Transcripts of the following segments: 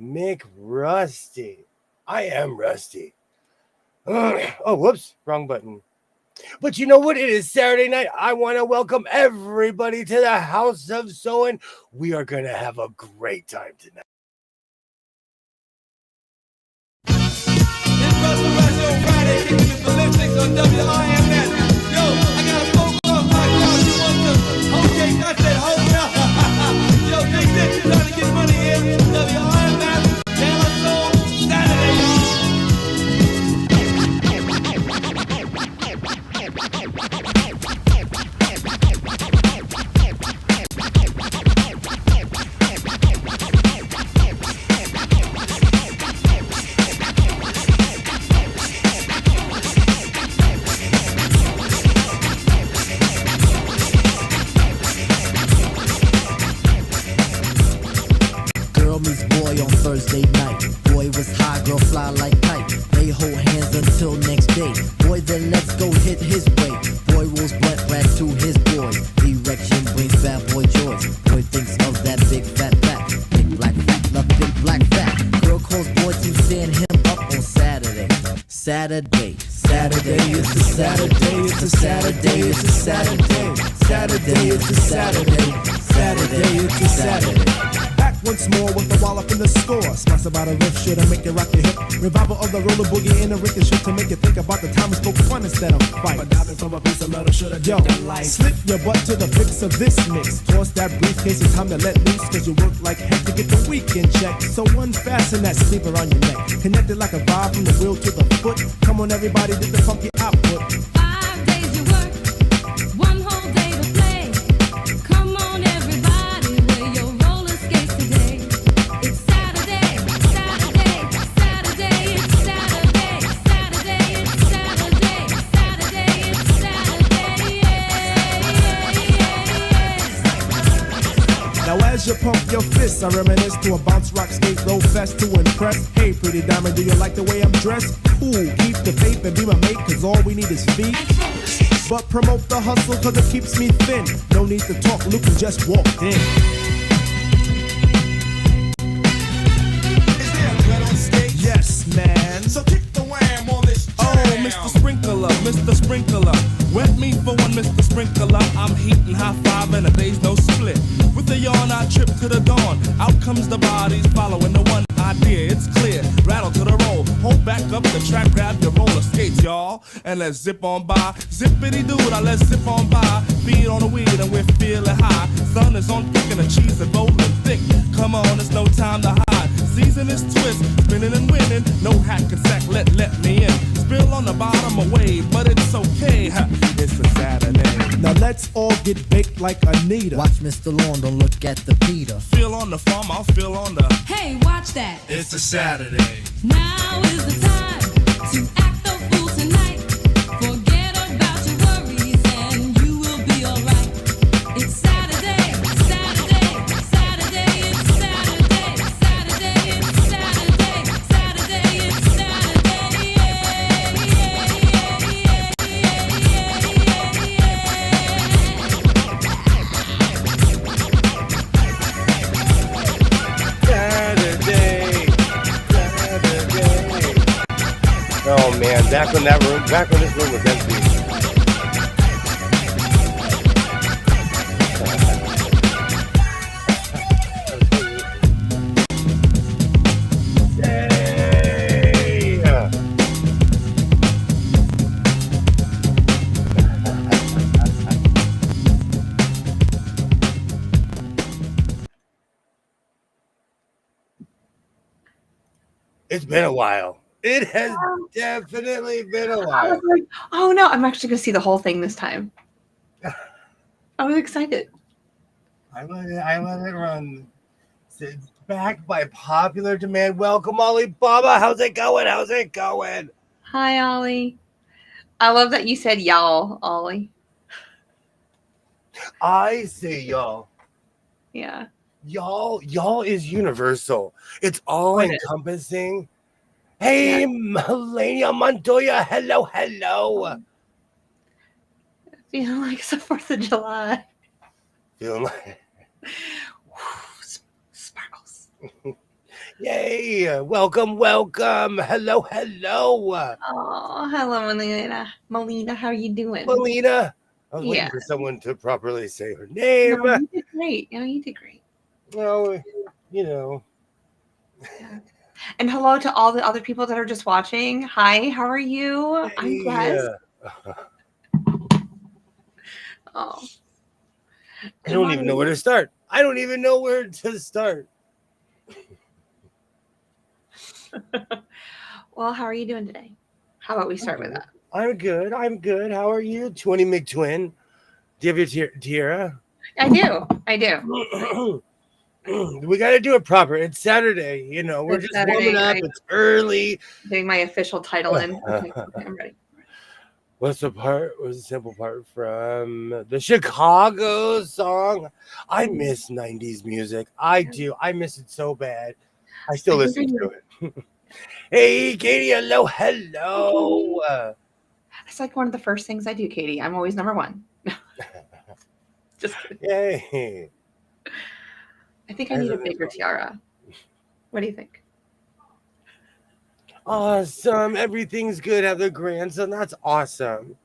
McRusty. I am Rusty. Oh, whoops, wrong button. But you know what? It is Saturday night. I want to welcome everybody to the House of Sewing. We are going to have a great time tonight. Friday, kicking the ballistics on WIMN. Yo, I got a phone call by y'all. You want some home cake? I said home now. Yo, Big Dick, you're trying to get money in. WIMN, Damn I Soul, Saturday, y'all. Thursday night. Boy was high, girl fly like kite. They hold hands until next day. Boy, then let's go hit his way. Boy rolls blunt back to his boys. Erection brings bad boy joys. Boy thinks of that big fat back. Big black fat, love big black fat. Girl calls boy to send him up on Saturday. Saturday, it's a Saturday, it's a Saturday, it's a Saturday. Saturday, it's a Saturday. Saturday, it's a Saturday. Once more with the wallop in the score. Smash about a riff shit and make it rock your hip. Revival of the roller boogie in a ricochet to make you think about the time we spoke fun instead of fight. But diving from a piece of metal should have done life. Slip your butt to the fix of this mix. Toss that briefcase, it's time to let loose. Cause you work like heck to get the weekend check. So unfasten that sleeper on your neck. Connected like a vibe from the wheel to the foot. Come on everybody, get the funky output. 5 days you work, 1 whole day to play. Come on everybody, wear your roller skates today. It's Saturday, Saturday, Saturday, it's Saturday, Saturday, it's Saturday, Saturday, it's Saturday, Now as you pump your fists, I reminisce to a bounce rock skate roll fest to impress. Hey pretty diamond, do you like the way I'm dressed? Cool, keep the faith and be my mate, cause all we need is feet. But promote the hustle cause it keeps me thin. No need to talk, Luke just walked in. Is there a gun on stage? Yes, man. So kick the wham on this jam. Oh, Mr. Sprinkler, Mr. Sprinkler. Wet me for one, Mr. Sprinkler. I'm heating high five and a day's no split. With the yawn, I trip to the dawn. Out comes the bodies following the one idea. It's clear. Rattle to the roll. Hold back up the track, grab your roller skates, y'all. And let's zip on by. Zippity doo, now let's zip on by. Feed on the weed and we're feeling high. Sun is on thick and the cheese is rolling thick. Come on, it's no time to hide. Season is twist, spinning and winning. No hack and sack, let me in. Spill on the bottom away, but it's okay. It's a Saturday. Now let's all get baked like Anita. Watch Mr. Lawn, don't look at the Peter. Feel on the farm, I'll feel on the. Hey, watch that. It's a Saturday. Now is the time to act the fool tonight. Forget about your worries and you will be alright. It's Saturday, Saturday, Saturday, it's Saturday, Saturday, it's Saturday, Saturday, it's Saturday, Oh man, back when this room was empty. It's been a while. It has definitely been a I while. was like, oh no, I'm actually going to see the whole thing this time. I was excited. I let it run. It's back by popular demand. Welcome, Alibaba. How's it going? How's it going? Hi, Ollie. I love that you said y'all, Ollie. I say y'all. Yeah. Y'all is universal. It's all encompassing. Hey, Yeah. Melania Montoya. Hello. Feeling like it's the 4th of July. Feeling like Sparkles. Yay! Welcome, welcome. Hello, hello. Oh, hello, Melina. Melina, how are you doing? Melina. I was waiting Yeah. for someone to properly say her No, name. you did great. No, you did great. Well, you know. Yeah. And hello to all the other people that are just watching. Hi, how are you? I'm Jess. Oh, I good don't even know where morning. to start. I don't even know where to start. Well, how are you doing today? How about we start with that? I'm good. I'm good. How are you? 20 McTwin. Do you have your tiara? I do. I do. We got to do it proper. It's Saturday. You know, we're It's just warming Saturday. up. It's early. Getting my official title in. Okay, I'm ready. What's the simple part from the Chicago song? I miss 90s music. I do. I miss it so bad. I still I think listen I need to it. Hey, Katie. Hello. Hello. It's like one of the first things I do, Katie. I'm always number one. Just kidding. Yay. I think I need a bigger tiara. What do you think? Awesome. Everything's good. Have the grandson. That's awesome.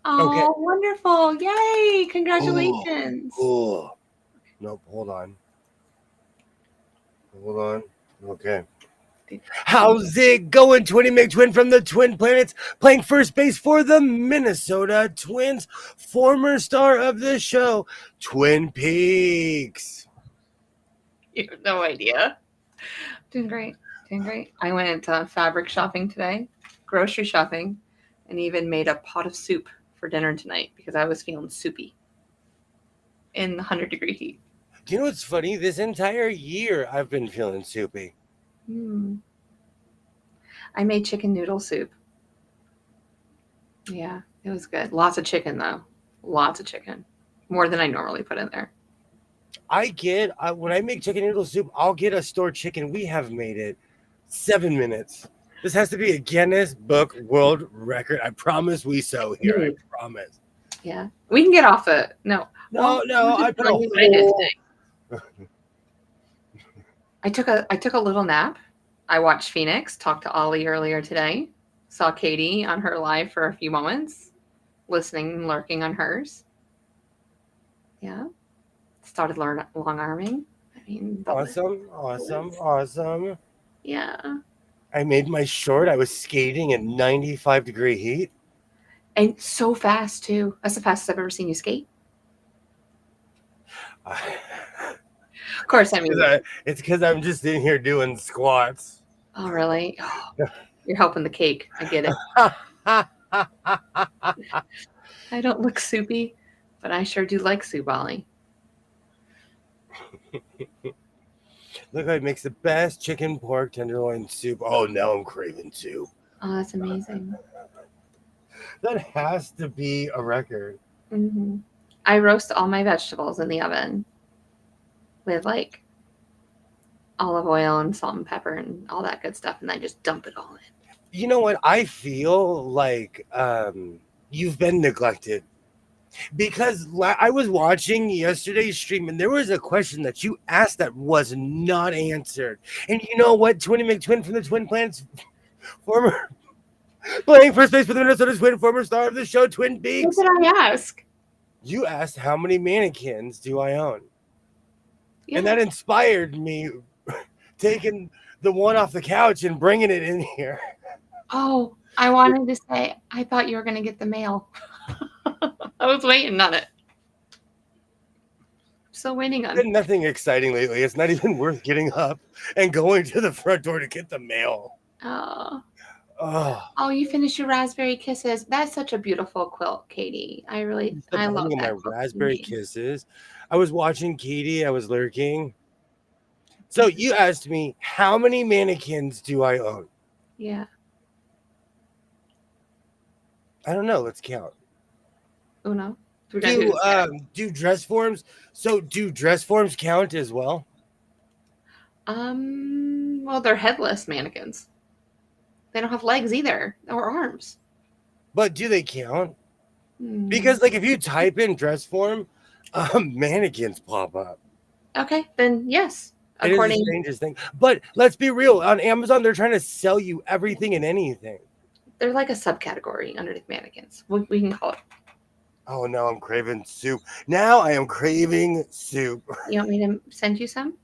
Oh, Okay. wonderful. Yay. Oh, Congratulations. oh. Nope. Hold on. Hold on. Okay. How's it going? 20 McTwin from the Twin Planets, playing first base for the Minnesota Twins, former star of the show, Twin Peaks. You have no idea. Doing great. Doing great. I went fabric shopping today, grocery shopping, and even made a pot of soup for dinner tonight because I was feeling soupy in 100-degree heat. Do you know what's funny? This entire year, I've been feeling soupy. I made chicken noodle soup. Yeah, it was good. Lots of chicken, though. Lots of chicken. More than I normally put in there. When I make chicken noodle soup, I'll get a store chicken. We have made it 7 minutes. This has to be a Guinness Book World Record. I promise we sew here. I promise. Yeah. We can get off it. No. No, I put a Tell you what I did whole... today. I took a little nap. I watched Phoenix, talked to Ollie earlier today, saw Katie on her live for a few moments, listening and lurking on hers. Yeah. Started long arming. I mean, Awesome. Yeah. I made my short. I was skating in 95-degree heat. And so fast, too. That's the fastest I've ever seen you skate. Of course, I mean. It's because I'm just in here doing squats. Oh, really? Oh, you're helping the cake. I get it. I don't look soupy, but I sure do like soup, Ollie. Look, it makes the best chicken pork tenderloin soup. Oh, now I'm craving soup. Oh, that's amazing. That has to be a record. Mm-hmm. I roast all my vegetables in the oven with like olive oil and salt and pepper and all that good stuff, and I just dump it all in. You know what? I feel like you've been neglected. Because I was watching yesterday's stream and there was a question that you asked that was not answered. And you know what? 20 McTwin from the Twin Planets, former playing first base for the Minnesota Twin, former star of the show Twin Peaks. What did I ask? You asked how many mannequins do I own? Yeah. And that inspired me taking the one off the couch and bringing it in here. Oh, I wanted to say, I thought you were going to get the mail. I was waiting on it. Still waiting on it. Nothing exciting lately. It's not even worth getting up and going to the front door to get the mail. Oh, you finished your raspberry kisses. That's such a beautiful quilt, Katie. I love that. My raspberry kisses. I was watching Katie. I was lurking. So you asked me, how many mannequins do I own? Yeah. I don't know. Let's count. Uno. Do dress forms? So do dress forms count as well? Well, they're headless mannequins. They don't have legs either or arms. But do they count? Because like if you type in dress form, mannequins pop up. Okay, then yes. It is the According, strangest thing. But let's be real. On Amazon, they're trying to sell you everything and anything. they're like a subcategory underneath mannequins. We can call it. Oh, now I'm craving soup. Now I am craving soup. You want me to send you some?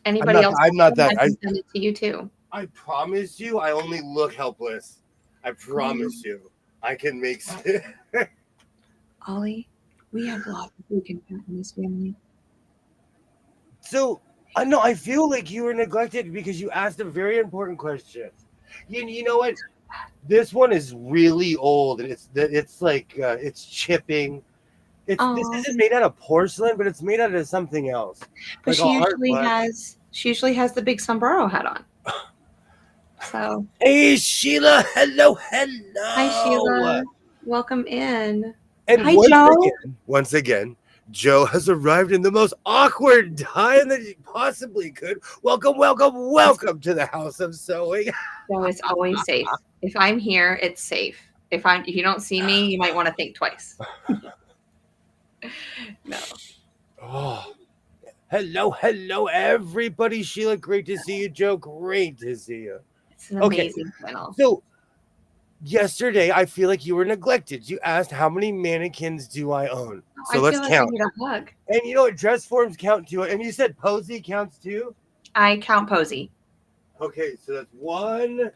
I'm Anybody else? not I that. can send it to you too. I promise you, I only look helpless. I promise you. I can make Ollie, we have lots of food can in this family. So, I know I feel like you were neglected because you asked a very important question. You know what? This one is really old, and it's like it's chipping. This Aw. isn't made out of porcelain, but it's made out of something else. But Like a hard she usually has the big sombrero hat on. So Hey Sheila, hello. hi Sheila. Welcome in. And Hi, Joe. once again, Joe has arrived in the most awkward time that he possibly could. Welcome to the House of Sewing. So it's always safe. If I'm here, it's safe. If you don't see me, you might want to think twice. No. Oh, hello, everybody. Sheila, great to see you. Joe, great to see you. It's an amazing channel. So, yesterday, I feel like you were neglected. You asked, how many mannequins do I own? So let's count. I need a hug. And you know what? Dress forms count too. And you said Posey counts too? I count Posey. Okay, so that's 1,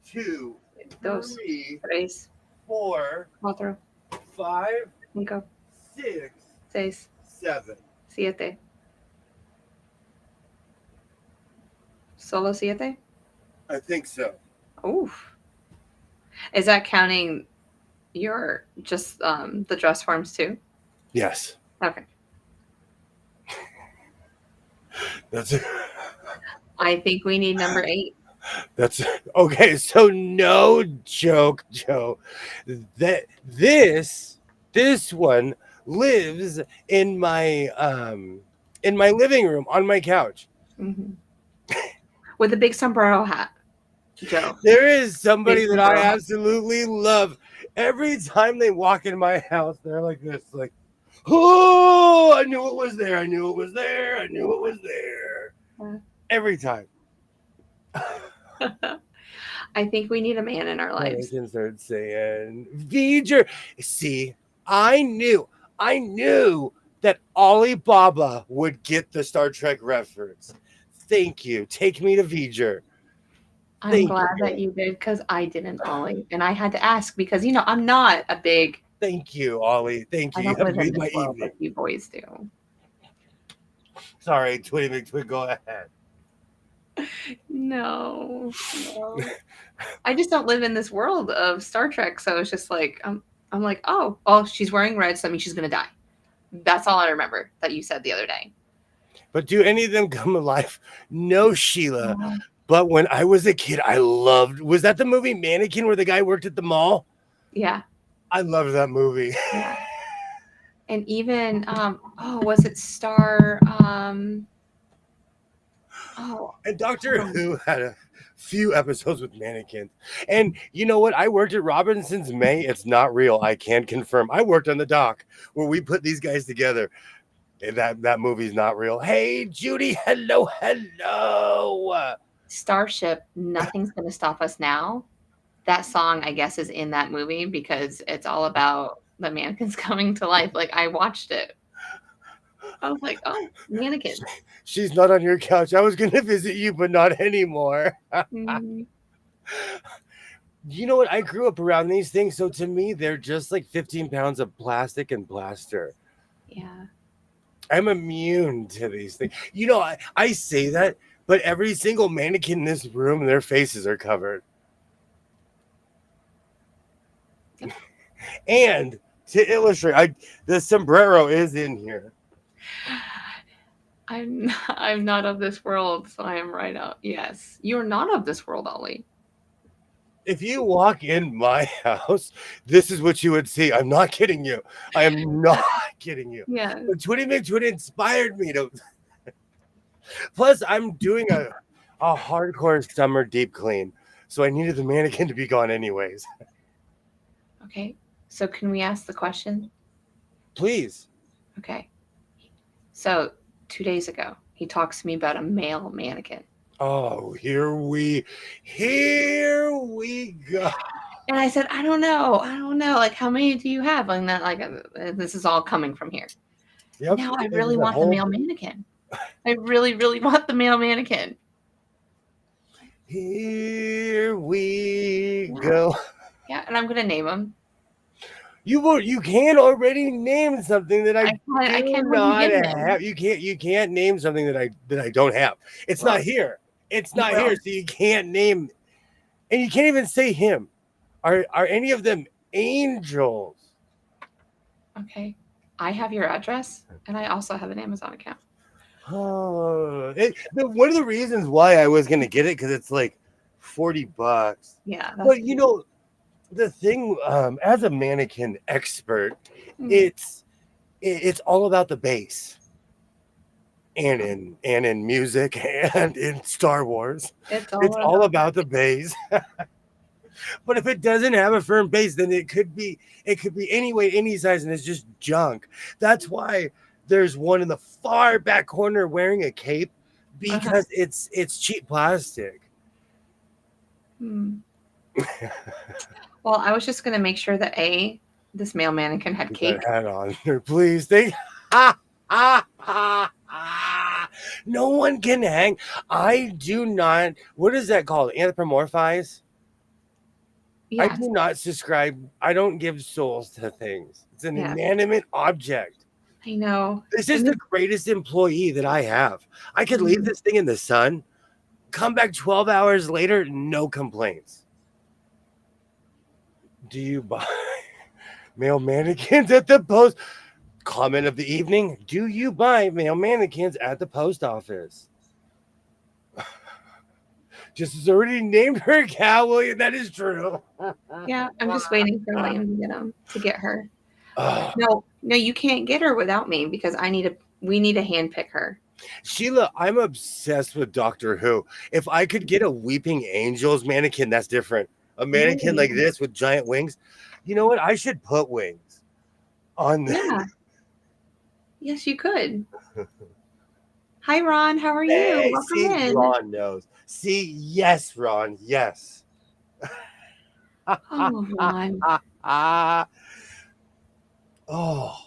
2, Those 3, tres, 4, cuatro, 5, cinco, 6, seis, 7. siete. Solo siete? I think so. Oof. Is that counting your just the dress forms too? Yes. Okay. That's it. I think we need number 8. That's okay. So no joke, Joe. That this one lives in my living room on my couch. Mm-hmm. With a big sombrero hat, Joe. There is somebody Big that I sombrero hat. absolutely love. Every time they walk in my house, they're like this, like, oh, I knew it was there. I knew it was there. I knew it was there. Every time. I think we need a man in our I lives. can start saying, V'ger. See, I knew that Alibaba would get the Star Trek reference. Thank you. Take me to V'ger. I'm glad that you did because I didn't, Ollie. And I had to ask because, I'm not a big... Thank you, Ollie. Thank you. I You don't have live in made my this world evening. like you boys do. Sorry, Twitty McTwig, go ahead. No. I just don't live in this world of Star Trek, so it's just like I'm like, oh, she's wearing red, so that means she's gonna die. That's all I remember that you said the other day. But do any of them come alive? No, Sheila. But when I was a kid, I loved. Was that the movie Mannequin where the guy worked at the mall? Yeah. I loved that movie. Yeah. And even was it Star? And Doctor Who had a few episodes with mannequins. And you know what? I worked at Robinson's May. It's not real. I can confirm. I worked on the dock where we put these guys together. And that movie's not real. Hey, Judy. Hello. Starship, Nothing's Gonna Stop Us Now. That song, I guess, is in that movie because it's all about the mannequins coming to life. Like, I watched it. I was like, oh, mannequins. She's not on your couch. I was going to visit you, but not anymore. Mm-hmm. You know what? I grew up around these things. So to me, they're just like 15 pounds of plastic and plaster. Yeah. I'm immune to these things. I say that, but every single mannequin in this room, their faces are covered. And to illustrate, the sombrero is in here. I'm not of this world, so I am right out. Yes, you're not of this world, Ollie. If you walk in my house, this is what you would see. I'm not kidding you. I am not kidding you. Yeah. But Twitty McTwitty inspired me to. Plus, I'm doing a hardcore summer deep clean, so I needed the mannequin to be gone anyways. Okay. So can we ask the question? Please. Okay. So 2 days ago, He talks to me about a male mannequin. Oh, here we go. And I said, I don't know. Like, how many do you have? And that, like, this is all coming from here. Yep. Now I it really was a want the whole- male mannequin. I really, really want the male mannequin. Here we go. Yeah, and I'm gonna name him. You can already name something that I I do can not name him. have. You can't name something that I don't have. It's Well, not here. It's you not will. here, so you can't name, and you can't even say him. Are any of them angels? Okay. I have your address, and I also have an Amazon account. Oh, one of the reasons why I was gonna get it because it's like $40. Yeah. But you know, the thing as a mannequin expert, Mm. it's all about the bass. And in music and in Star Wars, It's it's all about the bass. But if it doesn't have a firm base, then it could be any weight, any size, and it's just junk. That's why there's one in the far back corner wearing a cape because it's cheap plastic. Hmm. Well, I was just gonna make sure that this male mannequin had Put cake. that hat on there, please. No one can hang. I do not. What is that called? Anthropomorphize. I Yes. do not subscribe. I don't give souls to things. It's an Yes. inanimate object. I know. This is And the greatest employee that I have. I could leave this thing in the sun, come back 12 hours later, no complaints. Do you buy male mannequins at the post? Comment of the evening. Do you buy male mannequins at the post office? Just has already named her Cal William. That is true. Yeah, I'm just waiting for William to get her. Ugh. No, you can't get her without me because we need to handpick her. Sheila, I'm obsessed with Doctor Who. If I could get a Weeping Angels mannequin, that's different. A mannequin like this with giant wings. You know what? I should put wings on this. Yeah. Yes, you could. Hi, Ron. How are you? Hey, Welcome see, in. Ron knows. See, yes, Ron, yes. Oh, Ron. Oh,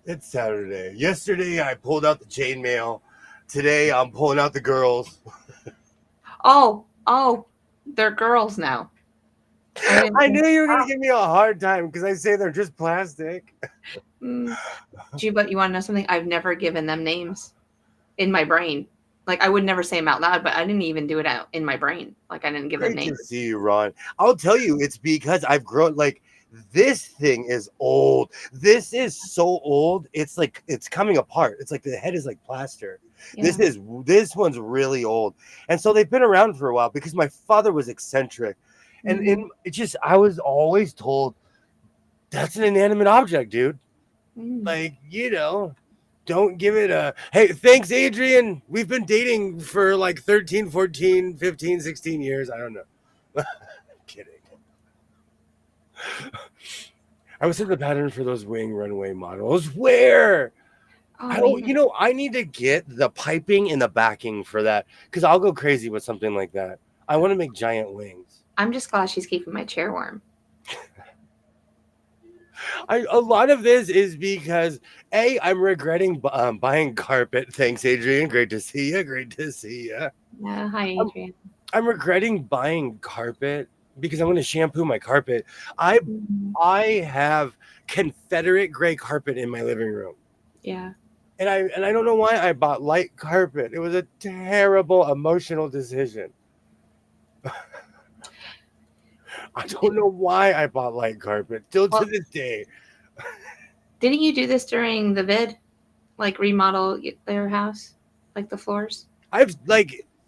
it's Saturday. Yesterday, I pulled out the chainmail. Today, I'm pulling out the girls. Oh, they're girls now. I knew you were going to give me a hard time because I say they're just plastic. But you want to know something? I've never given them names in my brain. Like, I would never say them out loud, but I didn't even do it out in my brain. Like, I didn't give them Great names. to see you, Ron. I'll tell you, it's because I've grown, like, this thing is old. This is so old. It's like, it's coming apart. It's like the head is like plaster. Yeah. This one's really old. And so they've been around for a while because my father was eccentric. And I was always told that's an inanimate object, dude. Like, don't give it a, hey, thanks, Adrian. We've been dating for like 13, 14, 15, 16 years. I don't know. Kidding. I was in the pattern for those wing runway models. Where? I need to get the piping and the backing for that because I'll go crazy with something like that. I want to make giant wings. I'm just glad she's keeping my chair warm. A lot of this is because I'm regretting buying carpet. Thanks, Adrian. Great to see you. Yeah, hi, Adrian. I'm regretting buying carpet because I'm going to shampoo my carpet. I have Confederate gray carpet in my living room. Yeah. And I don't know why I bought light carpet. It was a terrible emotional decision. I don't know why I bought light carpet till to this day. Didn't you do this during the vid? Like remodel their house? Like the floors?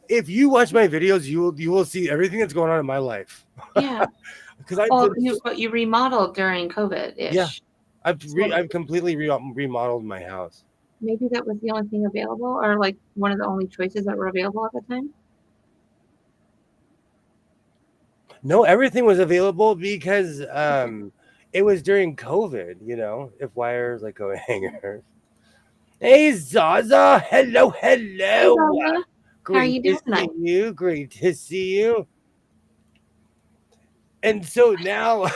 If you watch my videos, you will see everything that's going on in my life. Yeah. Because you remodeled during COVID-ish. Yeah. I've completely remodeled my house. Maybe that was the only thing available, or like one of the only choices that were available at the time. No, everything was available because it was during COVID, if wires like go hangers. Hey, Zaza. Hello, Hey, hello. Zelda. How are Great you to doing tonight? see you. Great to see you. And so now,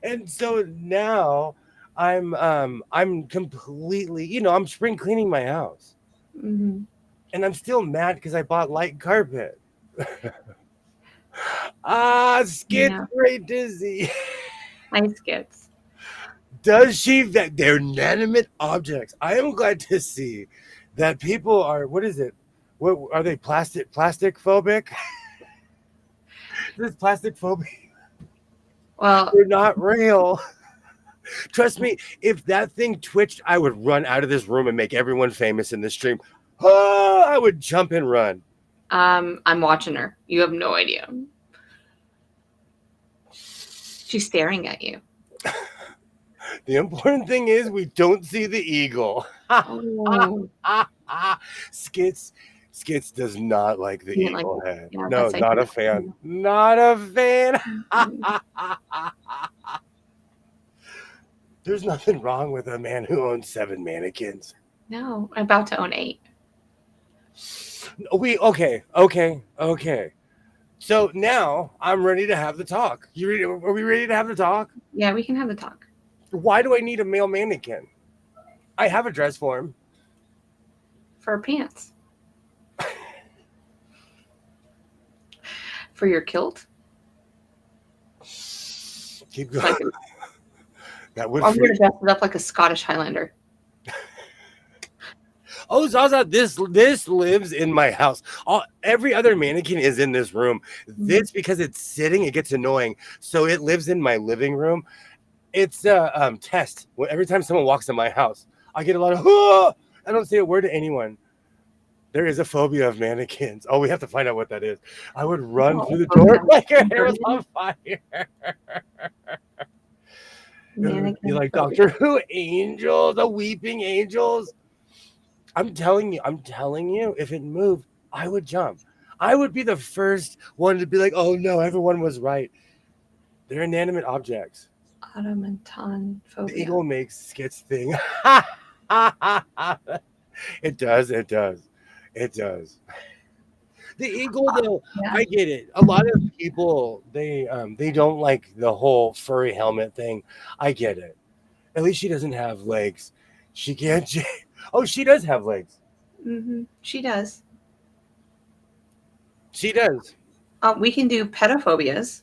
and so now, I'm completely, I'm spring cleaning my house, Hmm. and I'm still mad because I bought light carpet. Skits Yeah, great dizzy. hi, Skits. Does she? That they're inanimate objects. I am glad to see that people are. What is it? What are they? Plastic phobic? This plastic phobia. Well, They're not real. Trust me. If that thing twitched, I would run out of this room and make everyone famous in the stream. I would jump and run. I'm watching her. You have no idea. She's staring at you. The important thing is we don't see the eagle. Oh, Skits does not like the you didn't like eagle it. head. Yeah, No, that's like not a fan. Not a fan. There's nothing wrong with a man who owns 7 mannequins. No, I'm about to own 8. Okay. So now I'm ready to have the talk. You ready? Are we ready to have the talk? Yeah, we can have the talk. Why do I need a male mannequin? I have a dress for him. For pants. For your kilt. Keep going. Like, That would I'm freak. gonna dress it up like a Scottish Highlander. Oh, Zaza, this lives in my house. Every other mannequin is in this room. This, because it's sitting, it gets annoying. So it lives in my living room. It's a test. Every time someone walks in my house, I get a lot of, I don't say a word to anyone. There is a phobia of mannequins. Oh, we have to find out what that is. I would run through the door like your hair is on fire. Mannequin Be like phobia. Doctor Who angels, the weeping angels. I'm telling you, if it moved, I would jump. I would be the first one to be like, oh no, everyone was right. They're inanimate objects. Automaton The phobia. eagle makes Skits thing. It does. The eagle, though, Yeah. I get it. A lot of people they don't like the whole furry helmet thing. I get it. At least she doesn't have legs. She can't. Oh, she does have legs. She does. She does. We can do pedophobias.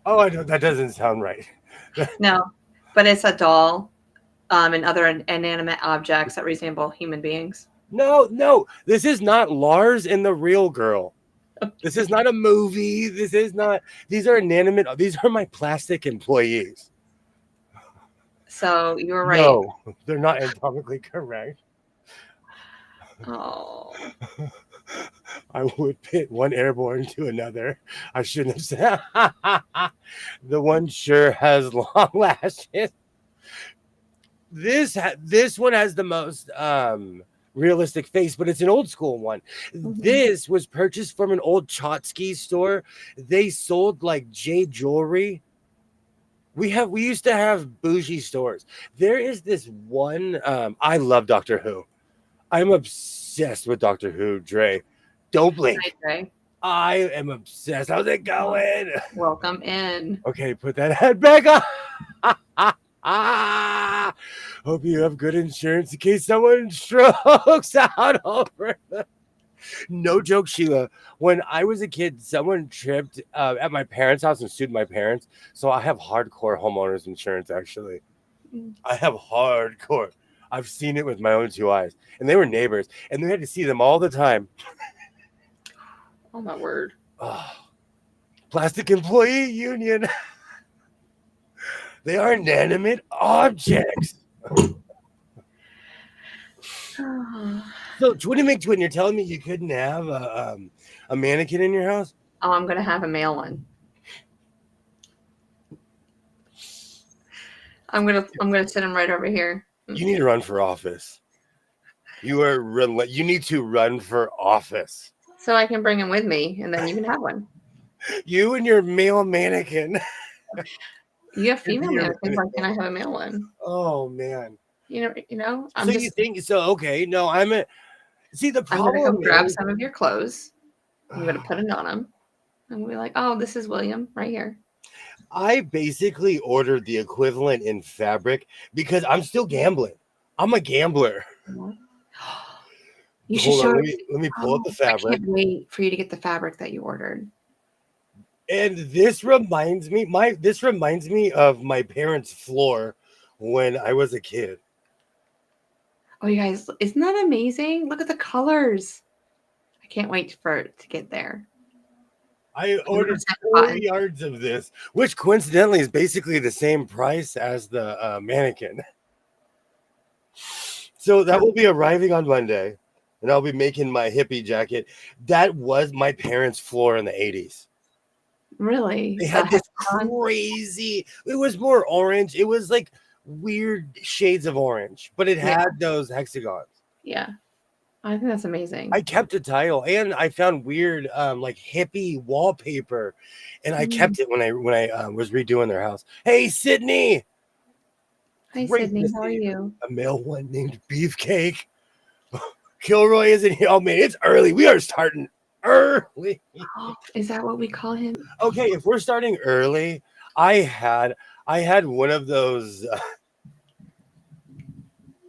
Oh, I don't. That doesn't sound right. No, but it's a doll, and other inanimate objects that resemble human beings. No. This is not Lars and the Real Girl. This is not a movie. This is not. These are inanimate. These are my plastic employees. So you were right. No, they're not anatomically correct. Oh, I would pit one airborne to another. I shouldn't have said. The one sure has long lashes. This one has the most realistic face, but it's an old school one. This was purchased from an old Chotsky store. They sold like jade jewelry. We used to have bougie stores. There is this one. I love Doctor Who. I'm obsessed with Doctor Who, Dre. Don't blink. hi, Dre. I am obsessed. How's it going? Welcome in. Okay, put that head back on. Hope you have good insurance in case someone strokes out over the. No joke, Sheila. When I was a kid, someone tripped at my parents' house and sued my parents. So I have hardcore homeowners insurance, actually. I have hardcore. I've seen it with my own 2 eyes. And they were neighbors. And we had to see them all the time. Oh my word. Oh, Plastic Employee Union. They are inanimate objects. So, Twin McTwin, you're telling me you couldn't have a mannequin in your house? Oh, I'm gonna have a male one. I'm gonna sit him right over here. You need to run for office. You need to run for office. So I can bring him with me, and then you can have one. You and your male mannequin. You have female You're mannequins. Why can't I have a male one? Oh man. I'm So just you think so? Okay, no, see the I'm gonna come problem grab is some of your clothes. I'm gonna put it on them. And we'll be like, oh, this is William right here. I basically ordered the equivalent in fabric because I'm still gambling. I'm a gambler. You should Hold show on, it. let me pull up the I fabric. can't wait for you to get the fabric that you ordered. And this reminds me of my parents' floor when I was a kid. Oh, you guys, isn't that amazing? Look at the colors. I can't wait for it to get there. I ordered 100% 4 cotton. yards of this, which coincidentally is basically the same price as the mannequin. So that will be arriving on Monday, and I'll be making my hippie jacket. That was my parents' floor in the 80s. Really? They The had this hexagon? crazy, it was more orange. It was like weird shades of orange, but it Yeah. had those hexagons. Yeah. I think that's amazing. I kept a tile, and I found weird like hippie wallpaper, and I kept it when I was redoing their house. Hey, Sydney. Hi, Great Sydney. to How are see you? a male one named Beefcake. Kilroy isn't here. Oh man, it's early. We are starting early. Oh, is that what we call him? Okay, if we're starting early, I had one of those.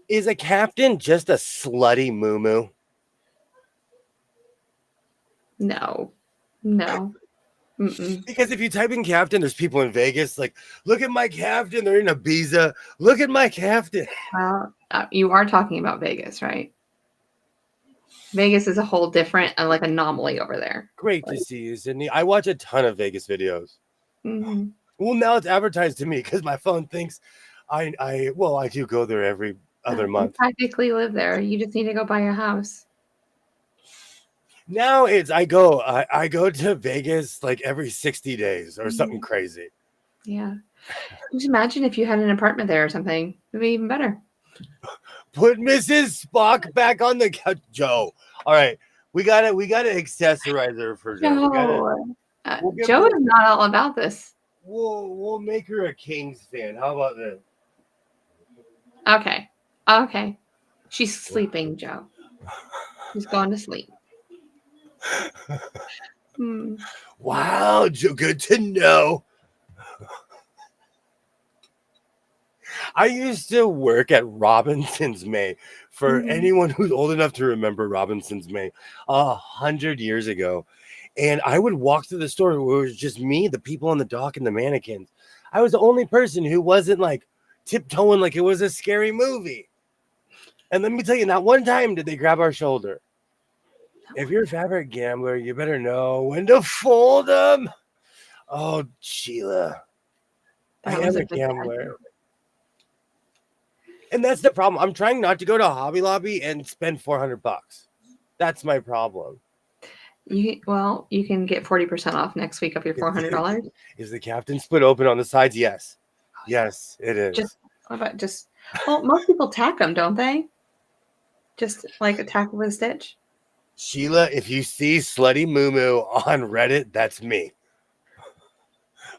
Is a captain just a slutty moo? No. No. Mm-mm. Because if you type in captain, there's people in Vegas like, look at my captain. They're in Ibiza. Look at my captain. Well, you are talking about Vegas, right? Vegas is a whole different like anomaly over there. Great to see you, Sydney. I watch a ton of Vegas videos. Mm-hmm. Well, now it's advertised to me because my phone thinks I do go there every other You month. practically live there. You just need to go buy a house. Now it's I go to Vegas like every 60 days or something crazy. Yeah. Just imagine if you had an apartment there or something. It'd be even better. Put Mrs. Spock back on the couch, Joe. All right, we gotta accessorize her for Joe. We'll give Joe her- is not all about this. We'll make her a Kings fan. How about this? Okay. Okay. She's sleeping, Joe. She's going to sleep. Hmm. Wow, Joe, good to know. I used to work at Robinson's May. For anyone who's old enough to remember Robinson's May, 100 years ago. And I would walk through the store where it was just me, the people on the dock, and the mannequins. I was the only person who wasn't like tiptoeing like it was a scary movie. And let me tell you, not one time did they grab our shoulder. If you're a fabric gambler, you better know when to fold them. Oh, Sheila. I That am was a a good gambler. And that's the problem. I'm trying not to go to Hobby Lobby and spend $400. That's my problem. You can get 40% off next week of your $400. Is the captain split open on the sides? Yes. Yes, it is. Well, most people tack them, don't they? Just like a tack with a stitch. Sheila, if you see Slutty Moo Moo on Reddit, that's me.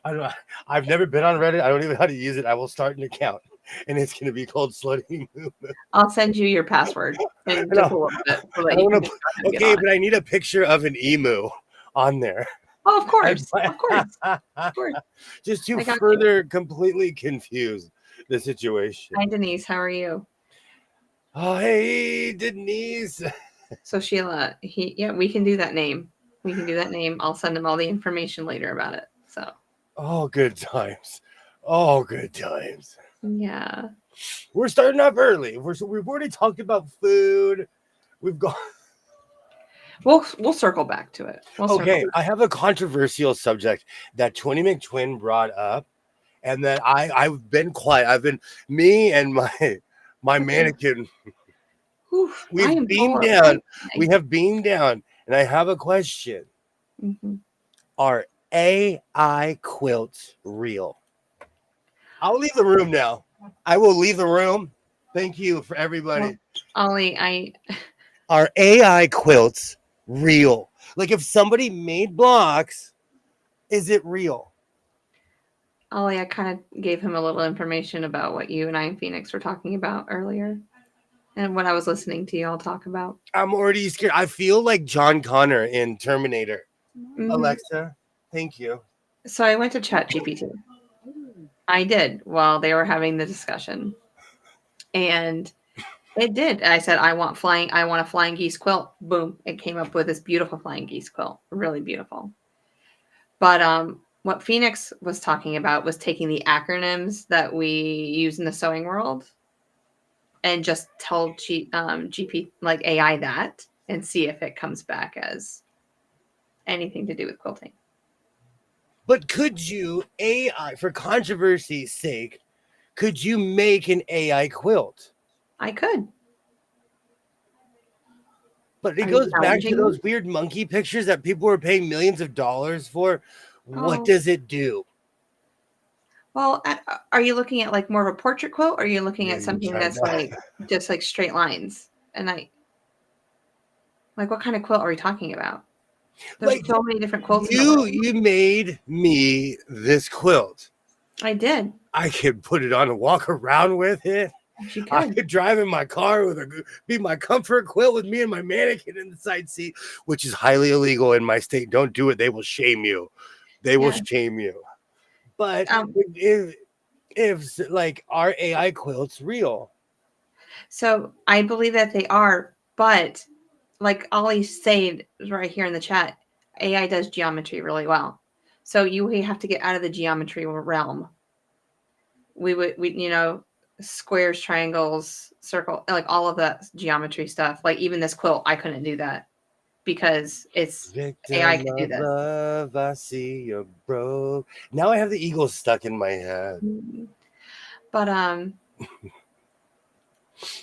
I've never been on Reddit. I don't even know how to use it. I will start an account, and it's going to be called Slutty Moo Moo. I'll send you your password in No, just a little bit. So that you can just go ahead and get okay, on it. but I need a picture of an emu on there. Oh, of course. Of course. Of course. Just to I got further completely confuse the situation. Hi, Denise. How are you? Oh, hey, Denise. So Sheila, we can do that name. We can do that name. I'll send him all the information later about it. So Oh, good times. Oh, good times. yeah. We're starting up early. We've already talked about food. We've gone. We'll circle back to it. Okay, I have a controversial subject that Twinny McTwin brought up, and that I've been quiet. I've been me and my mannequin. Oof, I We've am beamed full of down. energy. We have beamed down, and I have a question. Mhm. Are AI quilts real? I'll leave the room now. I will leave the room. Thank you for everybody. Ollie, Are AI quilts real? Like if somebody made blocks, is it real? Ollie, I kind of gave him a little information about what you and I and Phoenix were talking about earlier, and what I was listening to y'all talk about. I'm already scared. I feel like John Connor in Terminator. Mhm. Alexa, thank you. So I went to ChatGPT. I did while they were having the discussion, and it did. I said, I want a flying geese quilt. Boom! It came up with this beautiful flying geese quilt, really beautiful. But what Phoenix was talking about was taking the acronyms that we use in the sewing world and just tell GP like AI that and see if it comes back as anything to do with quilting. But could you AI, for controversy's sake, could you make an AI quilt? I could. But it Are you goes back to challenging me? those weird monkey pictures that people were paying millions of dollars for. What Oh. does it do? Well, are you looking at like more of a portrait quilt, or are you looking Yeah, at you something tried that's that. like just like straight lines? And what kind of quilt are we talking about? There's Like, so many different quilts in the world. you made me this quilt. I did. I could put it on and walk around with it. Yes, you I could. could drive in my car with be my comfort quilt with me and my mannequin in the side seat, which is highly illegal in my state. Don't do it. They will shame you. They will Yeah. shame you. But Um, if like our AI quilts real? So I believe that they are, but like Ollie said right here in the chat, AI does geometry really well. So we have to get out of the geometry realm. We squares, triangles, circle, like all of that geometry stuff. Like even this quilt, I couldn't do that because it's AI Victim could do of this. love, I see you're broke. Now I have the Eagles stuck in my head. But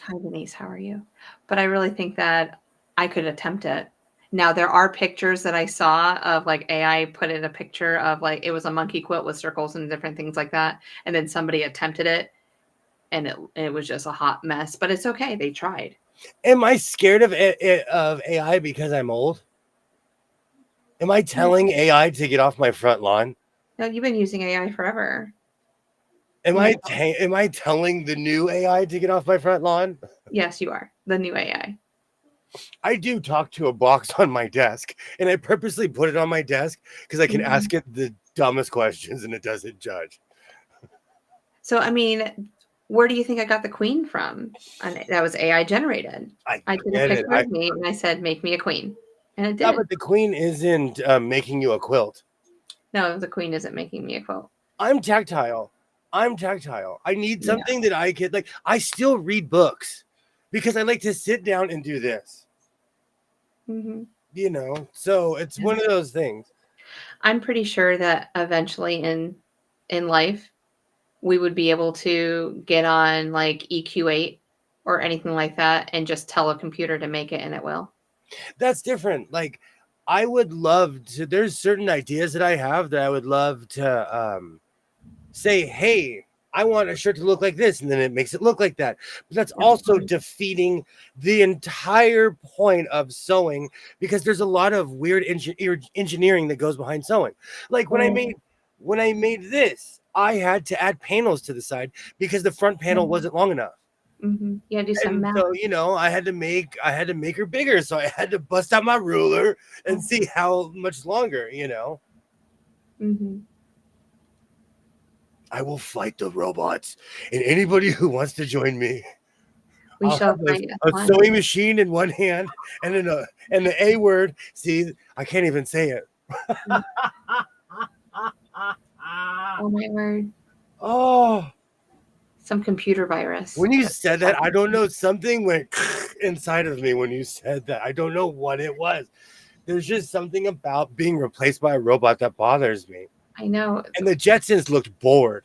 hi Denise, how are you? But I really think that I could attempt it. Now there are pictures that I saw of like AI put in a picture of like it was a monkey quilt with circles and different things like that, and then somebody attempted it, and it was just a hot mess. But it's okay, they tried. Am I scared of AI because I'm old? Am I telling AI to get off my front lawn? No, you've been using AI forever. Am Yeah. I telling the new AI to get off my front lawn? Yes, you are the new AI. I do talk to a box on my desk, and I purposely put it on my desk because I can ask it the dumbest questions and it doesn't judge. So I mean, where do you think I got the queen from? And that was AI generated. I did a get it. picture of me and I said, "Make me a queen," and it Yeah, did. but the queen isn't making you a quilt. No, the queen isn't making me a quilt. I'm tactile. I need Yeah. something that I could like. I still read books because I like to sit down and do this. Mm-hmm. You know, so it's one of those things. I'm pretty sure that eventually in life we would be able to get on like EQ8 or anything like that and just tell a computer to make it and it will. That's different. Like, I would love to. There's certain ideas that I have that I would love to say, hey, I want a shirt to look like this, and then it makes it look like that. But that's also defeating the entire point of sewing because there's a lot of weird engineering that goes behind sewing. Like when I made this, I had to add panels to the side because the front panel wasn't long enough. Mm-hmm. Yeah, do some And math. so, I had to make her bigger. So I had to bust out my ruler and see how much longer, Mm-hmm. I will fight the robots and anybody who wants to join me. We I'll shall have fight a one. sewing machine in one hand and and the A word. See, I can't even say it. Oh my word. Oh, Some computer virus. when you said that, I don't know, something went inside of me when you said that. I don't know what it was. There's just something about being replaced by a robot that bothers me. I know. And the Jetsons looked bored.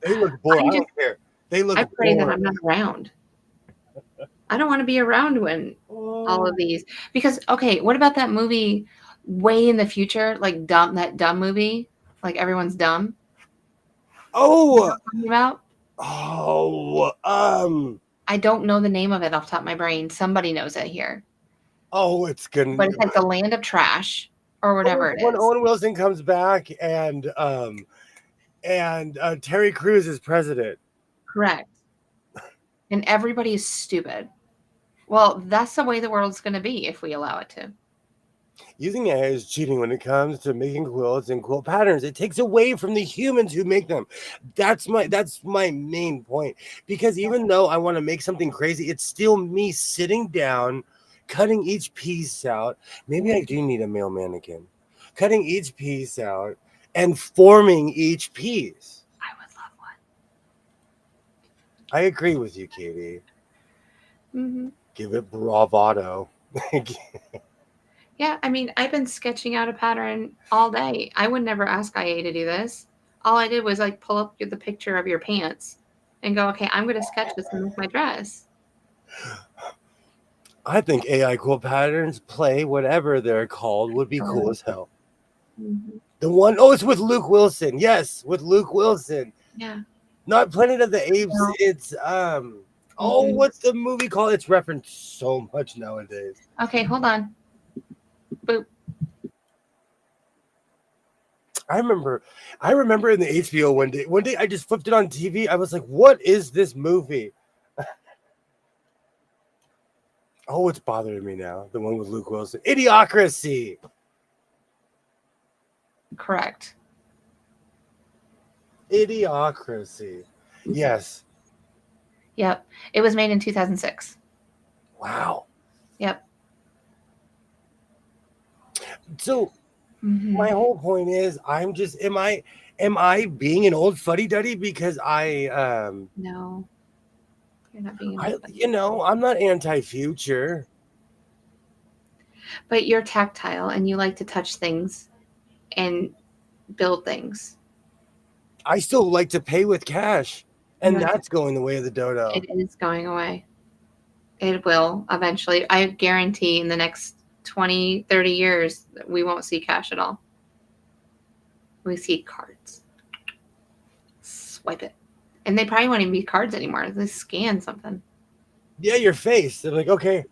They look bored. I don't care. They look I pray that bored. I'm not around. I don't want to be around when all of these, because okay, what about that movie way in the future, like that dumb movie, like everyone's dumb? You know Oh, what I'm talking about? I don't know the name of it off the top of my brain. Somebody knows it here, it's gonna. but it's like the land of trash or whatever it When is. Owen Wilson comes back and and Terry Crews is president. Correct. And everybody is stupid. Well, that's the way the world's going to be if we allow it to. Using AI is cheating when it comes to making quilts and quilt patterns. It takes away from the humans who make them. That's my main point. Because even though I want to make something crazy, it's still me sitting down, cutting each piece out. Maybe I do need a male mannequin. Cutting each piece out and forming each piece. I would love one. I agree with you, Katie. Mm-hmm. Give it bravado. Yeah, I mean, I've been sketching out a pattern all day. I would never ask IA to do this. All I did was like pull up the picture of your pants and go, okay, I'm going to sketch this and make my dress. I think AI quilt patterns, play, whatever they're called, would be cool as hell. Mm-hmm. The one, oh, it's with Luke Wilson. Yes, with Luke Wilson. Yeah. Not Planet of the Apes. No. It's what's the movie called? It's referenced so much nowadays. Okay, hold on. Boop. I remember in the HBO one day I just flipped it on TV. I was like, what is this movie? Oh, it's bothering me now. The one with Luke Wilson. Idiocracy. Correct. Idiocracy. Yes. Yep. It was made in 2006. Wow. Yep. So Mm-hmm. my whole point is, I'm just, am I being an old fuddy-duddy because No. You're not being I'm not anti-future. But you're tactile and you like to touch things and build things. I still like to pay with cash, and Yeah. that's going the way of the dodo. It is going away. It will eventually. I guarantee in the next 20, 30 years, we won't see cash at all. We see cards. Swipe it. And they probably won't even be cards anymore. They scan something. Yeah, your face. They're like, okay.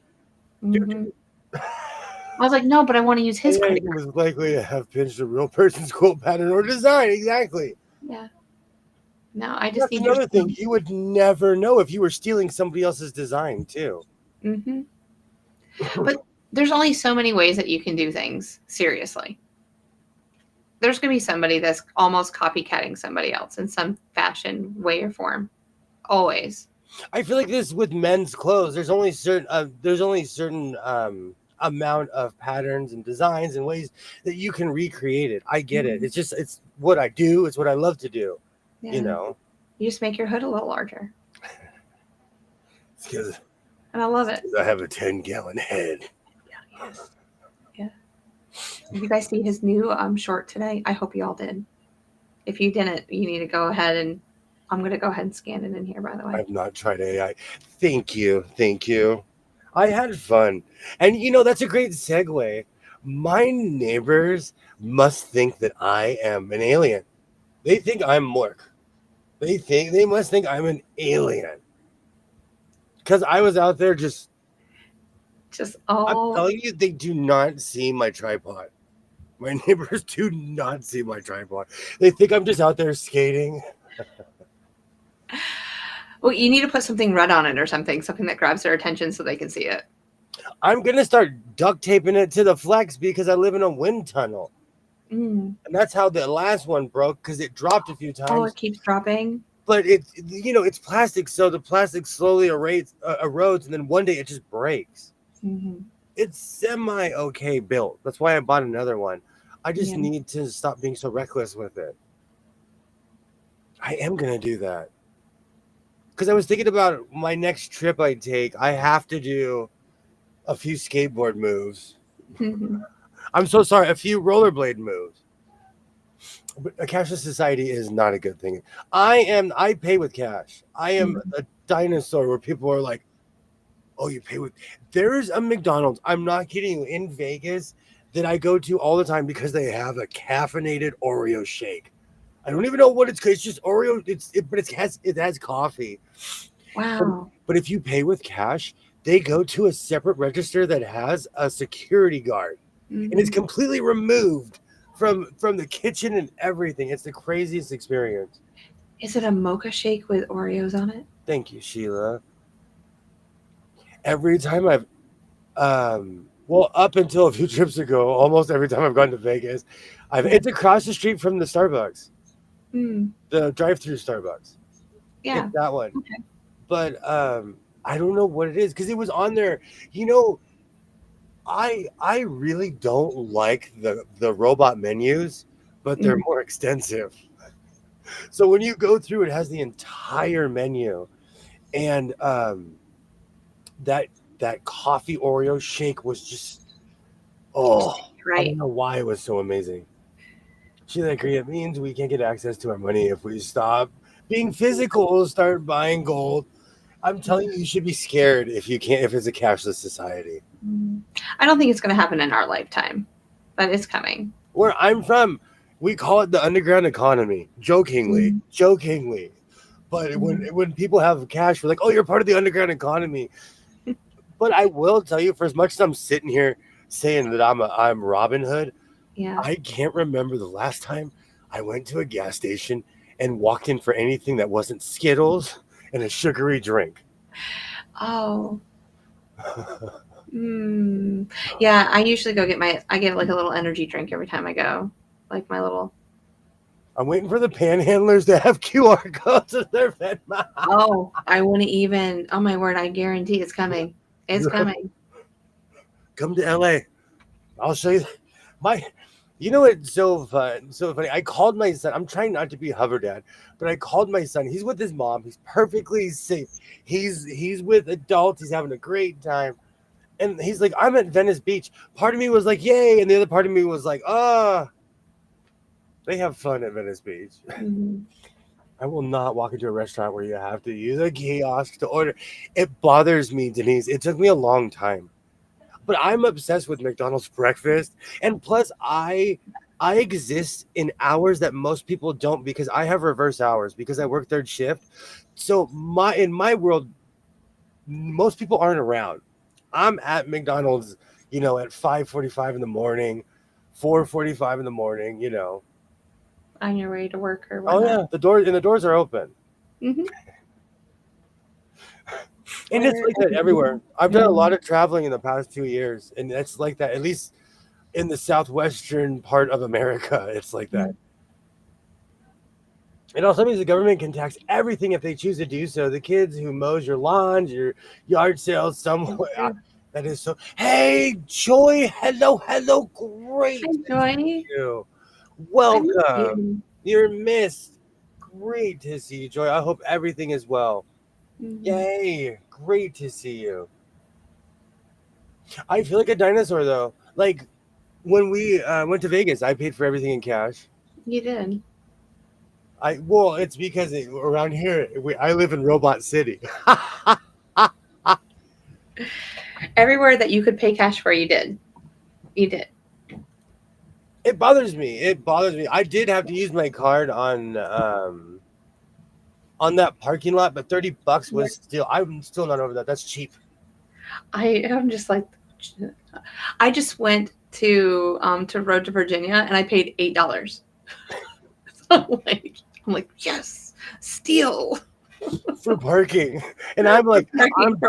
Mhm. I was like, no, but I want to use his AI credit card. was likely to have pinched a real person's quilt pattern or design. Exactly. Yeah. No, I just That's need another thing. You would never know if you were stealing somebody else's design, too. Mm-hmm. But there's only so many ways that you can do things. Seriously. There's going to be somebody that's almost copycatting somebody else in some fashion, way, or form. Always. I feel like this with men's clothes. There's only certain amount of patterns and designs and ways that you can recreate it. I get it. It's what I do. It's what I love to do. Yeah. You know. You just make your hood a little larger. It's because And I love it. I have a 10-gallon head. Yeah. Did you guys see his new short today? I hope you all did. If you didn't, you need to go ahead and I'm going to go ahead and scan it in here, by the way. I've not tried AI. Thank you. I had fun. And that's a great segue. My neighbors must think that I am an alien. They think I'm Mork. They must think I'm an alien. Because I was out there just I'm telling you, they do not see my tripod. My neighbors do not see my tripod. They think I'm just out there skating. Well, you need to put something red on it or something that grabs their attention so they can see it. I'm going to start duct taping it to the flex because I live in a wind tunnel. Mm. And that's how the last one broke, because it dropped a few times. Oh, it keeps dropping? But it's plastic, so the plastic slowly erodes, and then one day it just breaks. Mm-hmm. It's semi-okay built. That's why I bought another one. I just need to stop being so reckless with it. I am going to do that. Because I was thinking about my next trip I take. I have to do a few skateboard moves. Mm-hmm. I'm so sorry, a few rollerblade moves. But a cashless society is not a good thing. I pay with cash. I am a dinosaur where people are like, oh, you pay with... There's a McDonald's, I'm not kidding you, in Vegas that I go to all the time because they have a caffeinated Oreo shake. I don't even know what it's just Oreo, but it has coffee. Wow. But if you pay with cash, they go to a separate register that has a security guard. Mm-hmm. And it's completely removed from the kitchen and everything. It's the craziest experience. Is it a mocha shake with Oreos on it? Thank you, Sheila. Every time I've well, up until a few trips ago, almost every time I've gone to Vegas, it's across the street from the Starbucks, Mm, the drive-through Starbucks. yeah. It's that one. Okay. But I don't know what it is because it was on there. You know, I really don't like the robot menus, but they're more extensive. So when you go through, it has the entire menu, and that coffee Oreo shake was just I Right. don't know why it was so amazing. Sheila agree. It means we can't get access to our money if we stop being physical, start buying gold. I'm telling you, you should be scared if you can't if it's a cashless society. I don't think it's going to happen in our lifetime, but it's coming. Where I'm from, we call it the underground economy, jokingly. But when people have cash, we're like, "Oh, you're part of the underground economy." But I will tell you, for as much as I'm sitting here saying that I'm Robin Hood, Yeah. I can't remember the last time I went to a gas station and walked in for anything that wasn't Skittles and a sugary drink. Oh. Yeah, I usually go get I get like a little energy drink every time I go. Like my little. I'm waiting for the panhandlers to have QR codes of their Venmo. Oh, I wouldn't even. Oh my word! I guarantee it's coming. It's coming. Come to LA. I'll show you. You know what's so fun, so funny? I called my son. I'm trying not to be a hover dad, but I called my son. He's with his mom. He's perfectly safe. He's with adults. He's having a great time. And he's like, I'm at Venice Beach. Part of me was like, yay. And the other part of me was like, they have fun at Venice Beach. I will not walk into a restaurant where you have to use a kiosk to order. It bothers me, Denise. It took me a long time. But I'm obsessed with McDonald's breakfast. And plus, I exist in hours that most people don't because I have reverse hours because I work third shift. So in my world, most people aren't around. I'm at McDonald's, at 5:45 in the morning, 4:45 in the morning, On your way to work or Oh whatnot. yeah, the doors are open. Mhm. And it's like that everywhere. I've done a lot of traveling in the past 2 years, and it's like that, at least in the southwestern part of America. It's like that. It also means the government can tax everything if they choose to do so. The kids who mows your lawns, your yard sales, somewhere. That is so. Hey, Joy. Hello. Great. Hi, Joy. You. I miss Welcome. you. You're missed. Great to see you, Joy. I hope everything is well. Yay. Great to see you. I feel like a dinosaur, though. Like, when we went to Vegas, I paid for everything in cash. You did. It's because around here, I live in Robot City. Everywhere that you could pay cash for, you did. You did. It bothers me. I did have to use my card on that parking lot, but $30 was I'm still not over that. That's cheap. I'm just like, I just went to Road to Virginia and I paid $8. So I'm like, yes, steal for parking, and I'm like, I'm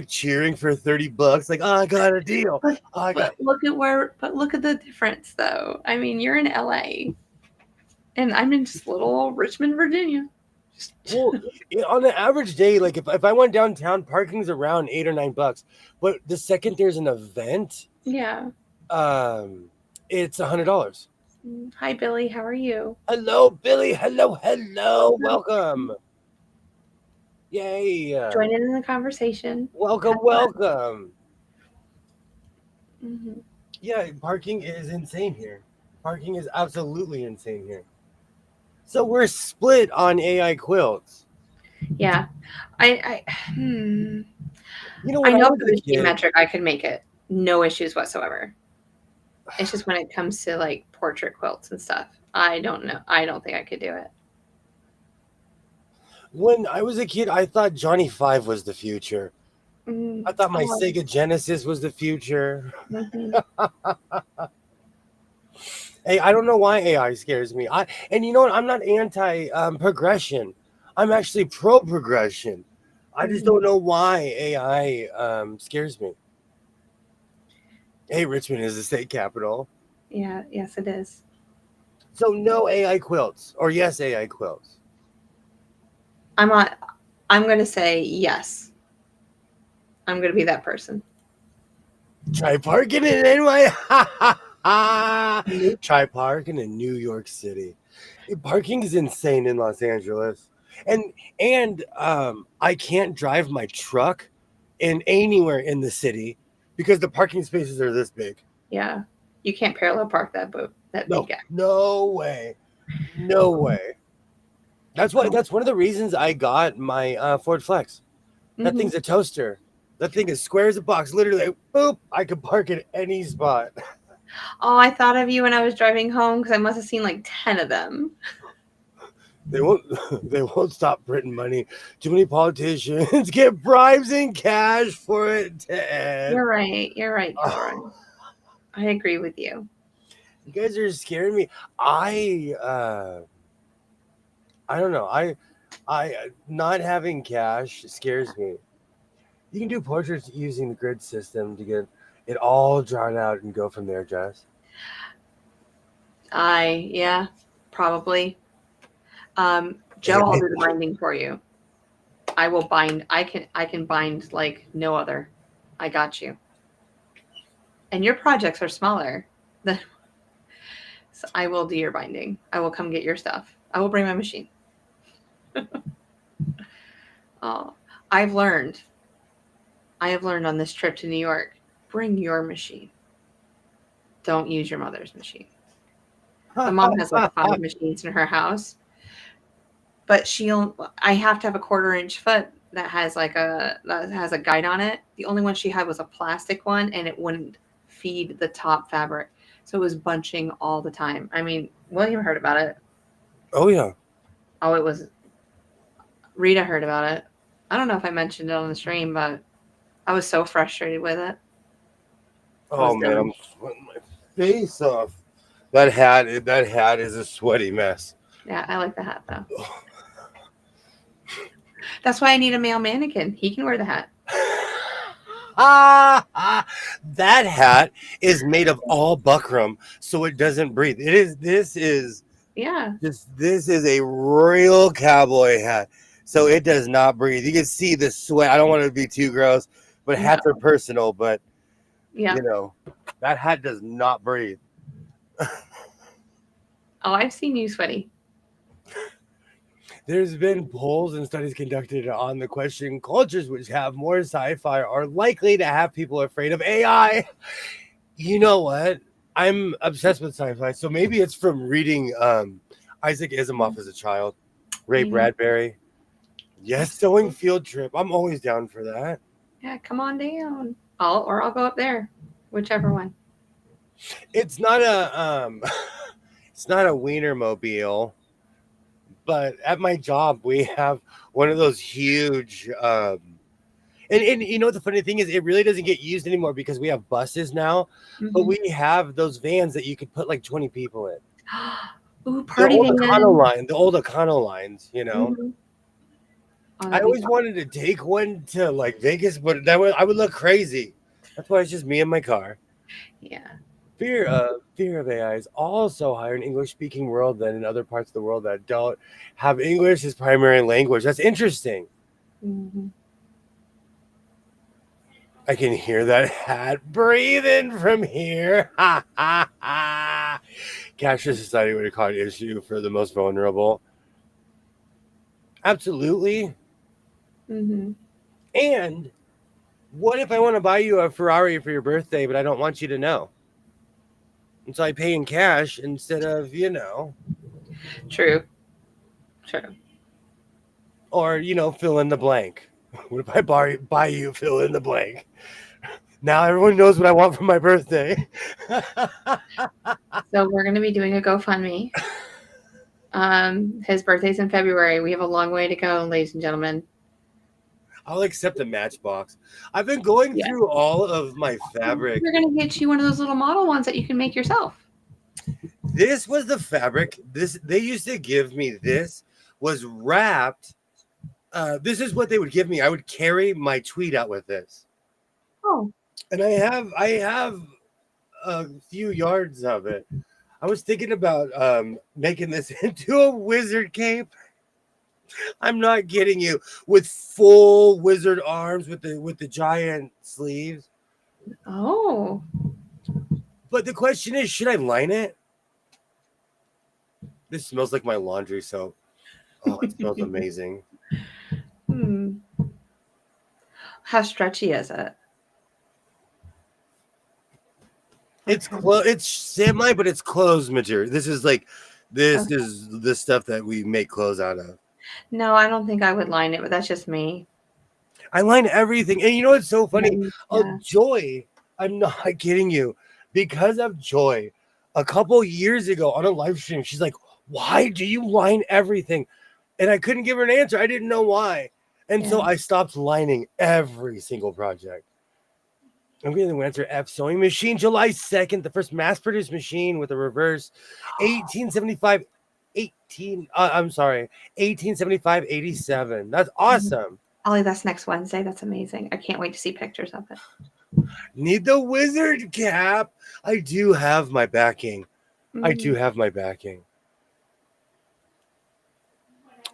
cheering for $30. Like, oh, I got a deal. Look at the difference, though. I mean, you're in LA, and I'm in just little Richmond, Virginia. Well, on an average day, like if I went downtown, parking's around $8 or $9. But the second there's an event, Yeah. It's $100. Hi, Billy. How are you? Hello, Billy. Hello. Welcome. Yay. Join in the conversation. Welcome. Mm-hmm. Yeah, parking is insane here. Parking is absolutely insane here. So we're split on AI quilts. Yeah. I know for the geometric I could make it. No issues whatsoever. It's just when it comes to like portrait quilts and stuff. I don't know. I don't think I could do it. When I was a kid, I thought Johnny 5 was the future. I thought my Sega Genesis was the future. Hey, I don't know why AI scares me. And you know what? I'm not anti progression. I'm actually pro progression. I just don't know why AI scares me. Hey, Richmond is the state capital. Yeah, yes, it is. So no AI quilts, or yes AI quilts. I'm not. I'm going to say yes. I'm going to be that person. Try parking in NY. Nope. Try parking in New York City. Parking is insane in Los Angeles, and I can't drive my truck in anywhere in the city because the parking spaces are this big. Yeah, you can't parallel park that boat. That No, big guy. no way, no way. That's why. That's one of the reasons I got my Ford Flex. That Mhm. thing's a toaster. That thing is square as a box. Literally, boop. I could park at any spot. Oh, I thought of you when I was driving home because I must have seen like 10 of them. They won't. They won't stop printing money. Too many politicians get bribes in cash for it to end. You're right. You're right, Kilroy. Oh, I agree with you. you guys are scaring me. I don't know. I not having cash scares me. You can do portraits using the grid system to get it all drawn out and go from there, Jess. Yeah, probably. Joe, Hey, I'll do the binding for you. I will bind. I can bind like no other. I got you. And your projects are smaller than so I will do your binding. I will come get your stuff. I will bring my machine. Oh, I've learned. I have learned on this trip to New York. Bring your machine. Don't use your mother's machine. My mom has like 5 machines in her house, but I have to have a 1/4 inch foot that has a guide on it. The only one she had was a plastic one, and it wouldn't feed the top fabric, so it was bunching all the time. I mean, William heard about it. Oh yeah. Oh, it was Rita heard about it. I don't know if I mentioned it on the stream, but I was so frustrated with it. Oh man, I'm sweating my face off. That hat is a sweaty mess. Yeah, I like the hat though. That's why I need a male mannequin. He can wear the hat. That hat is made of all buckram, so it doesn't breathe. Yeah. This is a real cowboy hat, so it does not breathe. You can see the sweat. I don't want to be too gross, but hats are personal. But Yeah. you know, that hat does not breathe. Oh, I've seen you sweaty. There's been polls and studies conducted on the question: cultures which have more sci-fi are likely to have people afraid of AI. You know what? I'm obsessed with sci-fi, so maybe it's from reading Isaac Asimov as a child, Ray Bradbury. Yes, sewing field trip. I'm always down for that. Yeah, come on down. I'll go up there, whichever one. It's not a it's not a Wienermobile, but at my job we have one of those huge and you know what the funny thing is, it really doesn't get used anymore because we have buses now, but we have those vans that you could put like 20 people in. Ooh, party the old van. Econo line, the old Econo lines, you know. Oh, I always wanted to take one to like Vegas, but I would look crazy. That's why it's just me and my car. Yeah. Fear of AI is also higher in English-speaking world than in other parts of the world that don't have English as primary language. That's interesting. I can hear that hat breathing from here. Cashless society would have caught an issue for the most vulnerable. Absolutely. And what if I want to buy you a Ferrari for your birthday, but I don't want you to know? And so I pay in cash instead of, True. Or, fill in the blank. What if I buy you fill in the blank? Now everyone knows what I want for my birthday. So we're going to be doing a GoFundMe. His birthday's in February. We have a long way to go, ladies and gentlemen. I'll accept a Matchbox. I've been going through all of my fabric. We're going to get you one of those little model ones that you can make yourself. This was the fabric. This they used to give me. This was wrapped. This is what they would give me. I would carry my tweed out with this, Oh, and I have a few yards of it. I was thinking about making this into a wizard cape. I'm not kidding you. With full wizard arms, with the giant sleeves. oh. But the question is, should I line it? This smells like my laundry soap. Oh, it smells amazing. Hmm. How stretchy is it? It's semi, but it's clothes material. This is like this Okay. is the stuff that we make clothes out of. No, I don't think I would line it, but that's just me. I line everything. And you know what's so funny? Yeah. Joy, I'm not kidding you. Because of Joy, a couple years ago on a live stream, she's like, why do you line everything? And I couldn't give her an answer. I didn't know why. And so Yeah. I stopped lining every single project. I'm going to answer F sewing machine, July 2nd, the first mass produced machine with a reverse 1875 1875 87. That's awesome. Ollie, that's next Wednesday. That's amazing. I can't wait to see pictures of it. Need the wizard cap. I do have my backing. I do have my backing.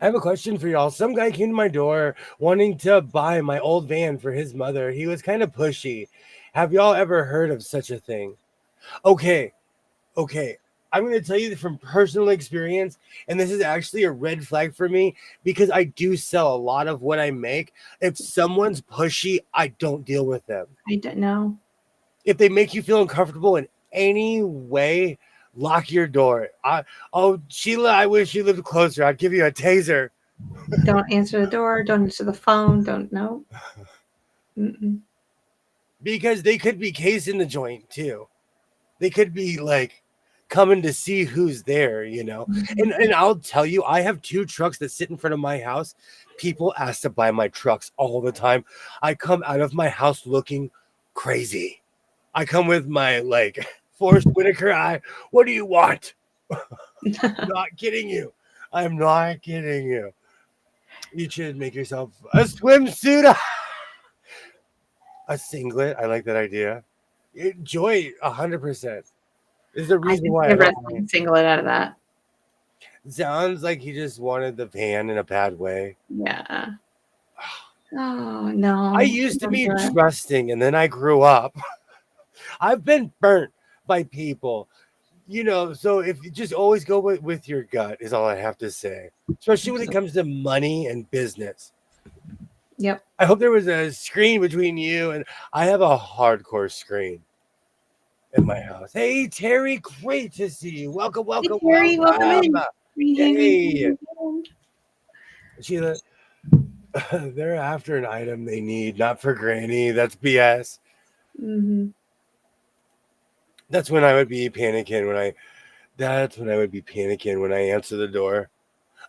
I have a question for y'all. Some guy came to my door wanting to buy my old van for his mother. He was kind of pushy. Have y'all ever heard of such a thing? Okay. I'm going to tell you from personal experience, and this is actually a red flag for me because I do sell a lot of what I make. If someone's pushy, I don't deal with them. I don't know. If they make you feel uncomfortable in any way, lock your door. Oh, Sheila, I wish you lived closer. I'd give you a taser. Don't answer the door. Don't answer the phone. Don't know. Because they could be casing the joint too. They could be like coming to see who's there, you know. And I'll tell you, I have 2 trucks that sit in front of my house. People ask to buy my trucks all the time. I come out of my house looking crazy. I come with my like Forrest Whitaker eye. What do you want? I'm not kidding you. I'm not kidding you. You should make yourself a swimsuit, a singlet. I like that idea. Joy 100%. Is the reason why I don't singlet out of that. sounds like he just wanted the van in a bad way. Yeah. Oh no. I used to Don't be do it. trusting and then I grew up. I've been burnt by people, you know. So if you just always go with your gut, is all I have to say, especially when it comes to money and business. Yep. I hope there was a screen between you and I have a hardcore screen in my house. Hey, Terry, great to see you. Welcome. Terry, welcome in. Hey, Sheila, they're after an item they need, not for Granny. That's BS. Mm-hmm. That's when I would be panicking when I answer the door.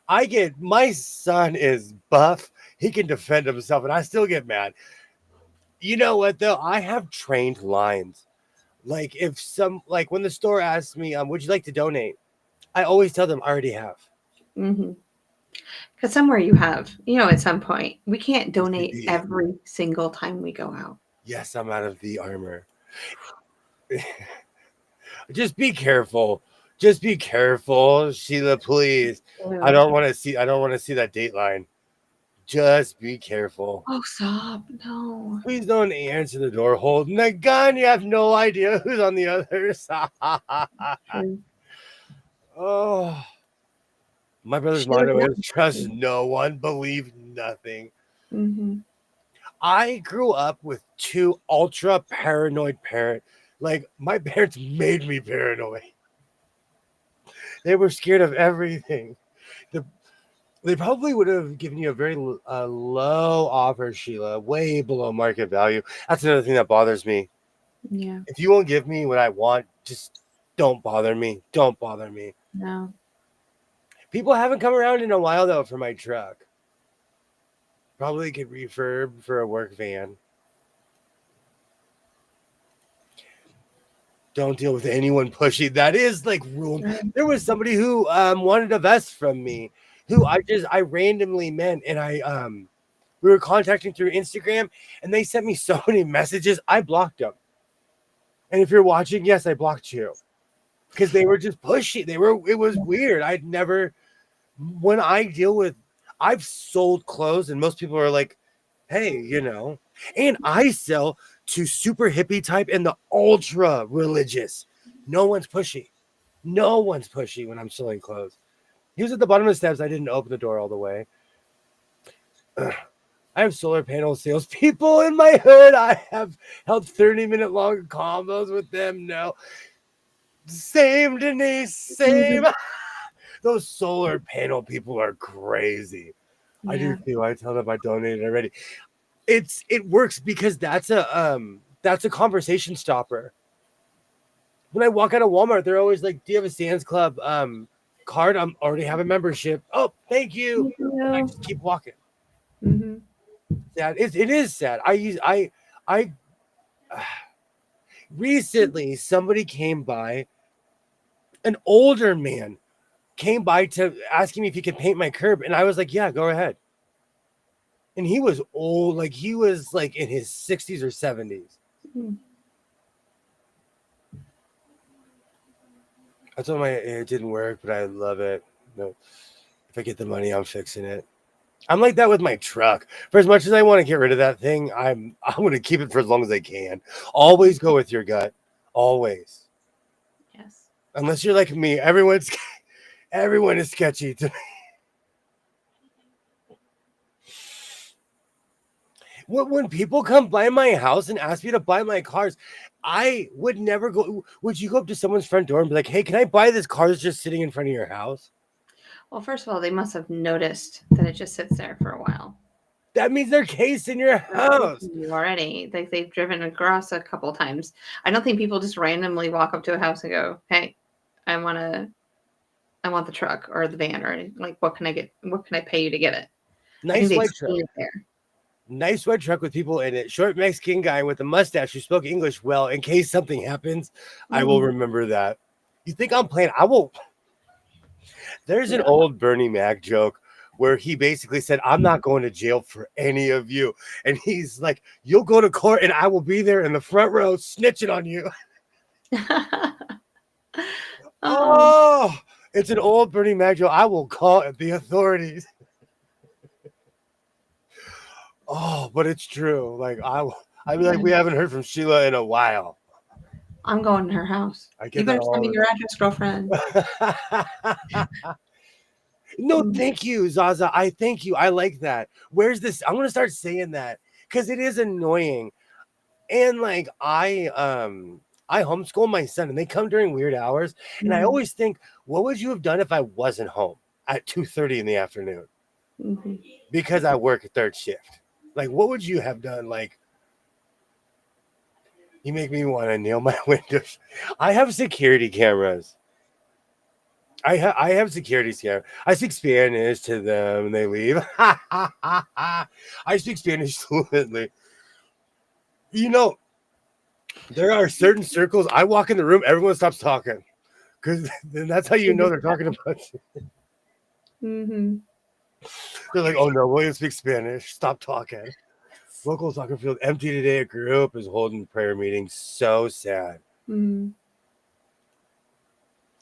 My son is buff. He can defend himself, and I still get mad. You know what though? I have trained lines. Like when the store asks me, would you like to donate? I always tell them I already have. Mm-hmm. Because somewhere you have, at some point, we can't donate every single time we go out. Yes, I'm out of the armor. Just be careful. Sheila, please. I don't want to see that dateline. Just be careful. Oh, stop. No. Please don't answer the door holding a gun. You have no idea who's on the other side. Oh. My brother's motto is trust no one, believe nothing. Mm-hmm. I grew up with 2 ultra paranoid parents. Like, my parents made me paranoid. They were scared of everything. They probably would have given you a very low offer, Sheila, way below market value. That's another thing that bothers me. Yeah. If you won't give me what I want, just don't bother me. Don't bother me. No. People haven't come around in a while, though, for my truck. Probably could refurb for a work van. Don't deal with anyone pushy. That is like rule. There was somebody who wanted a vest from me, who I randomly met, and we were contacting through Instagram, and they sent me so many messages. I blocked them. And if you're watching, yes, I blocked you because they were just pushy. It was weird. When I deal with, I've sold clothes, and most people are like, hey, and I sell to super hippie type and the ultra religious. No one's pushy. No one's pushy when I'm selling clothes. He was at the bottom of the steps. I didn't open the door all the way. I have solar panel salespeople in my hood. I have held 30-minute long combos with them. No. Same, Denise. Same. Those solar panel people are crazy. Yeah. I do too. I tell them I donated already. It works because that's a conversation stopper. When I walk out of Walmart, they're always like, "Do you have a Sam's Club card? I already have a membership." Oh, thank you. Yeah. I just keep walking. Mm-hmm. Sad. It is sad. Recently somebody came by, an older man came by to asking me if he could paint my curb, and I was like, yeah, go ahead. And he was old, like he was like in his 60s or 70s. Mm-hmm. I told him it didn't work, but I love it. No, if I get the money, I'm fixing it. I'm like that with my truck. For as much as I want to get rid of that thing, I'm going to keep it for as long as I can. Always go with your gut. Always. Yes. Unless you're like me, everyone is sketchy to me. When people come by my house and ask me to buy my cars, I would never go. Would you go up to someone's front door and be like, hey, can I buy this car that's just sitting in front of your house? Well, first of all, they must have noticed that it just sits there for a while. That means they're cased in your house. Already. They've driven across a couple times. I don't think people just randomly walk up to a house and go, hey, I want the truck or the van, or like, what can I get? What can I pay you to get it? Nice white truck. Nice red truck with people in it. Short Mexican guy with a mustache who spoke English well. In case something happens, I will remember that. You think I'm playing? I will. There's an old Bernie Mac joke where he basically said, I'm not going to jail for any of you. And he's like, you'll go to court and I will be there in the front row snitching on you. Oh, it's an old Bernie Mac joke. I will call the authorities. Oh, but it's true. Like I'd be like, we haven't heard from Sheila in a while. I'm going to her house. You better send me your address, girlfriend. No, thank you, Zaza. I thank you. I like that. Where's this? I'm gonna start saying that because it is annoying. And like I homeschool my son, and they come during weird hours. And I always think, what would you have done if I wasn't home at 2:30 in the afternoon? Mm-hmm. Because I work a third shift. Like, what would you have done? Like, you make me want to nail my windows. I have security cameras. I have security cameras. I speak Spanish to them, and they leave. I speak Spanish fluently. There are certain circles. I walk in the room, everyone stops talking, because then that's how you know they're talking about you. Mm-hmm. They're like, oh no, William speaks Spanish. Stop talking. Local soccer field empty today. A group is holding prayer meetings. So sad. Mm-hmm.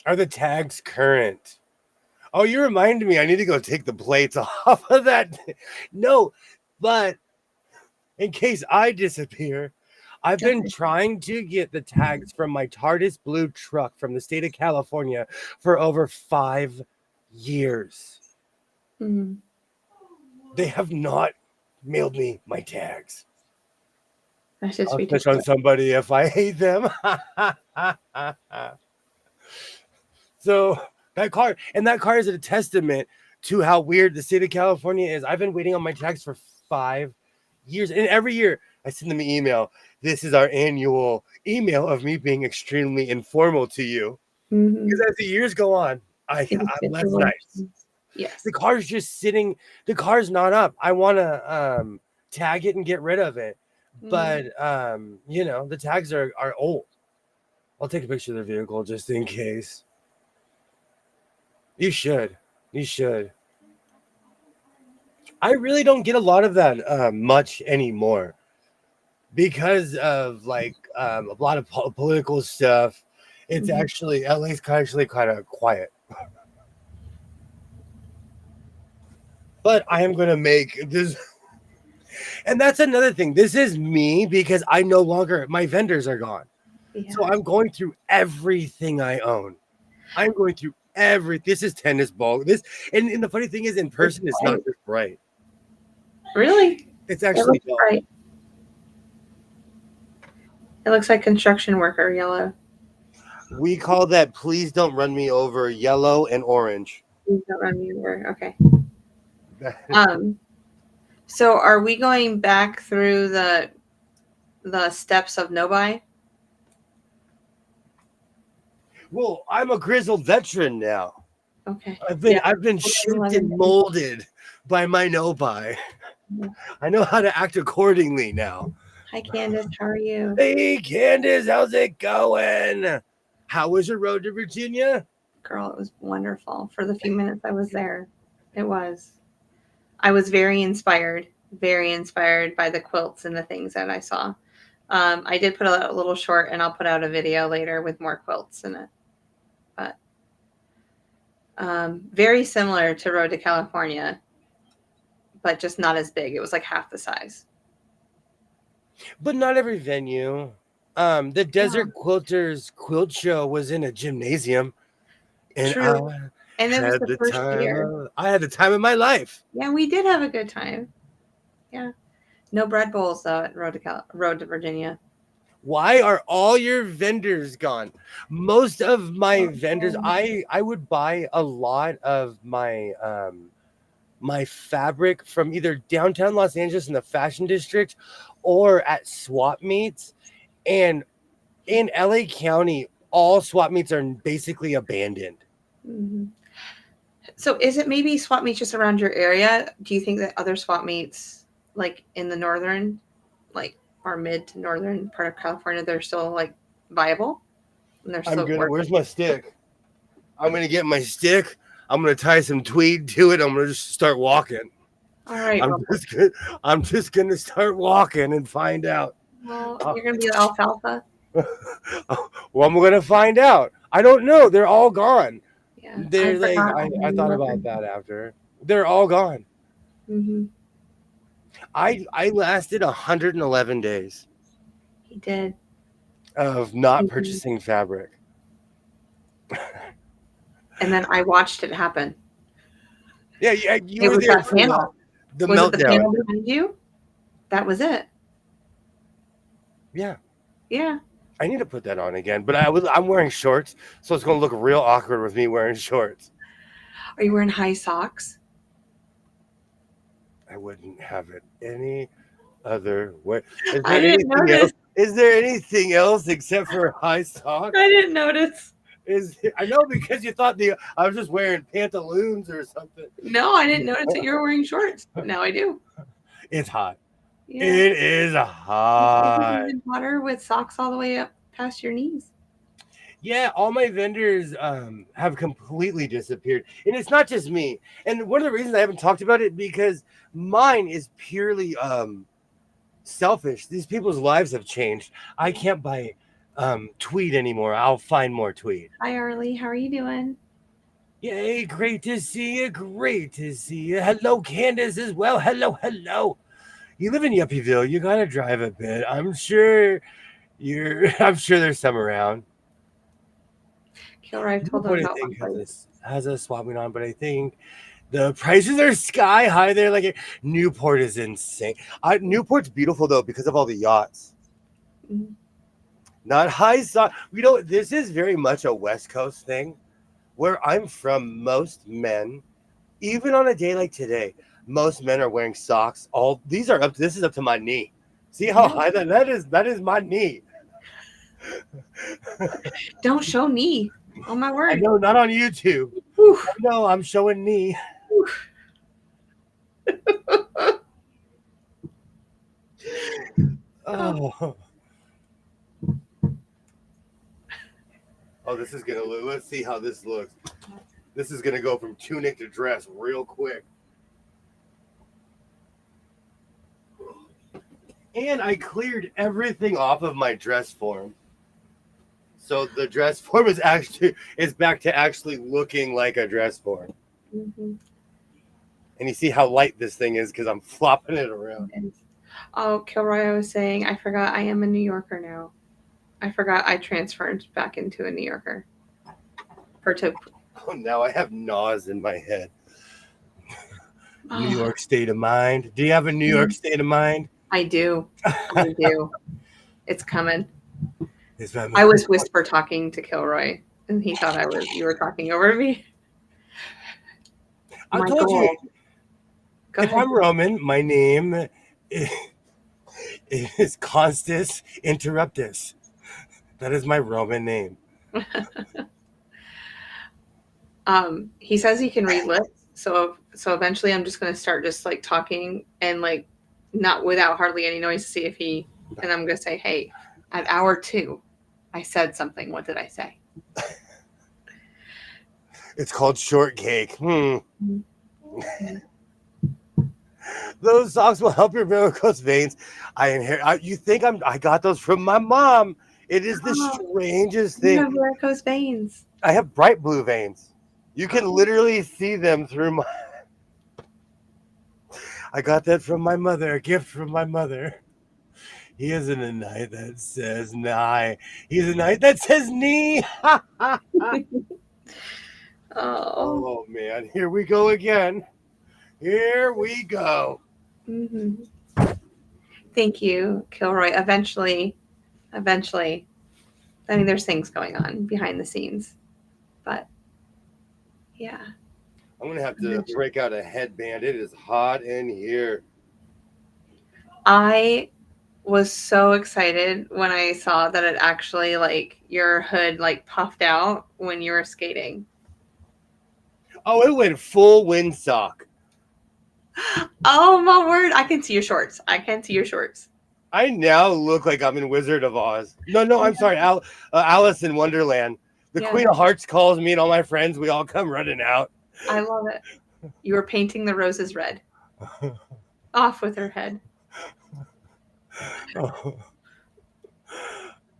Are the tags current? Oh, you reminded me. I need to go take the plates off of that. No, but in case I disappear, I've been trying to get the tags from my TARDIS blue truck from the state of California for over 5 years. Mm-hmm. They have not mailed me my tags. That's just I'll touch on somebody if I hate them. So that car is a testament to how weird the state of California is. I've been waiting on my tags for 5 years, and every year I send them an email. This is our annual email of me being extremely informal to you. Mm-hmm. Because as the years go on, I'm less nice. Yes. The car's just sitting. The car's not up. I want to tag it and get rid of it. But, the tags are old. I'll take a picture of the vehicle just in case. You should. You should. I really don't get a lot of that much anymore because of like a lot of political stuff. It's actually LA's actually kind of quiet. But I am gonna make this, and that's another thing. This is me because I no longer my vendors are gone, so I'm going through everything I own. I'm going through This is tennis ball. And the funny thing is, in person, it's not this bright. Really? It's It actually looks bright. It looks like construction worker yellow. We call that "Please Don't Run Me Over" yellow and orange. Please don't run me over. Okay. So are we going back through the steps of Nobai? Well, I'm a grizzled veteran now. Okay. I've been shaped and molded by my Nobai. I know how to act accordingly now. Hi, Candace. How are you? Hey, Candace, how's it going? How was your road to Virginia? Girl, it was wonderful. For the few minutes I was there, it was. I was very inspired by the quilts and the things that I saw. I did put a little short, and I'll put out a video later with more quilts in it. But very similar to Road to California, but just not as big. It was like half the size. But not every venue. The Desert Quilters Quilt Show was in a gymnasium. And True. And it was the first year. I had the time of my life. Yeah, we did have a good time. Yeah. No bread bowls, though, at Road to Virginia. Why are all your vendors gone? Most of my vendors, I would buy a lot of my my fabric from either downtown Los Angeles in the fashion district or at swap meets. And in LA County, all swap meets are basically abandoned. Mm-hmm. So is it maybe swap meets just around your area? Do you think that other swap meets, like in the northern, like or mid to northern part of California, they're still like viable? And they're still working? Where's my stick? I'm gonna get my stick. I'm gonna tie some tweed to it. I'm gonna just start walking. All right. I'm just gonna start walking and find out. Well, you're gonna be the alfalfa. Well, I'm gonna find out. I don't know. They're all gone. Yeah. They're like I thought about that after. They're all gone. Mm-hmm. I lasted 111 days. He did. Of not purchasing fabric. And then I watched it happen. Yeah, you were there for the meltdown. The panel behind you? That was it. Yeah. Yeah. I need to put that on again, but I'm wearing shorts, so it's gonna look real awkward with me wearing shorts. Are you wearing high socks? I wouldn't have it any other way. Is there anything else except for high socks? I didn't notice. I know because you thought I was just wearing pantaloons or something. No, I didn't notice that you were wearing shorts. Now I do. It's hot. Yeah. It is hot. It's hotter with socks all the way up past your knees. Yeah, all my vendors have completely disappeared. And it's not just me. And one of the reasons I haven't talked about it because mine is purely selfish. These people's lives have changed. I can't buy tweed anymore. I'll find more tweed. Hi, Arlie. How are you doing? Yay, great to see you. Great to see you. Hello, Candace, as well. Hello. You live in Yuppieville. You gotta drive a bit. I'm sure there's some around. Kilroy told them about has a swap meet on, but I think the prices are sky high there. Like Newport is insane. Newport's beautiful though because of all the yachts. Mm-hmm. Not high socks. This is very much a West Coast thing. Where I'm from, most men, even on a day like today, most men are wearing socks. This is up to my knee. See how high that is? That is my knee. Don't show knee. Oh my word. I know, not on YouTube. No, I'm showing knee. Oh, this is gonna look. Let's see how this looks. This is gonna go from tunic to dress real quick. And I cleared everything off of my dress form. So the dress form is back to actually looking like a dress form. Mhm. And you see how light this thing is because I'm flopping it around. Oh, Kilroy, I was saying, I forgot I am a New Yorker now. I forgot I transferred back into a New Yorker. Oh, now I have Nas in my head. Oh, New York state of mind. Do you have a New York state of mind? I do. I do. It's coming. Is that I was whisper talking to Kilroy, and he thought you were talking over me. I My told goal. you, Go if ahead. I'm Roman, my name is Constus Interruptus. That is my Roman name. He says he can read lips, so eventually I'm just gonna start just like talking and like not without hardly any noise to see if he. And I'm gonna say, hey, at hour 2, I said something. What did I say? It's called shortcake. Those socks will help your varicose veins. You think I got those from my mom? It is the strangest You have thing. varicose veins. I have bright blue veins. You can literally see them through my. I got that from my mother. A gift from my mother. He isn't a knight that says nigh. He's a knight that says knee. Oh man, here we go again. Here we go. Mm-hmm. Thank you, Kilroy. Eventually. I mean, there's things going on behind the scenes, but yeah. I'm gonna have to break out a headband. It is hot in here. I was so excited when I saw that it actually like your hood like puffed out when you were skating. Oh, it went full windsock. Oh my word! I can see your shorts. I now look like I'm in Wizard of Oz. No, I'm sorry, Alice in Wonderland. The Queen of Hearts calls me and all my friends. We all come running out. I love it. You were painting the roses red. Off with her head.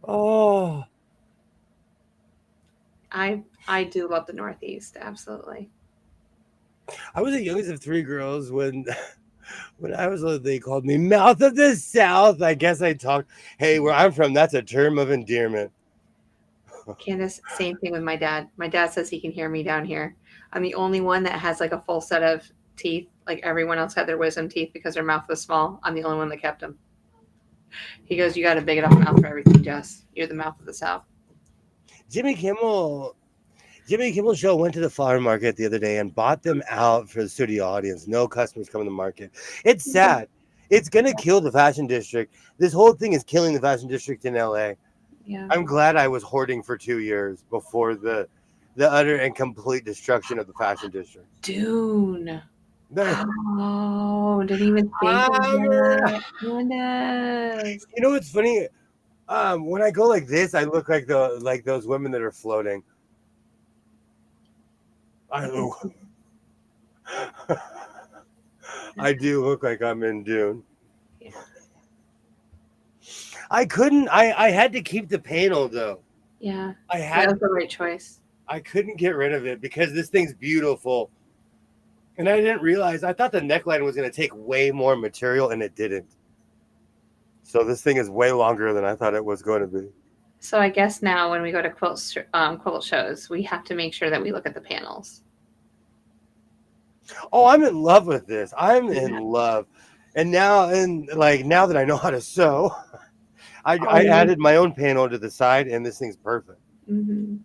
Oh. I do love the Northeast, absolutely. I was the youngest of 3 girls when I was little. They called me Mouth of the South. I guess I talked. Hey, where I'm from, that's a term of endearment. Candace, same thing with my dad. My dad says he can hear me down here. I'm the only one that has like a full set of teeth. Like everyone else had their wisdom teeth because their mouth was small. I'm the only one that kept them. He goes, "You got a big enough mouth for everything, Jess. You're the mouth of the South." Jimmy Kimmel show went to the flower market the other day and bought them out for the studio audience. No customers coming to the market. It's sad. It's gonna kill the fashion district. This whole thing is killing the fashion district in LA. Yeah. I'm glad I was hoarding for 2 years before the utter and complete destruction of the fashion district. Dune. Oh, didn't even think of that. Candace. You know what's funny? When I go like this, I look like those women that are floating. I do look like I'm in Dune. Yeah. I had to keep the panel though. Yeah. That was the right choice. I couldn't get rid of it because this thing's beautiful. And I didn't realize, I thought the neckline was going to take way more material and it didn't. So this thing is way longer than I thought it was going to be. So I guess now when we go to quilt shows, we have to make sure that we look at the panels. Oh, I'm in love with this. I'm in love. And now that I know how to sew, I added my own panel to the side and this thing's perfect. Mm-hmm.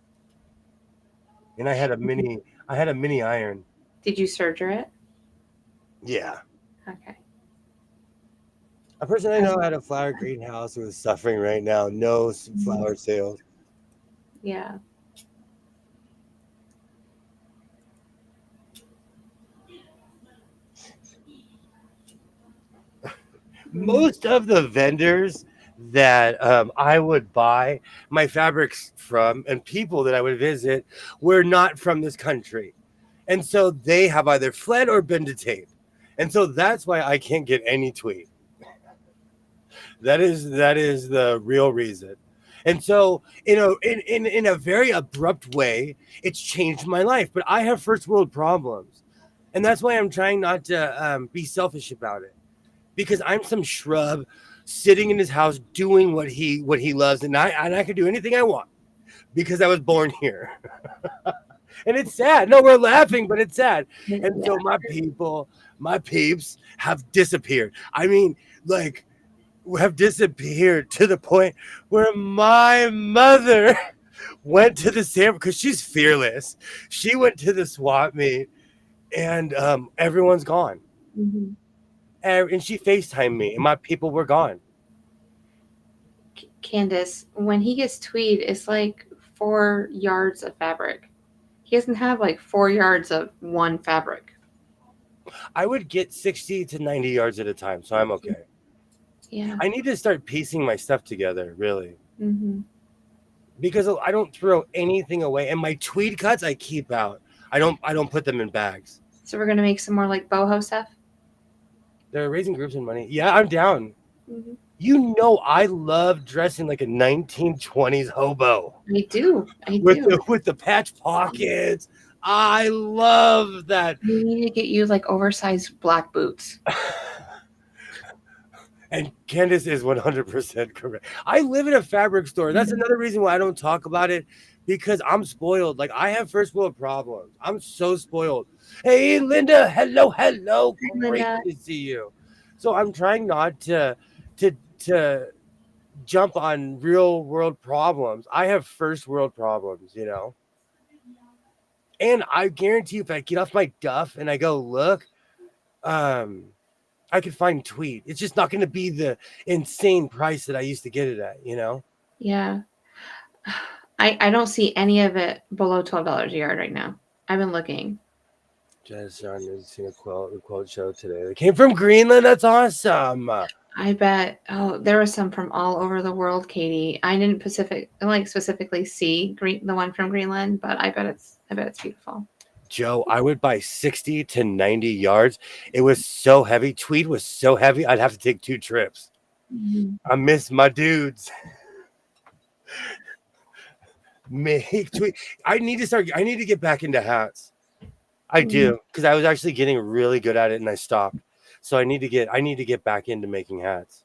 And I had a mini iron. Did you serger it? Yeah. Okay. A person I know had a flower greenhouse who is suffering right now. No flower sales. Yeah. Most of the vendors that I would buy my fabrics from, and people that I would visit were not from this country. And so they have either fled or been detained. And so that's why I can't get any tweet. That is the real reason. And so, in a very abrupt way, it's changed my life. But I have first world problems, and that's why I'm trying not to be selfish about it. Because I'm some shrub sitting in his house doing what he loves, and I can do anything I want because I was born here. And it's sad. No, we're laughing, but it's sad. And so my peeps have disappeared. I mean, like, have disappeared to the point where my mother went to the Sam because she's fearless. She went to the swap meet, and everyone's gone. Mhm. And she FaceTimed me, and my people were gone. Candace, when he gets tweed, it's like 4 yards of fabric. He doesn't have like 4 yards of one fabric. I would get 60 to 90 yards at a time, so I'm okay. Yeah. I need to start piecing my stuff together, really, Mm-hmm. because I don't throw anything away, and my tweed cuts I keep out. I don't put them in bags. So we're gonna make some more like boho stuff. They're raising groups and money. Yeah, I'm down. Mm-hmm. You know, I love dressing like a 1920s hobo I do. with the patch pockets. I love that. We need to get you like oversized black boots. And Candace is 100% correct. I live in a fabric store. That's another reason why I don't talk about it, because I'm spoiled. Like, I have first world problems. I'm so spoiled. Hey, Linda. Hello. Great Linda. to see you. So I'm trying not to jump on real world problems. I have first world problems, And I guarantee you, if I get off my duff and I go look, I could find tweed. It's just not going to be the insane price that I used to get it at, Yeah. I don't see any of it below $12 a yard right now. I've been looking. Just seen a quote show today. They came from Greenland. That's awesome. I bet. Oh, there was some from all over the world, Katie. I didn't specifically see the one from Greenland, but I bet it's beautiful. Joe, I would buy 60 to 90 yards. It was so heavy. Tweed was so heavy, I'd have to take 2 trips. Mm-hmm. I miss my dudes. Make tweed. I need to get back into hats. I do, because I was actually getting really good at it and I stopped. So I need to get back into making hats.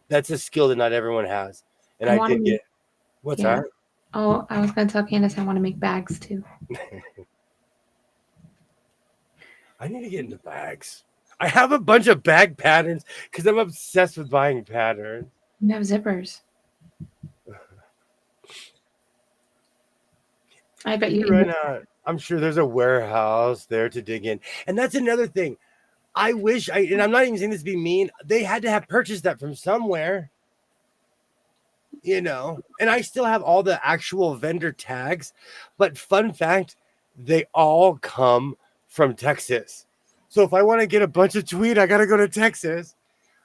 That's a skill that not everyone has. And I did get. What's that? Oh, I was going to tell Candace I want to make bags too. I need to get into bags. I have a bunch of bag patterns because I'm obsessed with buying patterns. You have zippers. I bet you Right now, I'm sure there's a warehouse there to dig in. And that's another thing. I wish and I'm not even saying this to be mean, they had to have purchased that from somewhere. And I still have all the actual vendor tags. But fun fact, they all come from Texas. So if I want to get a bunch of tweed, I got to go to Texas.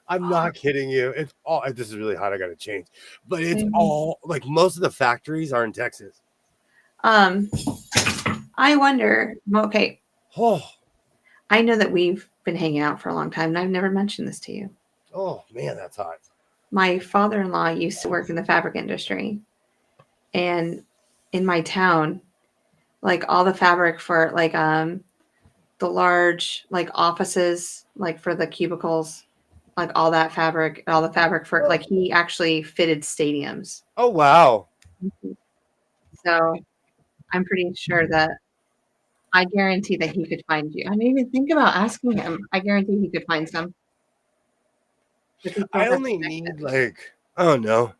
I'm not kidding you. It's all, this is really hot. I got to change. But it's all, like, most of the factories are in Texas. I wonder, okay. Oh. I know that we've been hanging out for a long time, and I've never mentioned this to you. Oh, man, that's hot. My father-in-law used to work in the fabric industry. And in my town, like all the fabric for like the large like offices, like for the cubicles, like all the fabric for like he actually fitted stadiums. Oh, wow. So I'm pretty sure that I guarantee that he could find you. I didn't even think about asking him. I guarantee he could find some. I only need like, I don't know,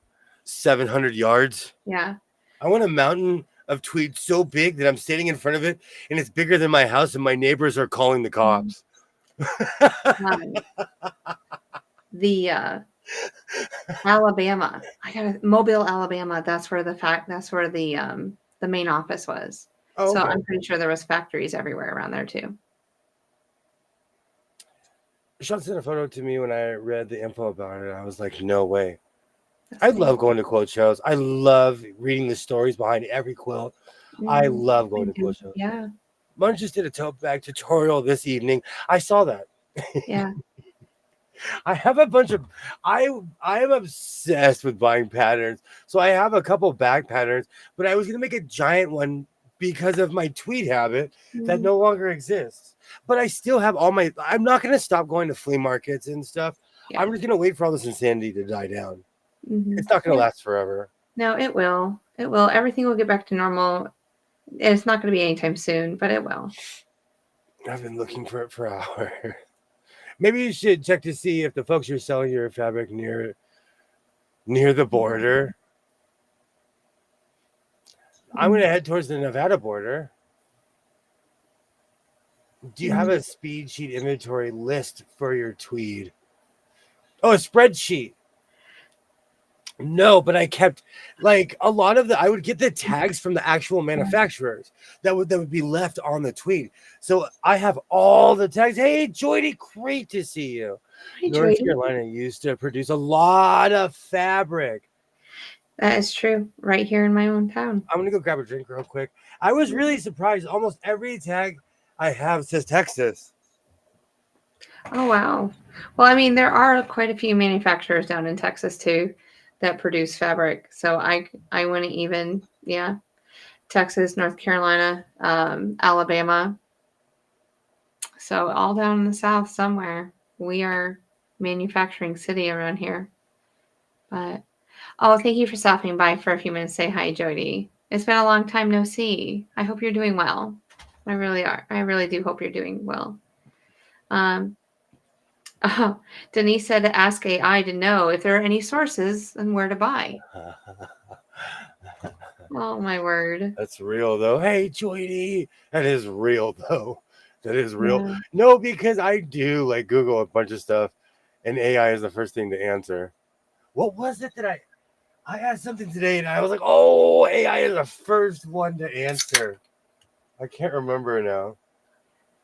700 yards. Yeah. I want a mountain of tweed so big that I'm standing in front of it and it's bigger than my house and my neighbors are calling the cops. The Alabama. Mobile, Alabama. That's where the main office was. Oh, so okay. I'm pretty sure there was factories everywhere around there too. Sean sent a photo to me when I read the info about it. I was like, no way. That's I amazing. love going to quilt shows. I love reading the stories behind every quilt. I Mhm. love going to quilt shows. Yeah, Mom just did a tote bag tutorial this evening. I saw that. yeah. I have a bunch of I am obsessed with buying patterns. So I have a couple bag patterns, but I was gonna make a giant one because of my tweet habit that Mhm. no longer exists. But I still have all my I'm not gonna stop going to flea markets and stuff. Yeah. I'm just gonna wait for all this insanity to die down. Mhm. It's not gonna Yeah. last forever. No, it will. It will. Everything will get back to normal. It's not going to be anytime soon, but it will. I've been looking for it for hours. Maybe you should check to see if the folks you're selling your fabric near the border. I'm gonna head towards the Nevada border. Do you have a speed sheet inventory list for your tweed? Oh, a spreadsheet. No, but I kept like a lot of I would get the tags from the actual manufacturers that would be left on the tweed. So I have all the tags. Hey, Joydy, great to see you. Hi, North Joy. Carolina used to produce a lot of fabric. That is true. Right here in my own town. I'm gonna go grab a drink real quick. I was really surprised. Almost every tag I have says Texas. Oh, wow. Well, I mean, there are quite a few manufacturers down in Texas too that produce fabric. So I wouldn't even, yeah. Texas, North Carolina, Alabama. So all down in the South somewhere. We are manufacturing city around here. But oh, thank you for stopping by for a few minutes. Say hi, Jody. It's been a long time no see. I hope you're doing well. I really are. I really do hope you're doing well. Um, oh, Denise said to ask AI to know if there are any sources and where to buy. Oh my word. That's real though. Hey, Joydy, that is real though. That is real. Yeah. No, because I do like Google a bunch of stuff, and AI is the first thing to answer. What was it that I asked something today, and I was like, oh, AI is the first one to answer. I can't remember now.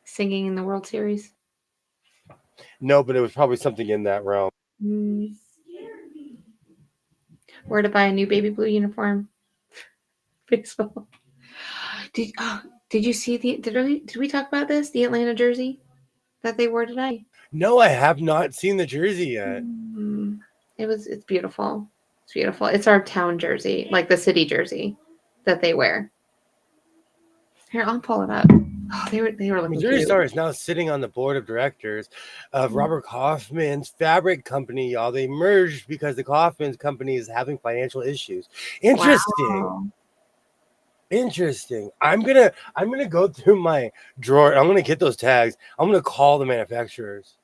Singing in the World Series. No, but it was probably something in that realm. Mm. Where to buy a new baby blue uniform. Baseball. Did you see did we talk about this? The Atlanta jersey that they wore today? No, I have not seen the jersey yet. It's beautiful. It's beautiful. It's our town jersey, like the city jersey that they wear. Here, I'll pull it up. Oh, they were looking Missouri cute. Star is now sitting on the board of directors of Robert Kaufman's fabric company, y'all. They merged because the Kaufman's company is having financial issues. Interesting. Wow. Interesting. I'm gonna go through my drawer. I'm gonna get those tags. I'm gonna call the manufacturers.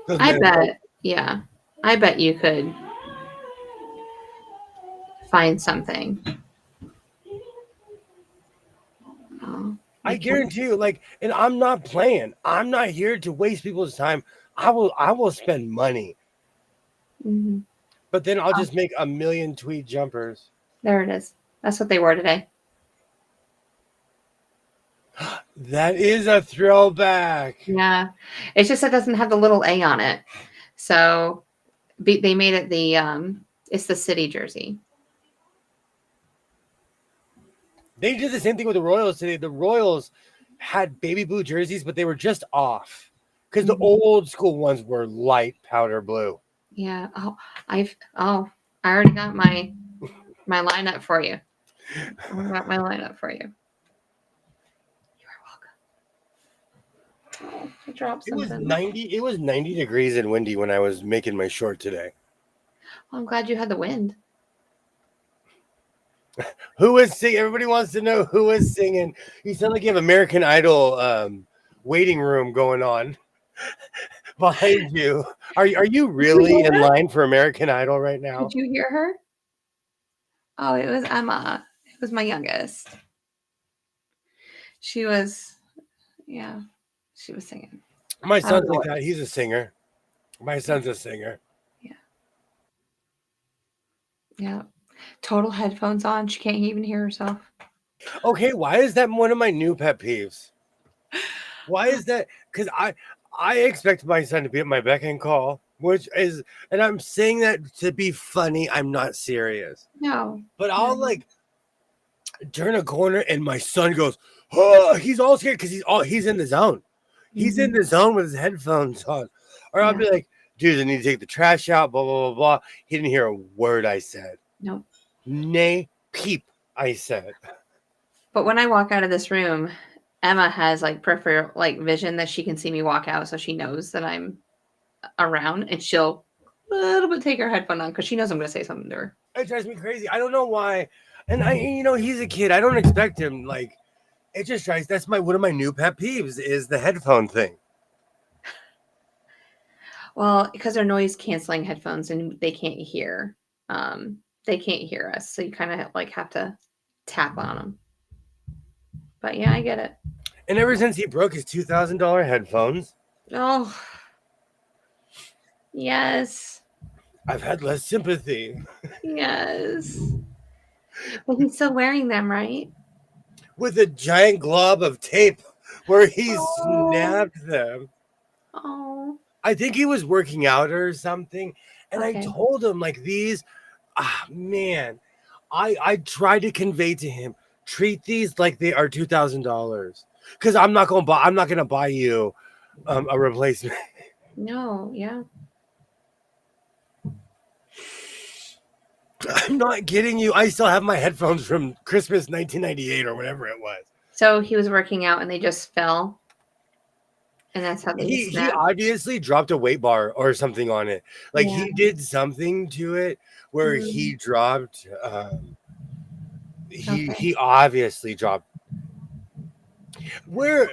I bet, yeah. I bet you could find something. Oh, I guarantee you, like, and I'm not playing. I'm not here to waste people's time. I will spend money, Mhm. but then I'll just make a million tweed jumpers. There it is. That's what they wore today. That is a throwback. Yeah. It's just it doesn't have the little A on it. So they made it it's the city jersey. They did the same thing with the Royals today. The Royals had baby blue jerseys, but they were just off because the old school ones were light powder blue. Yeah. I already got my lineup for you. I got my lineup for you. You are welcome. Oh, I dropped It was something. 90. It was 90 degrees and windy when I was making my short today. Well, I'm glad you had the wind. Who is singing? Everybody wants to know who is singing. You sound like you have American Idol waiting room going on behind you. Are you really in line for American Idol right now? Did you hear her? Oh, it was Emma. It was my youngest. She was singing. My son's like that. He's a singer. My son's a singer. Yeah. Total headphones on. She can't even hear herself. Okay, why is that one of my new pet peeves? Why is that? Because I expect my son to be at my beck and call. which is, and I'm saying that to be funny. I'm not serious. No. But I'll like turn a corner and my son goes, oh, he's all scared because he's in the zone. He's in the zone with his headphones on. Or I'll be like, dude, I need to take the trash out, blah, blah, blah, blah. He didn't hear a word I said. Nope. Nay, peep, I said. But when I walk out of this room, Emma has like peripheral like vision that she can see me walk out, so she knows that I'm around, and she'll a little bit take her headphone on because she knows I'm going to say something to her. It drives me crazy. I don't know why. And he's a kid. I don't expect him. Like, it just drives. That's one of my new pet peeves is the headphone thing. Well, because they're noise canceling headphones and they can't hear. They can't hear us, so you kind of like have to tap on them. But yeah, I get it. And ever since he broke his $2,000 headphones, oh yes, I've had less sympathy. Yes, but he's still wearing them, right? With a giant glob of tape where he snapped them. Oh, I think he was working out or something. And okay. I told him like these, man, I tried to convey to him, treat these like they are $2,000 because I'm not going to buy you a replacement. No, yeah. I'm not kidding you. I still have my headphones from Christmas 1998 or whatever it was. So he was working out and they just fell. And that's how they He snapped. obviously dropped a weight bar or something on it. Like he did something to it where he dropped. He obviously dropped. Where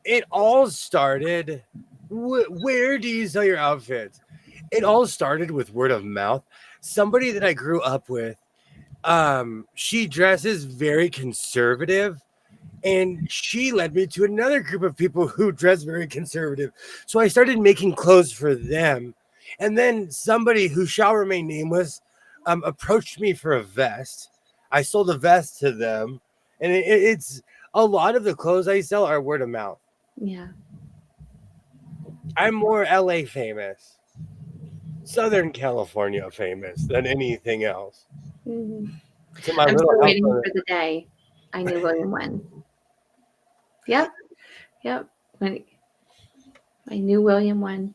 it all started. Where do you sell your outfits? It all started with word of mouth. Somebody that I grew up with, she dresses very conservative, and she led me to another group of people who dress very conservative. So I started making clothes for them, and then somebody who shall remain nameless approached me for a vest. I sold a vest to them, and it's a lot of the clothes I sell are word of mouth. Yeah. I'm more LA famous. Southern California famous than anything else. Mm-hmm. So I'm still waiting for the day I knew William when. Yep. When I knew William when.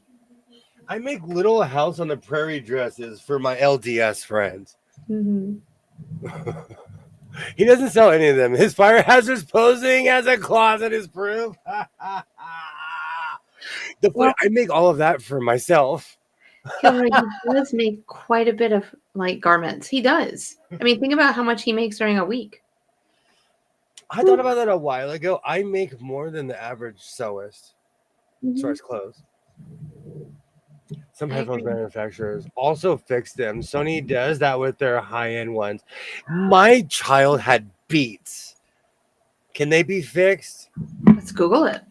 I make little house on the prairie dresses for my LDS friends. Mm-hmm. He doesn't sell any of them. His fire hazards posing as a closet is proof. I make all of that for myself. Kilroy, he does make quite a bit of like garments. He does. I mean, think about how much he makes during a week. I thought about that a while ago. I make more than the average sewist as far as clothes. Some headphones manufacturers also fix them. Sony does that with their high-end ones. My child had Beats. Can they be fixed? Let's Google it.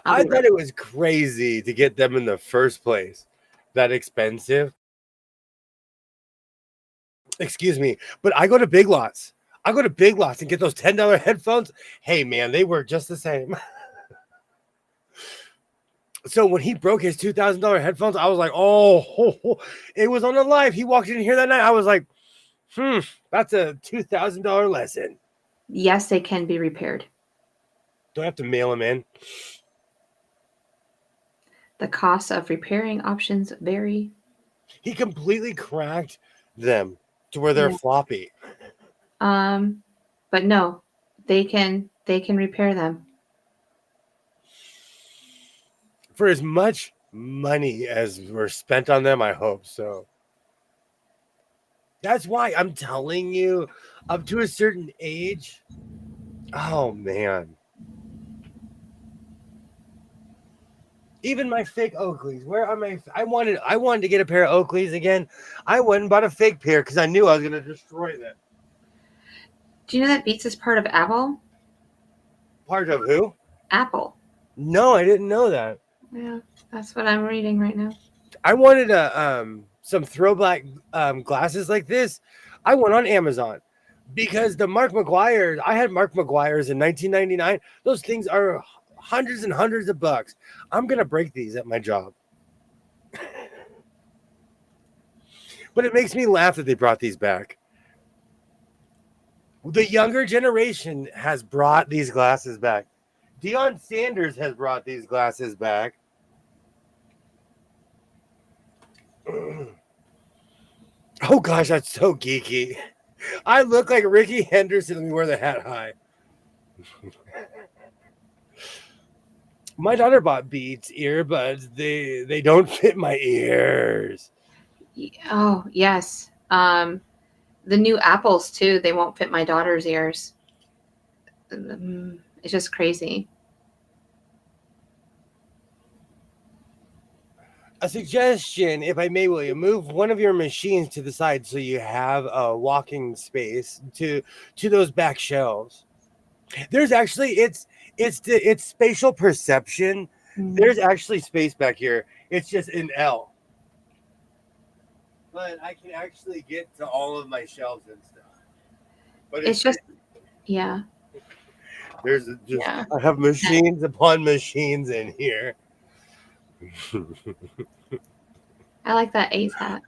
I thought it was crazy to get them in the first place. That expensive. Excuse me. But I go to Big Lots. and get those $10 headphones. Hey, man, they work just the same. So when he broke his $2,000 headphones, I was like, oh, it was on the live. He walked in here that night. I was like, that's a $2,000 lesson. Yes, they can be repaired. Do I have to mail them in? The cost of repairing options vary. He completely cracked them to where they're floppy. But no, they can repair them. For as much money as were spent on them, I hope so. That's why I'm telling you, up to a certain age, oh man. Even my fake Oakleys. Where are my? I wanted to get a pair of Oakleys again. I went and bought a fake pair because I knew I was going to destroy them. Do you know that Beats is part of Apple? Part of who? Apple. No, I didn't know that. Yeah, that's what I'm reading right now. I wanted some throwback glasses like this. I went on Amazon because the Mark McGuire's. I had Mark McGuire's in 1999. Those things are hundreds and hundreds of bucks. I'm gonna break these at my job. But it makes me laugh that they brought these back. The younger generation has brought these glasses back. Deion Sanders has brought these glasses back. Oh gosh, that's so geeky. I look like Ricky Henderson. Let me wear the hat high. My daughter bought Beats earbuds. They don't fit my ears. Oh, yes. The new Apples too, they won't fit my daughter's ears. It's just crazy. A suggestion, if I may, William, move one of your machines to the side so you have a walking space to those back shelves. There's actually it's spatial perception. There's actually space back here. It's just an L. But I can actually get to all of my shelves and stuff. But It's just, yeah. There's just Yeah. I have machines upon machines in here. I like that A's hat.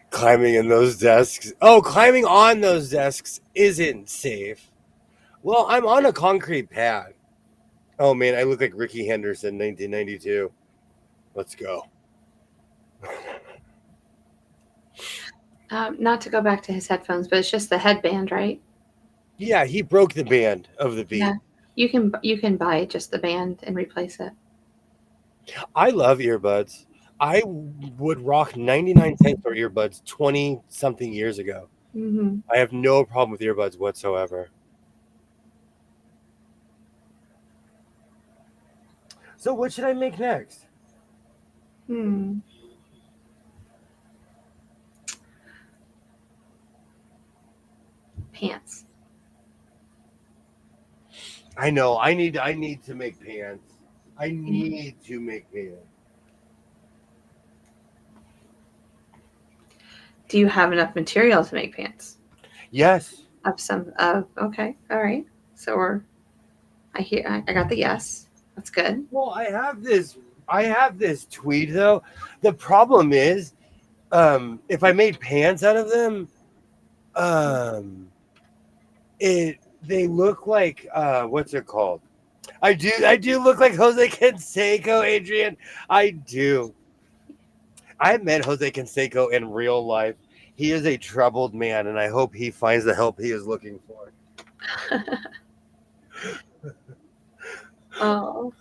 Climbing in those desks. Oh, climbing on those desks isn't safe. Well, I'm on a concrete pad. Oh man, I look like Ricky Henderson, 1992. Let's go. Not to go back to his headphones, but it's just the headband, right? Yeah, he broke the band of the beat. Yeah. You can buy just the band and replace it. I love earbuds. I would rock 99 cents for earbuds 20 something years ago. Mm-hmm. I have no problem with earbuds whatsoever. So what should I make next? Pants. I know. I need to make pants. I need to make pants. Do you have enough material to make pants? Yes. Okay. All right. So I got the yes. That's good. Well, I have this tweed though. The problem is, if I made pants out of them, they look like what's it called? I do look like Jose Canseco, Adrian. I do. I met Jose Canseco in real life. He is a troubled man, and I hope he finds the help he is looking for. Oh,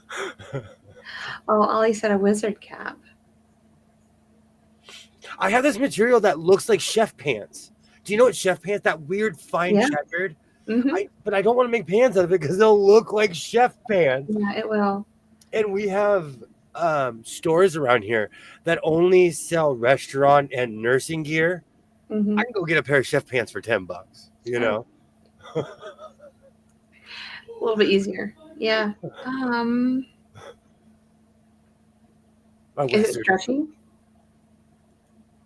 Ollie said a wizard cap. I have this material that looks like chef pants. Do you know what chef pants? That weird fine checkered. Mm-hmm. But I don't want to make pants out of it because they'll look like chef pants. Yeah, it will. And we have stores around here that only sell restaurant and nursing gear. Mm-hmm. I can go get a pair of chef pants for $10. You know. A little bit easier. Yeah. Is it stretchy?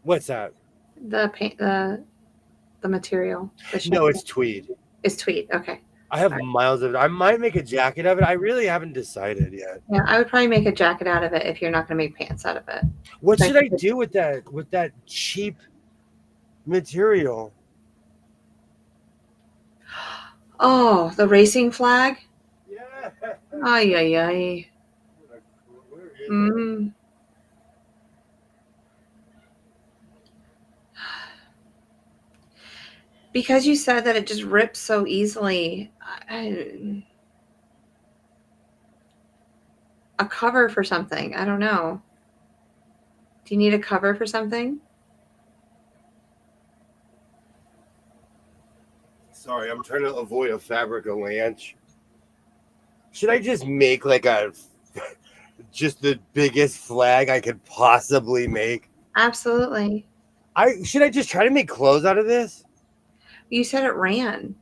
What's that? The paint, the material. No, it's tweed. It's tweed. Okay. I have miles of it. I might make a jacket of it. I really haven't decided yet. Yeah, I would probably make a jacket out of it if you're not going to make pants out of it. What should I do with that cheap material? Oh, the racing flag? Yeah. Ay, ay, ay. Mm. Because you said that it just rips so easily, a cover for something. I don't know. Do you need a cover for something? Sorry, I'm trying to avoid a fabric avalanche. Should I just make like just the biggest flag I could possibly make? Absolutely. Should I just try to make clothes out of this? You said it ran.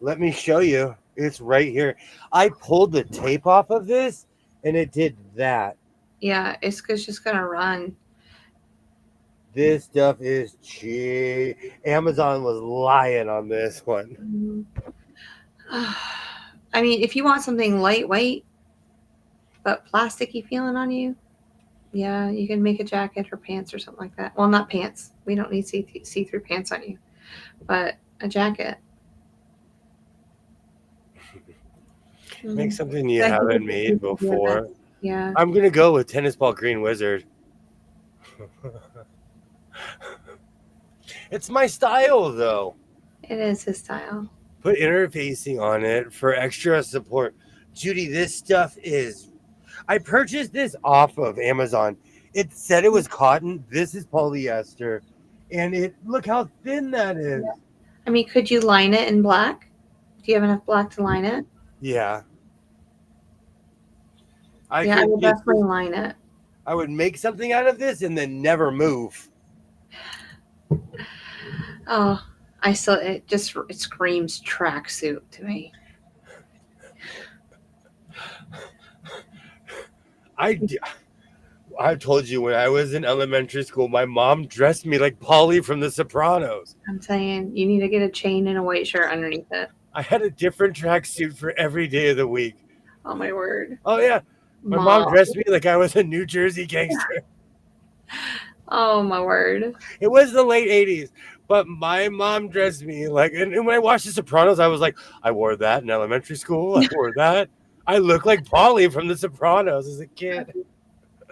Let me show you. It's right here. I pulled the tape off of this and it did that. Yeah, it's just going to run. This stuff is cheap. Amazon was lying on this one. I mean, if you want something lightweight but plasticky feeling on you, yeah, you can make a jacket or pants or something like that. Well, not pants. We don't need see-through pants on you, but a jacket. Make something you I think haven't it's a made good idea, before. but yeah, I'm gonna go with tennis ball green wizard. It's my style though. it is his style. Put interfacing on it for extra support. Judy, this stuff is. I purchased this off of Amazon. It said it was cotton. This is polyester, and it look how thin that is. I mean, could you line it in black? Do you have enough black to line it? Yeah, I could would definitely line it. I would make something out of this and then never move. Oh, it screams tracksuit to me. I told you when I was in elementary school, my mom dressed me like Polly from The Sopranos. I'm saying you need to get a chain and a white shirt underneath it. I had a different tracksuit for every day of the week. Oh my word. Oh yeah, my mom dressed me like I was a New Jersey gangster. Oh my word. It was the late 80s, but my mom dressed me like, and when I watched The Sopranos, I was like, I wore that in elementary school. I wore that. I look like Polly from The Sopranos as a kid.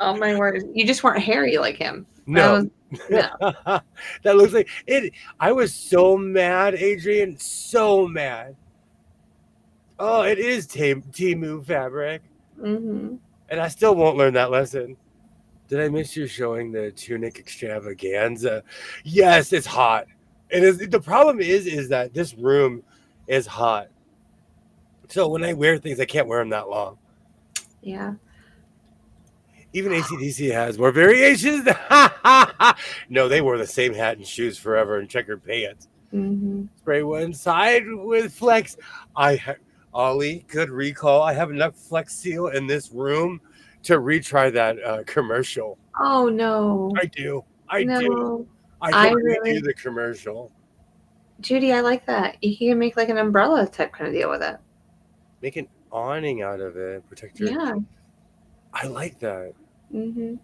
Oh my word. You just weren't hairy like him. No. No. That looks like it. I was so mad, Adrian. So mad. Oh, it is Temu fabric. Mm-hmm. And I still won't learn that lesson. Did I miss you showing the tunic extravaganza? Yes, it's hot. It is. The problem is that this room is hot. So when I wear things, I can't wear them that long. Yeah. Even AC/DC has more variations. No, they wore the same hat and shoes forever and checkered pants. Mm-hmm. Spray one side with flex. Ollie, good recall. I have enough Flex Seal in this room to retry that commercial. Oh no. I do. I No. do. I I can really- redo the commercial. Judy, I like that. You can make like an umbrella type kind of deal with it. Make an awning out of it. Protect your. Yeah. I like that. Mm-hmm.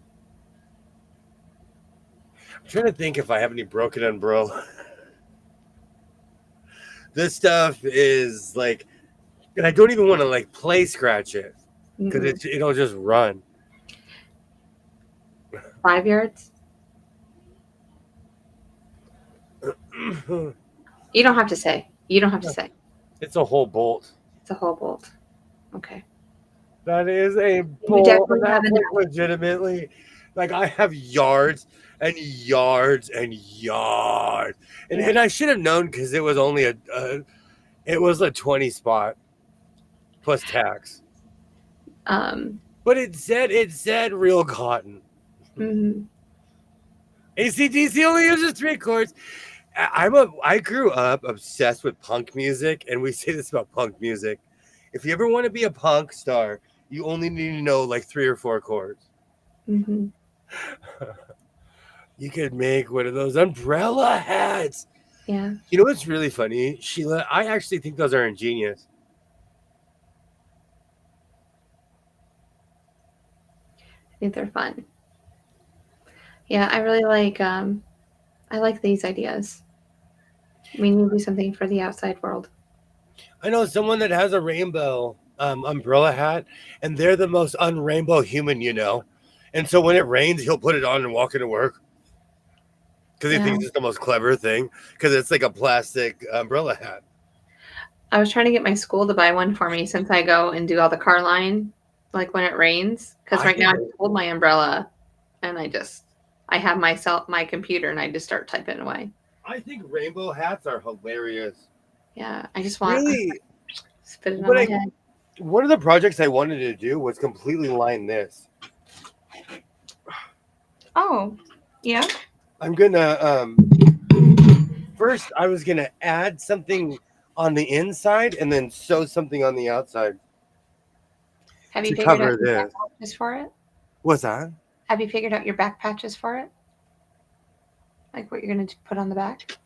I'm trying to think if I have any broken umbrella. This stuff is like, and I don't even want to like play scratch it because it'll just run. 5 yards? You don't have to say. You don't have to say. It's a whole bolt. It's a whole bolt. Okay. That is a bolt. definitely That's have like enough. legitimately, like I have yards and yards and yards, and I should have known because it was only a 20 spot plus tax. But it said real cotton. Mm-hmm. AC/DC only uses 3 quarts. I grew up obsessed with punk music, and we say this about punk music. If you ever want to be a punk star, you only need to know like 3 or 4 chords. Mm-hmm. You could make one of those umbrella hats. Yeah. You know what's really funny, Sheila? I actually think those are ingenious. I think they're fun. Yeah, I really like I like these ideas. We need to do something for the outside world. I know someone that has a rainbow umbrella hat, and they're the most unrainbow human you know. And so when it rains, he'll put it on and walk into work because he thinks it's the most clever thing because it's like a plastic umbrella hat. I was trying to get my school to buy one for me since I go and do all the car line, like when it rains. Because right now I hold my umbrella, and I have my computer, and I just start typing away. I think rainbow hats are hilarious. Yeah, I just want Really, spit it on but my head. one of the projects I wanted to do was completely line this. Oh, yeah. I'm gonna first I was gonna add something on the inside and then sew something on the outside. Have you to figured cover out your back this. patches for it? What's that? Have you figured out your back patches for it? Like what you're gonna put on the back?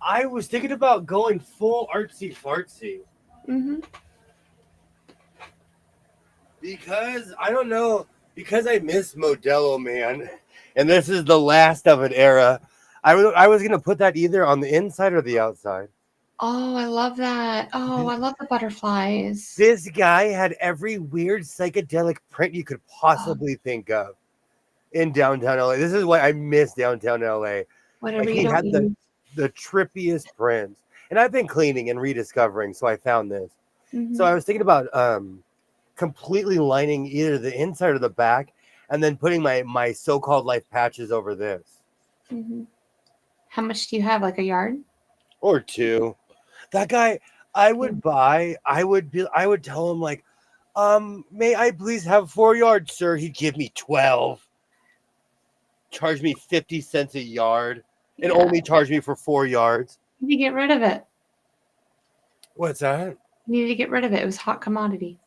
I was thinking about going full artsy fartsy Mm-hmm. because I don't know, because I miss Modelo Man, and this is the last of an era. I was gonna put that either on the inside or the outside. Oh, I love that. Oh, I love the butterflies. This guy had every weird psychedelic print you could possibly think of in downtown LA. This is why I miss downtown LA. Whatever Like, you he don't had use. the trippiest prints, and I've been cleaning and rediscovering, so I found this. Mhm. So I was thinking about completely lining either the inside or the back, and then putting my so-called life patches over this, Mhm. How much do you have? Like a yard? or two. That guy, I would tell him like, may I please have 4 yards, sir? He'd give me 12. Charge me 50 cents a yard, and Yeah. only charge me for 4 yards. You need to get rid of it. What's that? You need to get rid of it. It was hot commodity.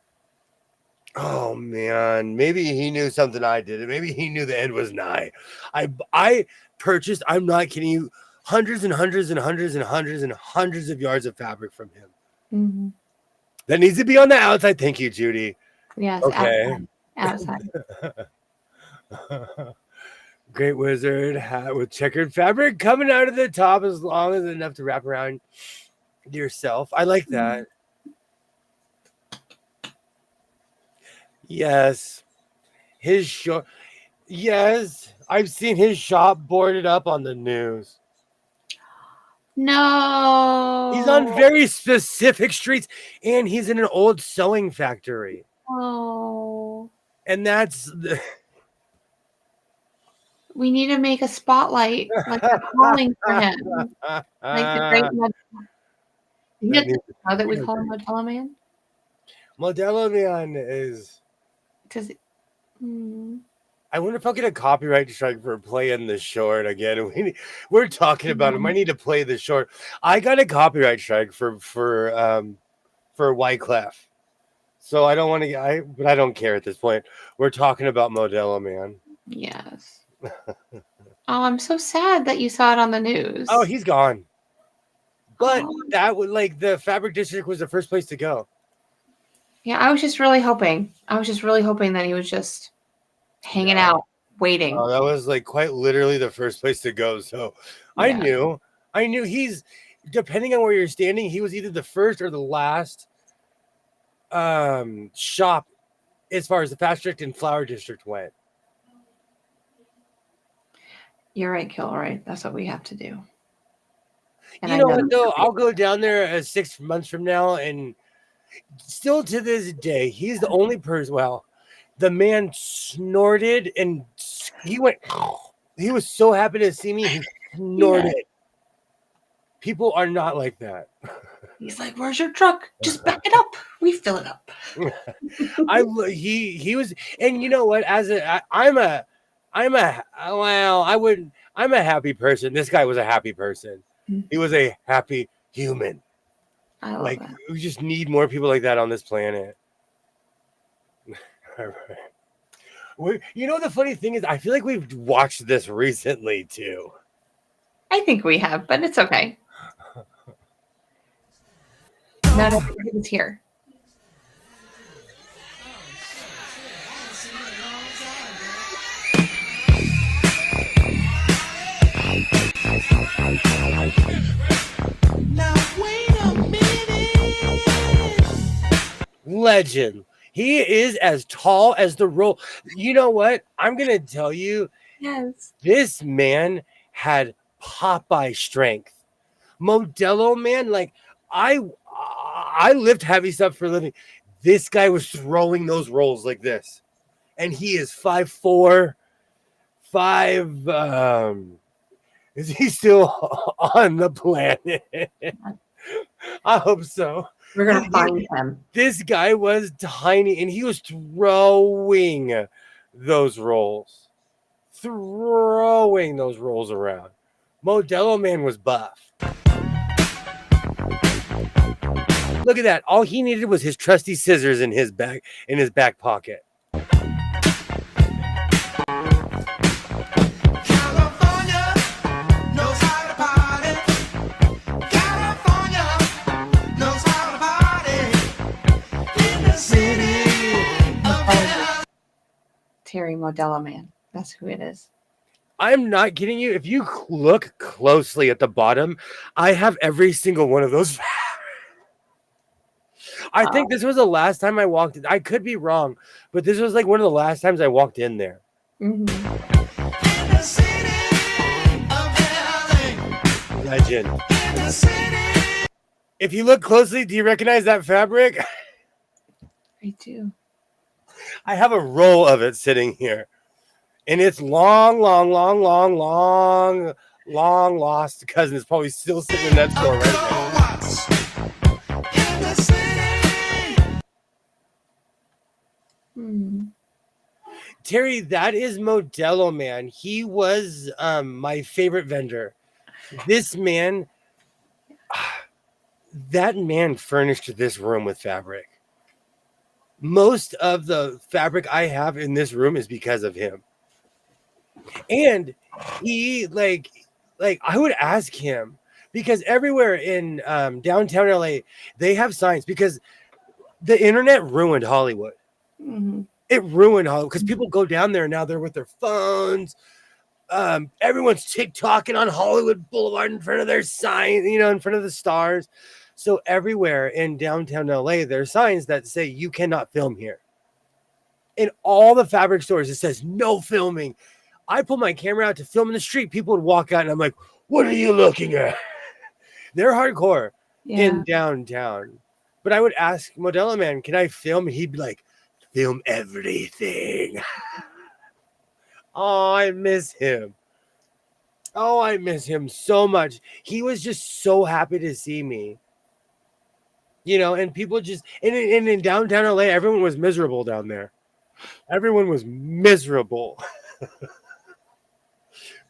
Oh man, maybe he knew something I didn't. Maybe he knew the end was nigh. I purchased, I'm not kidding you, hundreds and hundreds and hundreds and hundreds and hundreds of yards of fabric from him. Mm-hmm. That needs to be on the outside. Thank you, Judy. Yes. Okay. Outside. Great wizard hat with checkered fabric coming out of the top as long as enough to wrap around yourself. I like that. Yes. His shop. Yes. I've seen his shop boarded up on the news. No. He's on very specific streets, and he's in an old sewing factory. Oh. And that's We need to make a spotlight, like a calling for him. Like the great You That know that we call him Modelo Man? Modelo Man is. Because I wonder if I'll get a copyright strike for playing the short again. We're talking about him. I need to play the short. I got a copyright strike for Wyclef, so I don't want to. But I don't care at this point. We're talking about Modelo Man. yes. Oh, I'm so sad that you saw it on the news. Oh, he's gone. But Oh. that would the fabric district was the first place to go. Yeah, I was just really hoping. That he was just hanging out, waiting. Oh, that was quite literally the first place to go. So I Yeah. knew he's, depending on where you're standing, he was either the first or the last shop as far as the Fast District and Flower District went. You're right, Kilroy. That's what we have to do. And You I know know what, that- though? I'll go down there 6 months from now, and still to this day, he's the only person. Well, the man snorted, and he went. He was so happy to see me. He snorted. People are not like that. He's like, "Where's your truck? Just back it up. We fill it up." He was, and you know what? I'm a happy person. This guy was a happy person. He was a happy human. I love that. We just need more people like that on this planet. All right. You know, the funny thing is, I feel like we've watched this recently too. I think we have, but it's okay. Not everybody was here. Now wait a minute. Legend. He is as tall as the roll. You know what? I'm gonna tell you, Yes. this man had Popeye strength. Modelo Man, I lift heavy stuff for a living. This guy was throwing those rolls like this, and he is 5'4", 5. Is he still on the planet? I hope so. We're gonna find him. This guy was tiny, and he was throwing those rolls. Throwing those rolls around. Modelo Man was buff. Look at that. All he needed was his trusty scissors in his back pocket. California, no Terry Modella Man. That's who it is. I'm not kidding you. If you look closely at the bottom, I have every single one of those. I think this was the last time I walked in. I could be wrong, but this was like one of the last times I walked in there. Legend. If you look closely, do you recognize that fabric? I do. I have a roll of it sitting here. And it's long lost cousin is probably still sitting in that store right now. Terry, that is Modelo Man. He was my favorite vendor. This man, that man furnished this room with fabric. Most of the fabric I have in this room is because of him. And he like I would ask him because everywhere in downtown LA they have signs because the internet ruined Hollywood. It ruined Hollywood because people go down there now. They're with their phones. Everyone's TikToking on Hollywood Boulevard in front of their sign, in front of the stars. So everywhere in downtown LA, there are signs that say you cannot film here. In all the fabric stores, it says no filming. I pull my camera out to film in the street. People would walk out and I'm like, what are you looking at? They're hardcore in downtown. But I would ask Modelo Man, can I film? And he'd be like, film everything. Oh, I miss him. Oh, I miss him so much. He was just so happy to see me. And people just, and in downtown LA, everyone was miserable down there. Everyone was miserable.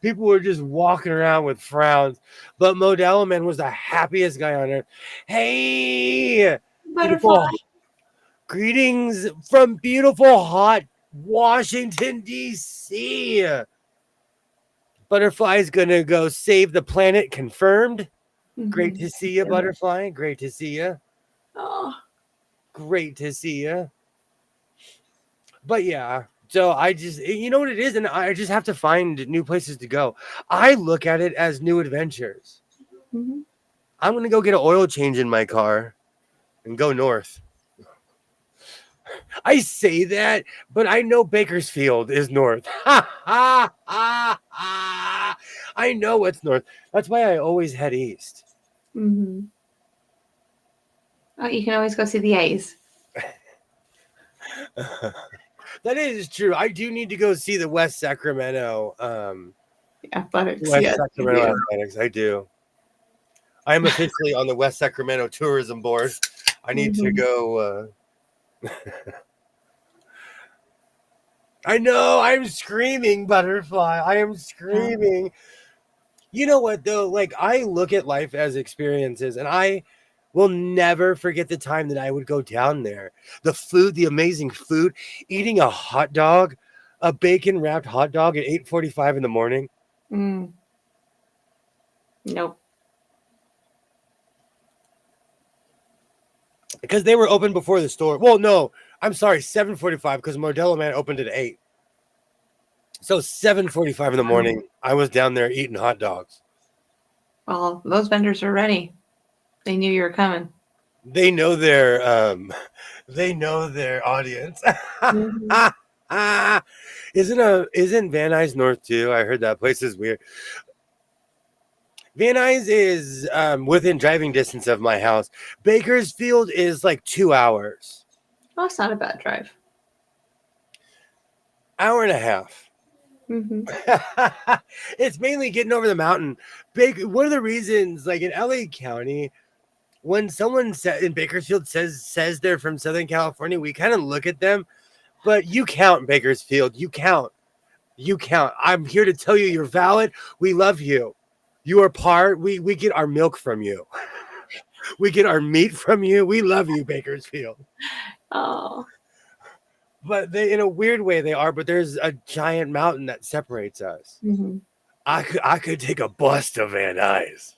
People were just walking around with frowns. But Modelo Man was the happiest guy on earth. Hey, Butterfly. Greetings from beautiful, hot Washington, D.C. Butterfly's going to go save the planet, confirmed. Great to see you, Butterfly. Great to see you. Oh, great to see you. But yeah, so I just, you know what it is, and I just have to find new places to go. I look at it as new adventures. I'm going to go get an oil change in my car and go north. I say that, but I know Bakersfield is north. I know it's north. That's why I always head east. Oh, you can always go see the A's. That is true. I do need to go see the West Sacramento Athletics. Sacramento Athletics. I do. I am officially on the West Sacramento Tourism Board. I need to go. I know. I'm screaming, Butterfly. I am screaming. You know what, though? Like, I look at life as experiences, and I will never forget the time that I would go down there. The food, the amazing food, eating a hot dog, a bacon-wrapped hot dog at 8:45 in the morning. Nope. Because they were open before the store. Well, no, I'm sorry, 7:45 because Modelo Man opened at 8. So 7:45 in the morning, I was down there eating hot dogs. Well, those vendors are ready. They knew you were coming. They know their audience. Isn't Van Nuys north too? I heard that place is weird. Van Nuys is within driving distance of my house. Bakersfield is like 2 hours. Oh, it's not a bad drive. Hour and a half. It's mainly getting over the mountain. One of the reasons, like in LA County, when someone in Bakersfield says they're from Southern California, we kind of look at them. But you count, Bakersfield. You count. I'm here to tell you you're valid. We love you. You are part. We get our milk from you. We get our meat from you. We love you, Bakersfield. Oh. But they, in a weird way, they are. But there's a giant mountain that separates us. I could take a bus to Van Nuys.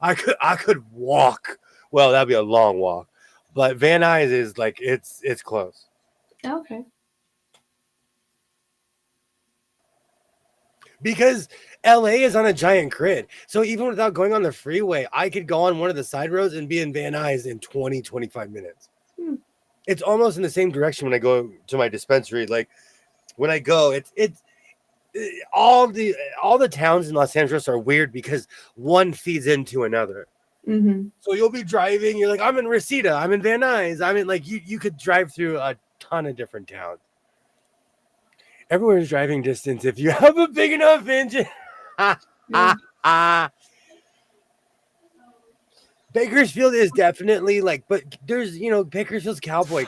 I could walk. Well, that'd be a long walk. But Van Nuys is like it's close. Okay. because LA is on a giant grid. So even without going on the freeway, I could go on one of the side roads and be in Van Nuys in 20, 25 minutes. It's almost in the same direction when I go to my dispensary. Like when I go, it's all the towns in Los Angeles are weird because one feeds into another. Mm-hmm. So you'll be driving, you're like, I'm in Reseda, I'm in Van Nuys, I'm in, like, you could drive through a ton of different towns. Everywhere is driving distance if you have a big enough engine. Bakersfield is definitely like, but there's, Bakersfield's cowboy.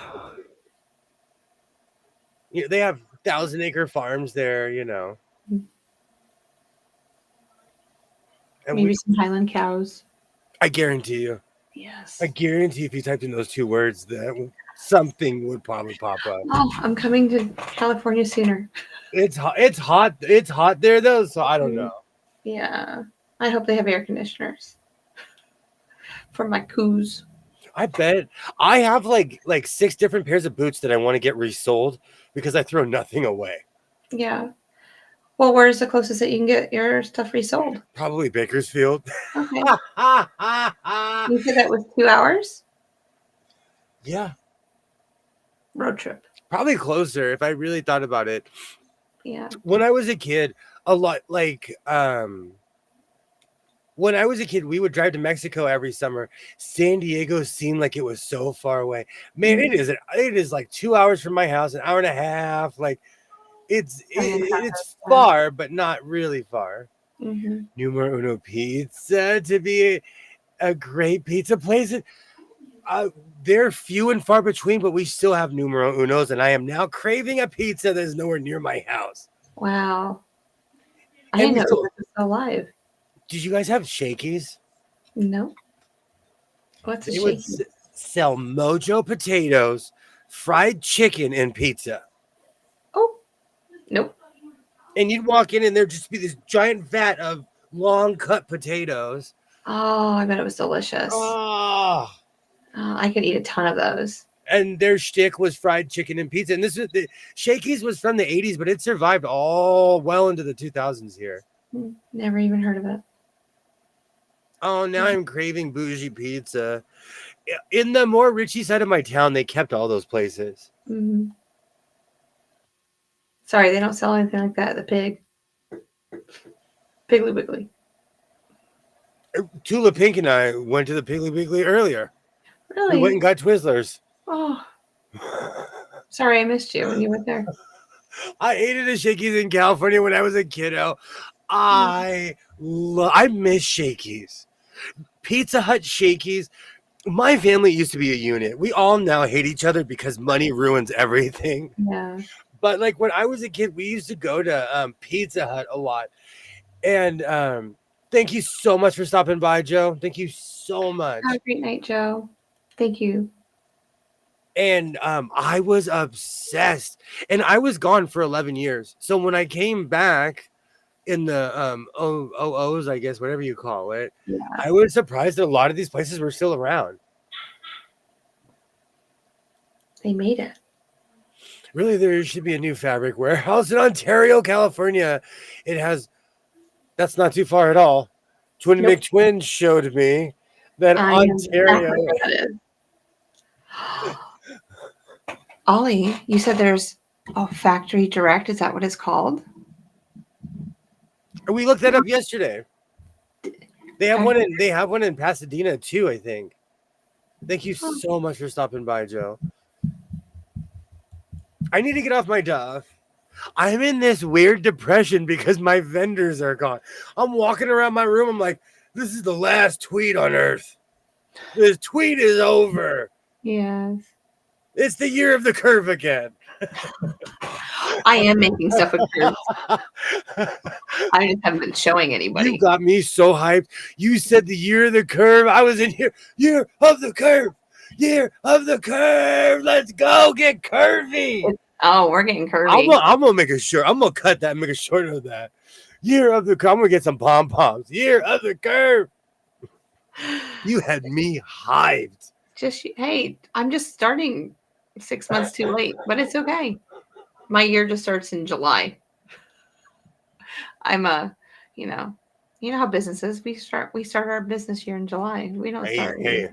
They have 1,000-acre farms there, And Maybe some Highland cows. I guarantee you. Yes. I guarantee if you typed in those 2 words, that something would probably pop up. Oh, I'm coming to California sooner. It's hot. It's hot. It's hot there though, so I don't know. Yeah. I hope they have air conditioners for my coos. I bet I have like 6 different pairs of boots that I want to get resold because I throw nothing away. Yeah. Well, where's the closest that you can get your stuff resold? Probably Bakersfield. Okay. You said that was 2 hours? Yeah. Road trip. Probably closer if I really thought about it. Yeah. When I was a kid, a lot when I was a kid, we would drive to Mexico every summer. San Diego seemed like it was so far away. Man, it is like 2 hours from my house, an hour and a half. Like it's far, but not really far. Mm-hmm. Numero Uno Pizza to be a great pizza place. They're few and far between, but we still have Numero Unos, and I am now craving a pizza that is nowhere near my house. Wow. I didn't know it was still alive. Did you guys have Shakey's? No. What's a They would shaky? sell Mojo potatoes, fried chicken, and pizza. Oh. Nope. And you'd walk in, and there'd just be this giant vat of long cut potatoes. Oh, I bet it was delicious. Oh. I could eat a ton of those. And their shtick was fried chicken and pizza. And this was Shakey's was from the 80s, but it survived all well into the 2000s here. Never even heard of it. Oh, now I'm craving bougie pizza. In the more richy side of my town, they kept all those places. Mm-hmm. Sorry, they don't sell anything like that at the Pig. Piggly Wiggly. Tula Pink and I went to the Piggly Wiggly earlier. Really? We went and got Twizzlers. Oh. Sorry, I missed you when you went there. I ate at a Shakey's in California when I was a kiddo. I miss Shakey's. Pizza Hut, Shakey's. My family used to be a unit. We all now hate each other because money ruins everything. Yeah. But like when I was a kid, we used to go to Pizza Hut a lot. And thank you so much for stopping by, Joe. Thank you so much. Have a great night, Joe. Thank you. And I was obsessed. And I was gone for 11 years. So when I came back in the OOs, I guess, whatever you call it, Yeah. I was surprised that a lot of these places were still around. They made it. Really, there should be a new fabric warehouse in Ontario, California. That's not too far at all. Twin Nope. McTwin showed me that Ontario. Ollie, you said there's a factory direct. Is that what it's called? We looked that up yesterday. They have one in Pasadena too, I think. Thank you so much for stopping by, Joe. I need to get off my duff. I'm in this weird depression because my vendors are gone. I'm walking around my room. I'm like, this is the last tweet on earth. This tweet is over. Yes. It's the year of the curve again. I am making stuff with curves. I just haven't been showing anybody. You got me so hyped. You said the year of the curve. I was in here. Year of the curve. Year of the curve. Let's go get curvy. Oh, we're getting curvy. I'm gonna make a short. I'm gonna cut that and make a short of that. Year of the curve. I'm gonna get some pom poms. Year of the curve. You had me hyped. Hey, I'm just starting 6 months too late, but it's okay. My year just starts in July. I'm a, you know, how businesses we start our business year in July. We don't start. Hey,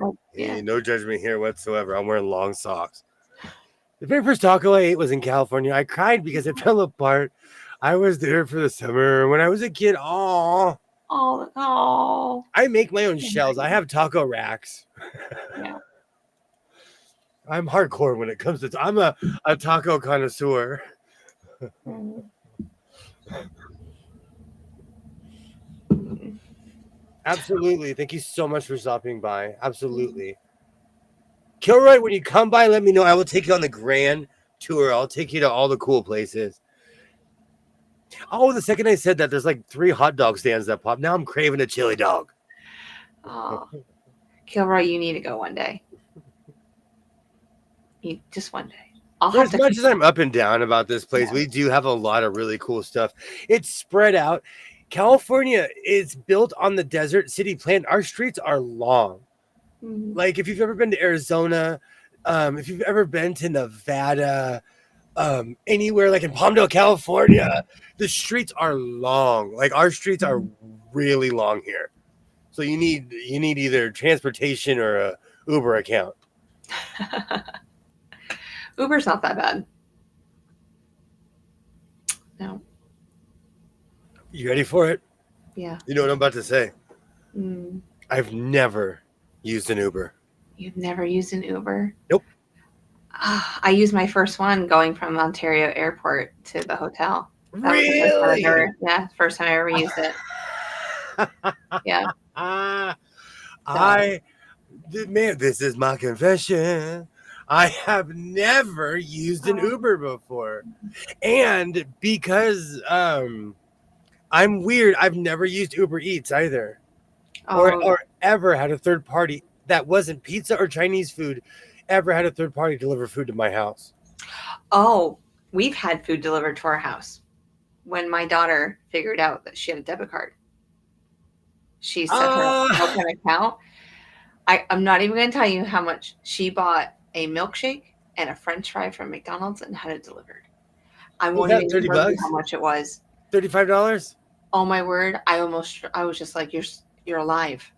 no judgment here whatsoever. I'm wearing long socks. The very first taco I ate was in California. I cried because it fell apart. I was there for the summer when I was a kid. Oh, I make my own shells. I have taco racks. Yeah. I'm hardcore when it comes to. I'm a taco connoisseur. Absolutely. Thank you so much for stopping by. Absolutely. Kilroy, when you come by, let me know. I will take you on the grand tour. I'll take you to all the cool places. Oh, the second I said that, there's like 3 hot dog stands that pop. Now I'm craving a chili dog. Oh, Kilroy, you need to go one day. Just one day. As much as I'm up and down about this place, we do have a lot of really cool stuff. It's spread out. California is built on the desert city plan. Our streets are long. Like if you've ever been to Arizona, if you've ever been to Nevada, anywhere like in Palmdale, California, the streets are long. Like our streets are really long here. So you need either transportation or a Uber account. Uber's not that bad. No. You ready for it? Yeah. You know what I'm about to say? I've never used an Uber. You've never used an Uber? Nope. I used my first one going from Ontario Airport to the hotel. That Really? Was first time I ever used it. Yeah. Man, this is my confession. I have never used an Uber before. And because I'm weird, I've never used Uber Eats either. Or ever had a third party that wasn't pizza or Chinese food ever had a third party deliver food to my house. Oh, we've had food delivered to our house when my daughter figured out that she had a debit card. She set her up an account. I'm not even going to tell you how much she bought a milkshake and a French fry from McDonald's and had it delivered. I won't even tell you how much it was. $35? Oh my word! I was just like, you're alive.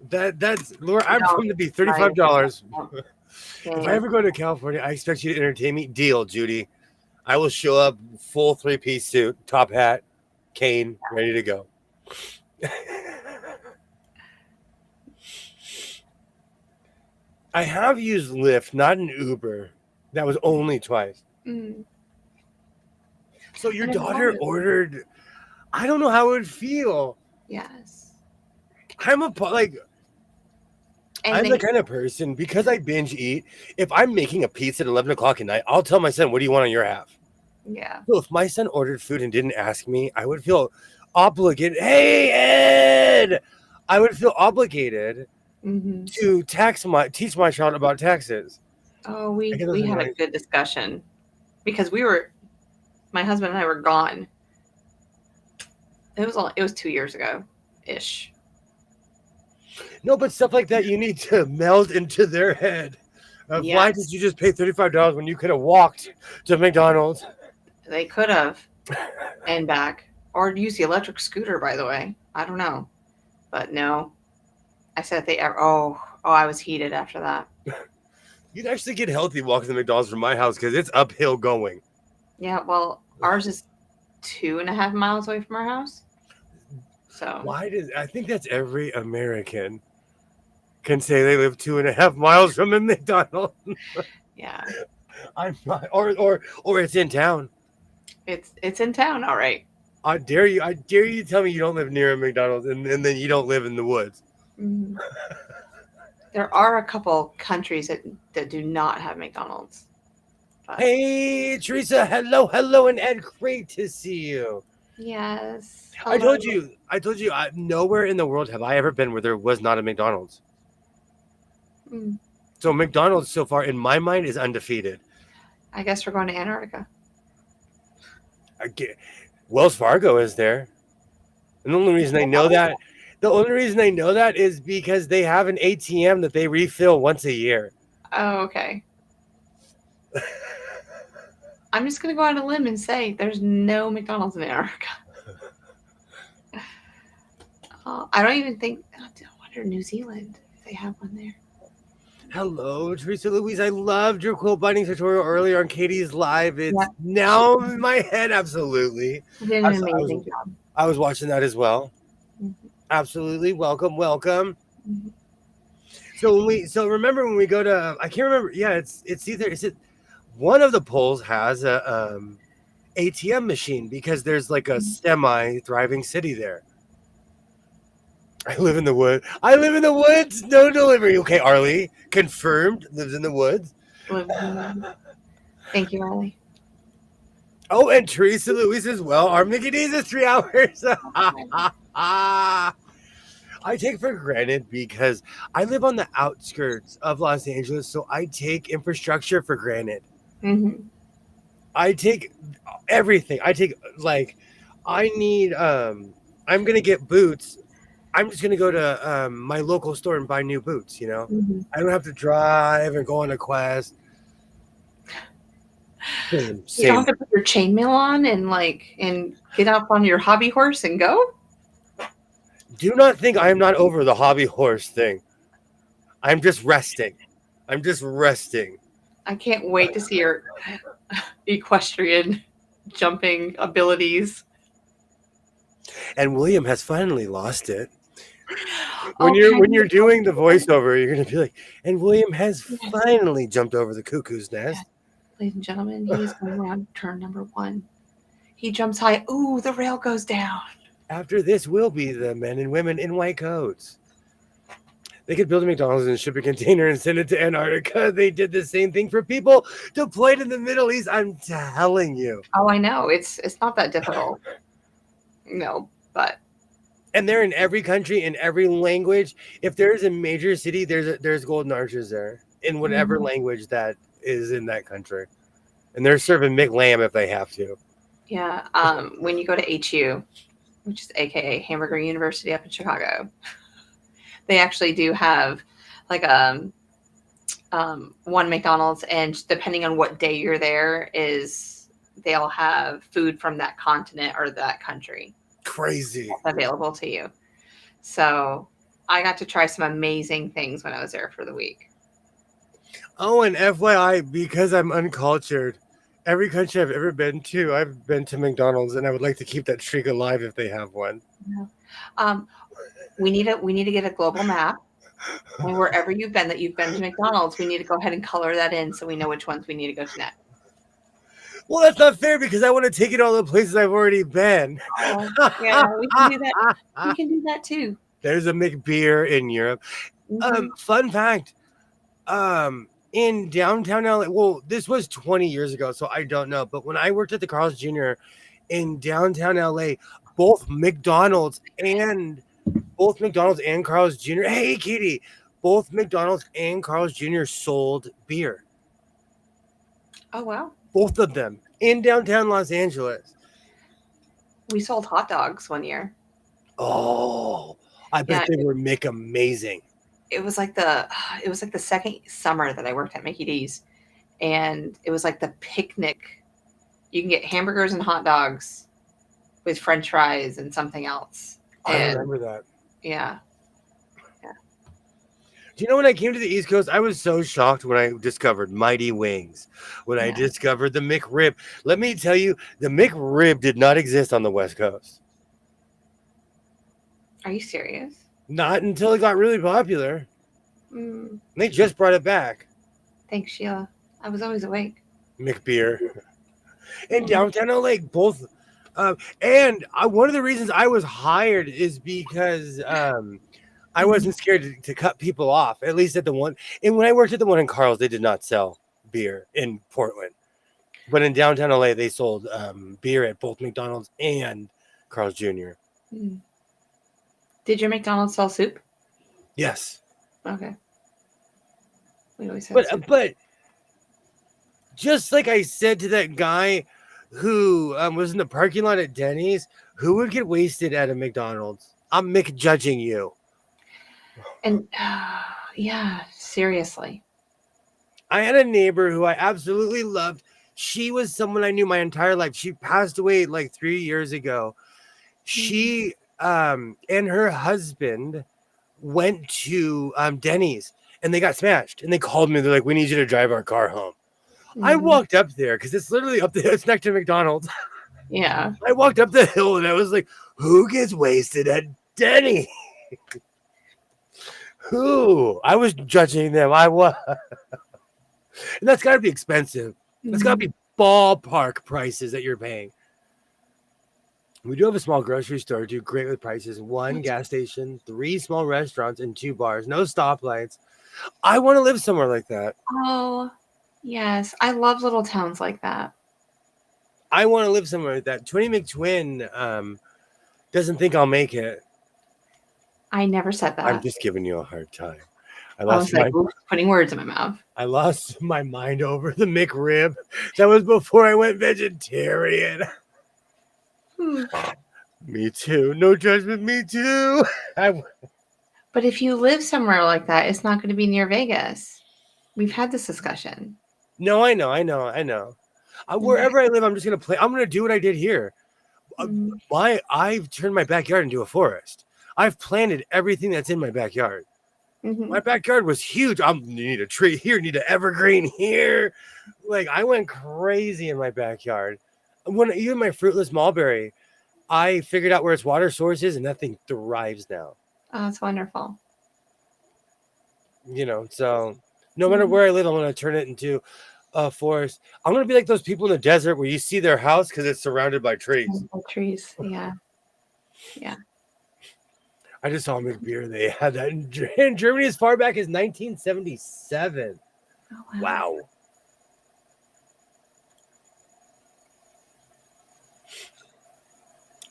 That's Laura. I'm going to be $35. If I ever go to California, I expect you to entertain me. Deal, Judy. I will show up full 3-piece suit, top hat, cane, ready to go. I have used Lyft, not an Uber. That was only twice. So your daughter ordered. I don't know how it would feel. Yes. I'm the kind of person, because I binge eat, if I'm making a pizza at 11 o'clock at night, I'll tell my son, what do you want on your half? Yeah. So if my son ordered food and didn't ask me, I would feel obligated. Hey, Ed! I would feel obligated to teach my child about taxes. Oh, we had a good discussion because my husband and I were gone. It was 2 years ago ish. No, but stuff like that you need to meld into their head. Why did you just pay $35 when you could have walked to McDonald's? They could have, and back, or use the electric scooter. By the way, I don't know, but no. I said I was heated after that. You'd actually get healthy walking to McDonald's from my house because it's uphill going. Yeah, well, ours is 2.5 miles away from our house. So I think that's every American can say they live 2.5 miles from a McDonald's. Yeah. I'm not, or it's in town. It's in town, all right. I dare you to tell me you don't live near a McDonald's and then you don't live in the woods. There are a couple countries that do not have McDonald's. But... Hey, Teresa, hello, and Ed, great to see you. Yes. Hello. I told you, nowhere in the world have I ever been where there was not a McDonald's. So McDonald's so far, in my mind, is undefeated. I guess we're going to Antarctica. Wells Fargo is there. And the only reason I know that is because they have an ATM that they refill once a year. Oh, okay. I'm just gonna go out on a limb and say there's no McDonald's in Antarctica. I don't even think. I wonder New Zealand if they have one there. Hello, Teresa Louise. I loved your quilt binding tutorial earlier on Katie's live. It's Yep. now in my head. Absolutely. You did an amazing job. I was watching that as well. Mhm. Absolutely. Welcome. Mhm. So remember when we go to, I can't remember. Yeah, it's either, is it one of the polls has a ATM machine because there's like a semi thriving city there. I live in the wood. I live in the woods. No delivery. Okay, Arlie confirmed lives in the woods. Thank you, Arlie. Oh, and Teresa Louise as well. Our Mickey D's is 3 hours. I take for granted because I live on the outskirts of Los Angeles, so I take infrastructure for granted. Mm-hmm. I take everything. I take I need I'm gonna get boots. I'm just gonna go to my local store and buy new boots. You know, Mm-hmm. I don't have to drive and go on a quest. You don't have to put your chainmail on and get up on your hobby horse and go. Do not think I am not over the hobby horse thing. I'm just resting. I can't wait to see your equestrian jumping abilities. And William has finally lost it. When you're doing the voiceover, you're gonna be like, and William has finally jumped over the cuckoo's nest. Ladies and gentlemen, he's going around turn number 1. He jumps high. Ooh, the rail goes down. After this will be the men and women in white coats. They could build a McDonald's and ship a container and send it to Antarctica. They did the same thing for people deployed in the Middle East. I'm telling you. Oh, I know. It's not that difficult. No, but and they're in every country, in every language. If there's a major city, there's golden arches there in whatever language that is in that country. And they're serving McLamb if they have to. Yeah. When you go to HU, which is AKA Hamburger University up in Chicago, they actually do have like one McDonald's, and depending on what day you're there, they'll have food from that continent or that country. Crazy. Available to you. So I got to try some amazing things when I was there for the week. Oh, and FYI, because I'm uncultured, every country I've ever been to, I've been to McDonald's, and I would like to keep that streak alive if they have one. Yeah. We need to get a global map, and wherever you've been to McDonald's, we need to go ahead and color that in so we know which ones we need to go to next. Well, that's not fair because I want to take it all the places I've already been. Yeah, we can do that. We can do that too. There's a McBeer in Europe. Fun fact. In downtown LA, well, this was 20 years ago, so I don't know. But when I worked at the Carl's Jr. in downtown LA, both McDonald's and Carl's Jr. Hey, Katie, both McDonald's and Carl's Jr. sold beer. Oh, wow. Both of them in downtown Los Angeles. We sold hot dogs one year. Oh, I bet they were amazing. It was like the second summer that I worked at Mickey D's, and it was like the picnic. You can get hamburgers and hot dogs with French fries and something else. I remember that. Yeah. Do you know when I came to the East Coast, I was so shocked when I discovered Mighty Wings, when I discovered the McRib. Let me tell you, the McRib did not exist on the West Coast. Are you serious? Not until it got really popular. They just brought it back. Thanks, Sheila. I was always awake. McBeer. In downtown LA, both. And one of the reasons I was hired is because I wasn't scared to cut people off, at least at the one. And when I worked at the one in Carl's, they did not sell beer in Portland. But in downtown LA, they sold beer at both McDonald's and Carl's Jr. Did your McDonald's sell soup? Yes. Okay. We always have soup. But just like I said to that guy who was in the parking lot at Denny's, who would get wasted at a McDonald's? I'm McJudging you. And yeah, seriously. I had a neighbor who I absolutely loved. She was someone I knew my entire life. She passed away like 3 years ago. She and her husband went to Denny's and they got smashed. And they called me. They're like, "We need you to drive our car home." I Mhm. walked up there because it's literally up there. It's next to McDonald's. Yeah. I walked up the hill and I was like, "Who gets wasted at Denny?" Who? I was judging them. I was. And that's got to be expensive. That's got to be ballpark prices that you're paying. We do have a small grocery store, do great with prices. 1 gas station, 3 small restaurants, and 2 bars. No stoplights. I want to live somewhere like that. Oh, yes. I love little towns like that. I want to live somewhere like that. Twinny McTwin doesn't think I'll make it. I never said that. I'm just giving you a hard time. I was like, oops, putting words in my mouth. I lost my mind over the McRib. That was before I went vegetarian. Me too. No judgment. Me too. But if you live somewhere like that, it's not going to be near Vegas. We've had this discussion. No, I know. Wherever I live, I'm just gonna play. I'm gonna do what I did here. I've turned my backyard into a forest. I've planted everything that's in my backyard. My backyard was huge. You need a tree here, need an evergreen here. Like I went crazy in my backyard. Even my fruitless mulberry, I figured out where its water source is, and that thing thrives now. Oh, that's wonderful. So no matter where I live, I'm gonna turn it into a forest. I'm gonna be like those people in the desert where you see their house because it's surrounded by trees. Trees, yeah. I just saw McBeer. They had that in Germany as far back as 1977. Oh, Wow.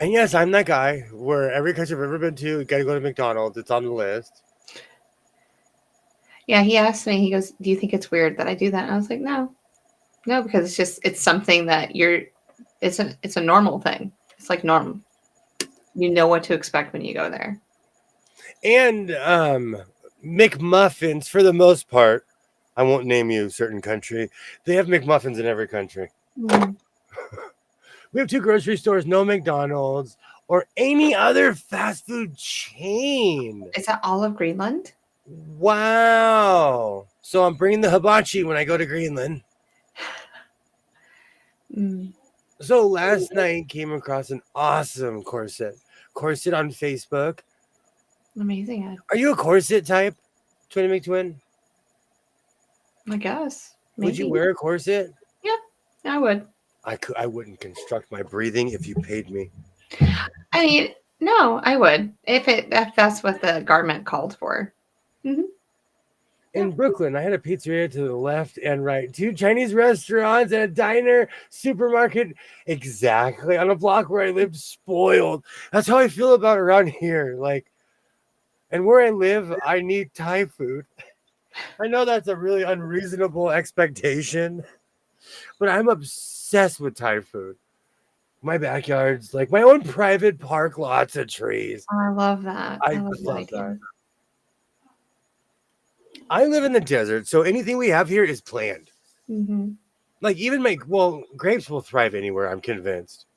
And yes, I'm that guy where every country I've ever been to, you got to go to McDonald's. It's on the list. Yeah, he asked me, he goes, "Do you think it's weird that I do that?" And I was like, no, because it's something that it's a normal thing. It's like normal. You know what to expect when you go there. And McMuffins, for the most part, I won't name you a certain country. They have McMuffins in every country. We have 2 grocery stores, no McDonald's or any other fast food chain. Is that all of Greenland? Wow. So I'm bringing the hibachi when I go to Greenland. So last night came across an awesome corset on Facebook. Amazing. Are you a corset type, Twin McTwin? I guess. Maybe. Would you wear a corset? Yeah, I would. I wouldn't construct my breathing if you paid me. I mean, no, I would if that's what the garment called for. In Brooklyn, I had a pizzeria to the left and right, 2 Chinese restaurants and a diner, supermarket, exactly on a block where I lived. Spoiled. That's how I feel about around here. Like, and where I live, I need Thai food. I know that's a really unreasonable expectation, but I'm obsessed with Thai food. My backyard's like my own private park, lots of trees. I love that. I love that. I live in the desert, so anything we have here is planned. Like even grapes will thrive anywhere, I'm convinced.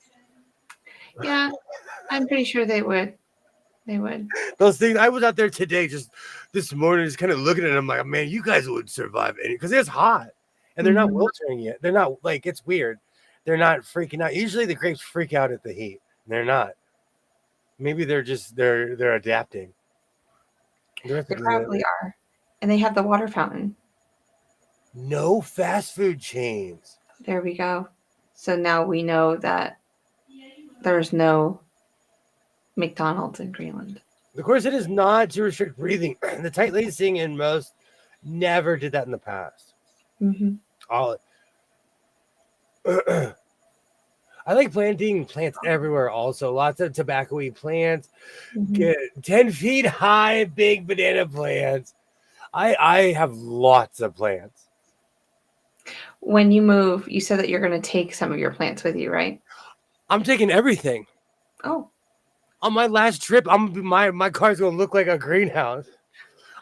Yeah, I'm pretty sure they would. They would. Those things, I was out there today, just this morning, just kind of looking at them like, man, you guys would survive because it's hot and they're not wilting yet. They're not like, it's weird. They're not freaking out. Usually the grapes freak out at the heat. They're not. Maybe they're adapting. They probably are. And they have the water fountain. No fast food chains. There we go. So now we know that there's no McDonald's in Greenland. Of course, it is not to restrict breathing. The tight lacing in most never did that in the past. I like planting plants everywhere also. Lots of tobacco-y plants. Get 10 feet high, big banana plants. I have lots of plants. When you move, you said that you're going to take some of your plants with you, right? I'm taking everything. Oh. On my last trip, my car's going to look like a greenhouse.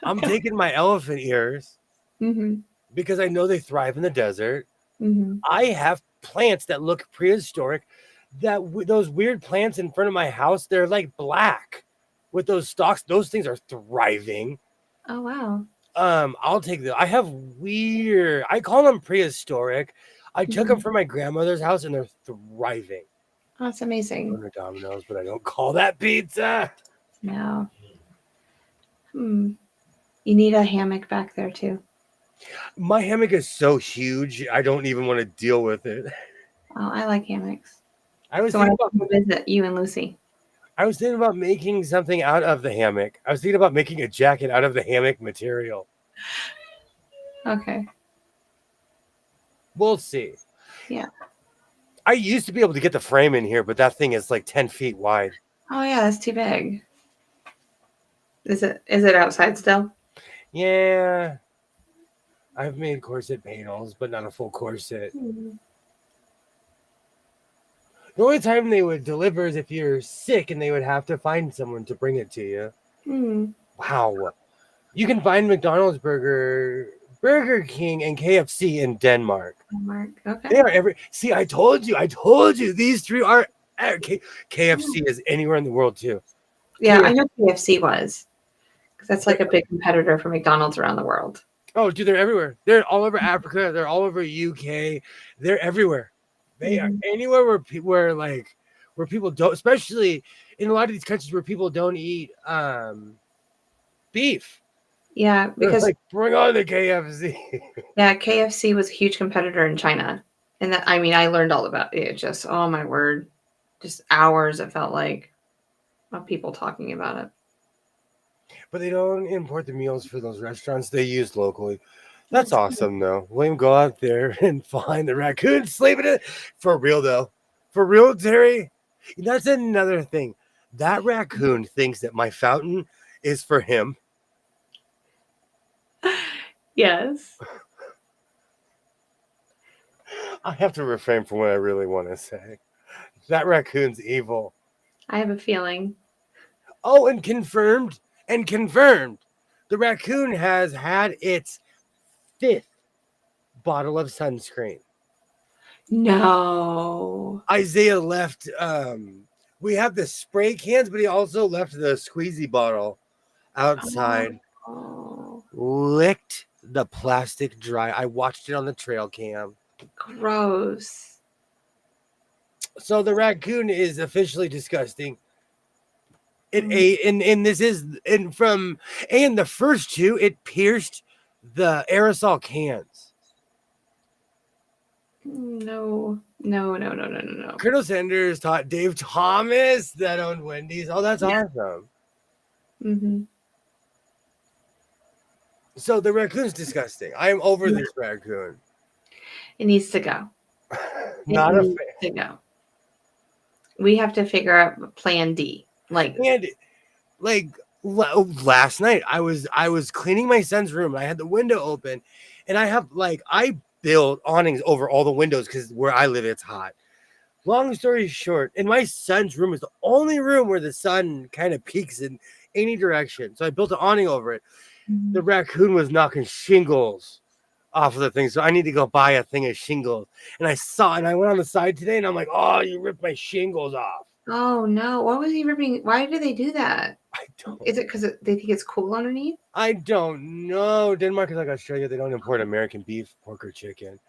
I'm taking my elephant ears because I know they thrive in the desert. Mm-hmm. I have plants that look prehistoric. Those weird plants in front of my house, they're like black with those stalks. Those things are thriving. Oh wow. I'll take them. I have weird. I call them prehistoric. I took them Mhm. from my grandmother's house, and they're thriving. Oh, that's amazing. Under Domino's, but I don't call that pizza. No. Hmm. You need a hammock back there too. My hammock is so huge, I don't even want to deal with it. Oh, I like hammocks. I was So when I thinking about come visit you and Lucy. making something out of the hammock. I was thinking about making a jacket out of the hammock material. Okay. We'll see. Yeah. I used to be able to get the frame in here, but that thing is like 10 feet wide. Oh yeah, that's too big. Is it outside still? Yeah. I've made corset panels, but not a full corset. Mm-hmm. The only time they would deliver is if you're sick and they would have to find someone to bring it to you. Mm. Wow. You can find McDonald's Burger King, and KFC in Denmark. Mark. Okay. They are see, I told you, these three are KFC is anywhere in the world too. Yeah, I know KFC was. Because that's like a big competitor for McDonald's around the world. Oh, dude, they're everywhere. They're all over Africa. They're all over UK. They're everywhere. They are anywhere where people don't, especially in a lot of these countries where people don't eat beef. Yeah, because like bring on the KFC. yeah, KFC was a huge competitor in China. And that, I mean, I learned all about it. Just, oh my word, just hours it felt like of people talking about it. But they don't import the meals for those restaurants. They use locally. That's awesome, though. William, go out there and find the raccoon sleeping in it. For real, though. For real, Terry. That's another thing. That raccoon thinks that my fountain is for him. Yes. I have to refrain from what I really want to say. That raccoon's evil. I have a feeling. Oh, and confirmed. The raccoon has had its 5th bottle of sunscreen. No. Isaiah left. We have the spray cans, but he also left the squeezy bottle outside. Oh, Licked the plastic dry. I watched it on the trail cam. gross. So the raccoon is officially disgusting. It ate, and this is the first two, it pierced the aerosol cans. No. Colonel Sanders taught Dave Thomas that owned Wendy's. Oh, that's Yeah. awesome. Mm-hmm. So the raccoon's disgusting. I am over this raccoon. It needs to go. Not It a needs fan. to go. We have to figure out plan D. And last night, I was cleaning my son's room. And I had the window open, and I build awnings over all the windows because where I live, it's hot. Long story short, and my son's room is the only room where the sun kind of peaks in any direction. So I built an awning over it. The raccoon was knocking shingles off of the thing, so I need to go buy a thing of shingles. And I went on the side today, and I'm like, oh, you ripped my shingles off. Oh no! What was he ripping? Why do they do that? I don't. Is it because they think it's cool underneath? I don't know. Denmark is like Australia. They don't import American beef, pork, or chicken.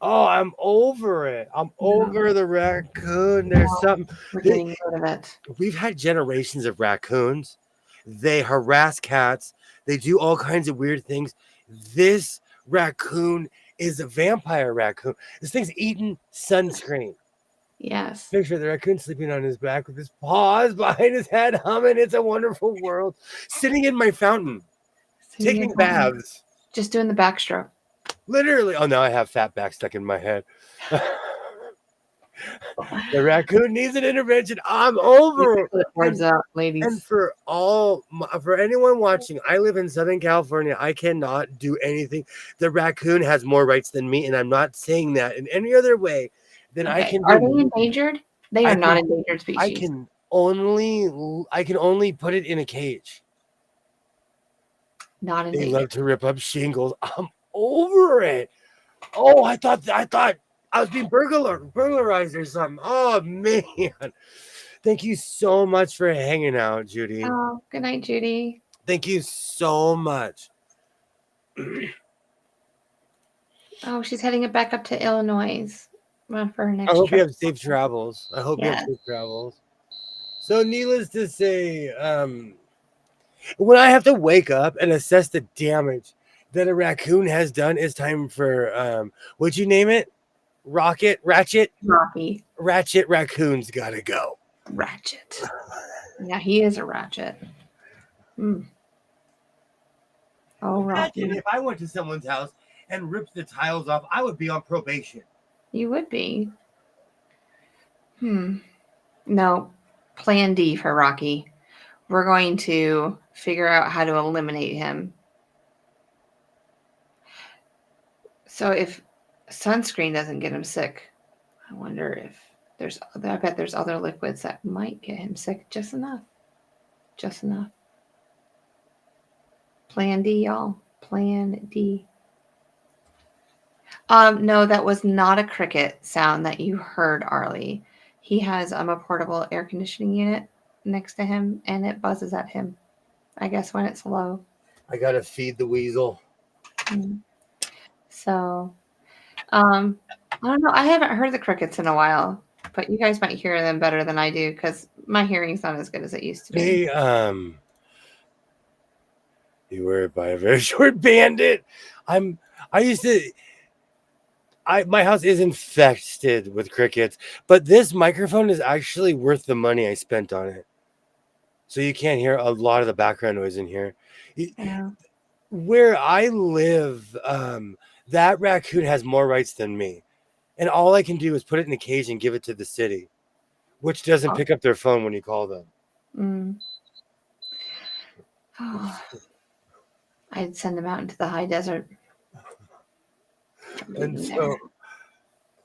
Oh, I'm over it. I'm over the raccoon. There's something. We're getting rid of it. We've had generations of raccoons. They harass cats. They do all kinds of weird things. This raccoon is a vampire raccoon. This thing's eating sunscreen. Yes. Picture the raccoon sleeping on his back with his paws behind his head, humming "It's a Wonderful World," sitting in my fountain, taking baths. Just doing the backstroke. Literally. Oh, now I have fat back stuck in my head. The raccoon needs an intervention. I'm over it. Words out, ladies. And for anyone watching, I live in Southern California. I cannot do anything. The raccoon has more rights than me, and I'm not saying that in any other way than I can. Are they endangered? They are not endangered species. I can only put it in a cage. Not They endangered. love to rip up shingles. I'm over it. Oh, I thought I was being burglarized or something. Oh man. Thank you so much for hanging out, Judy. Oh, good night, Judy. Thank you so much. Oh, she's heading it back up to Illinois for her next I hope you trip. have safe travels. I hope you have Yes. safe travels. So needless to say, when I have to wake up and assess the damage that a raccoon has done, it's time for what'd you name it? Ratchet Rocky. raccoon's gotta go. Ratchet. Yeah, he is a ratchet. Mm. Oh, Rocky. Imagine if I went to someone's house and ripped the tiles off, I would be on probation. You would be. No. Plan D for Rocky. We're going to figure out how to eliminate him. So if sunscreen doesn't get him sick, I wonder if I bet there's other liquids that might get him sick just enough. Just enough. Plan D, y'all. Plan D. No, that was not a cricket sound that you heard, Arlie. He has a portable air conditioning unit next to him, and it buzzes at him. I guess when it's low. I gotta feed the weasel. So, I don't know. I haven't heard the crickets in a while, but you guys might hear them better than I do because my hearing's not as good as it used to be. Hey, you were by a very short bandit. My house is infested with crickets, but this microphone is actually worth the money I spent on it. So you can't hear a lot of the background noise in here. Yeah. Where I live, that raccoon has more rights than me. And all I can do is put it in a cage and give it to the city, which doesn't pick up their phone when you call them. Oh, I'd send them out into the high desert. And so,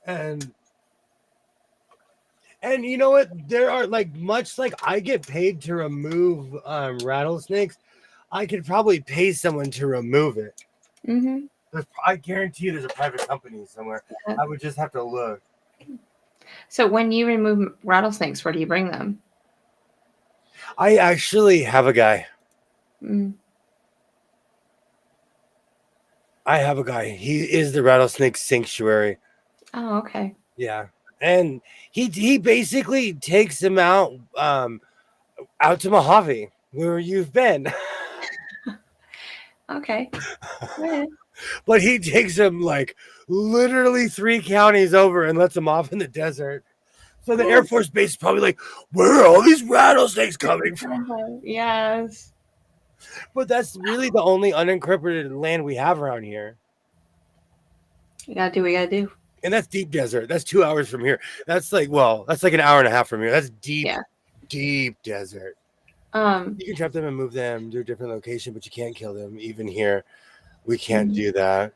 and you know what? There are much like I get paid to remove rattlesnakes. I could probably pay someone to remove it. I guarantee you there's a private company somewhere. I would just have to look. So when you remove rattlesnakes, where do you bring them? I actually have a guy. I have a guy. He is the rattlesnake sanctuary. Oh, okay. Yeah. And he basically takes them out to Mojave, where you've been. Okay. But he takes them literally 3 counties over and lets them off in the desert. So the Air Force Base is probably like, where are all these rattlesnakes coming from? Yes. But that's really the only unincorporated land we have around here. You gotta do what you gotta do. And that's deep desert. That's 2 hours from here. That's like an hour and a half from here. That's deep desert. You can trap them and move them to a different location, but you can't kill them. Even here, we can't do that.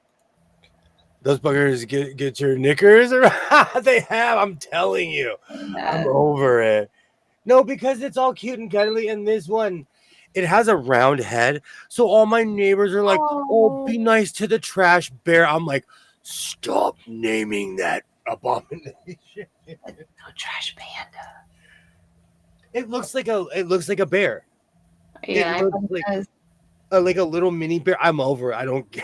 Those buggers get your knickers around. They have. I'm telling you, I'm over it. No, because it's all cute and cuddly, and this one, it has a round head. So all my neighbors are like, "Oh, be nice to the trash bear." I'm like, stop naming that abomination. No trash panda. It looks like a bear. Yeah, it looks like a little mini bear. I'm over it. I don't care.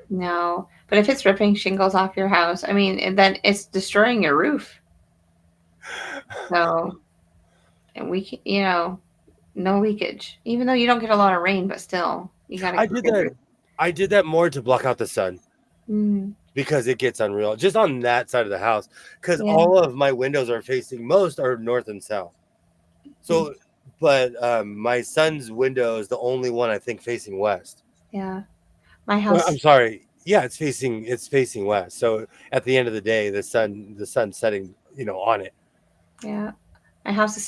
No, but if it's ripping shingles off your house, I mean, and then it's destroying your roof. So, and no leakage. Even though you don't get a lot of rain, but still, you gotta. I did that more to block out the sun. Because it gets unreal just on that side of the house. Because all of my windows are facing most are north and south. So, but my son's window is the only one I think facing west. Yeah, my house. I'm sorry. Yeah, it's facing west. So at the end of the day, the sun's setting, on it. Yeah, my house is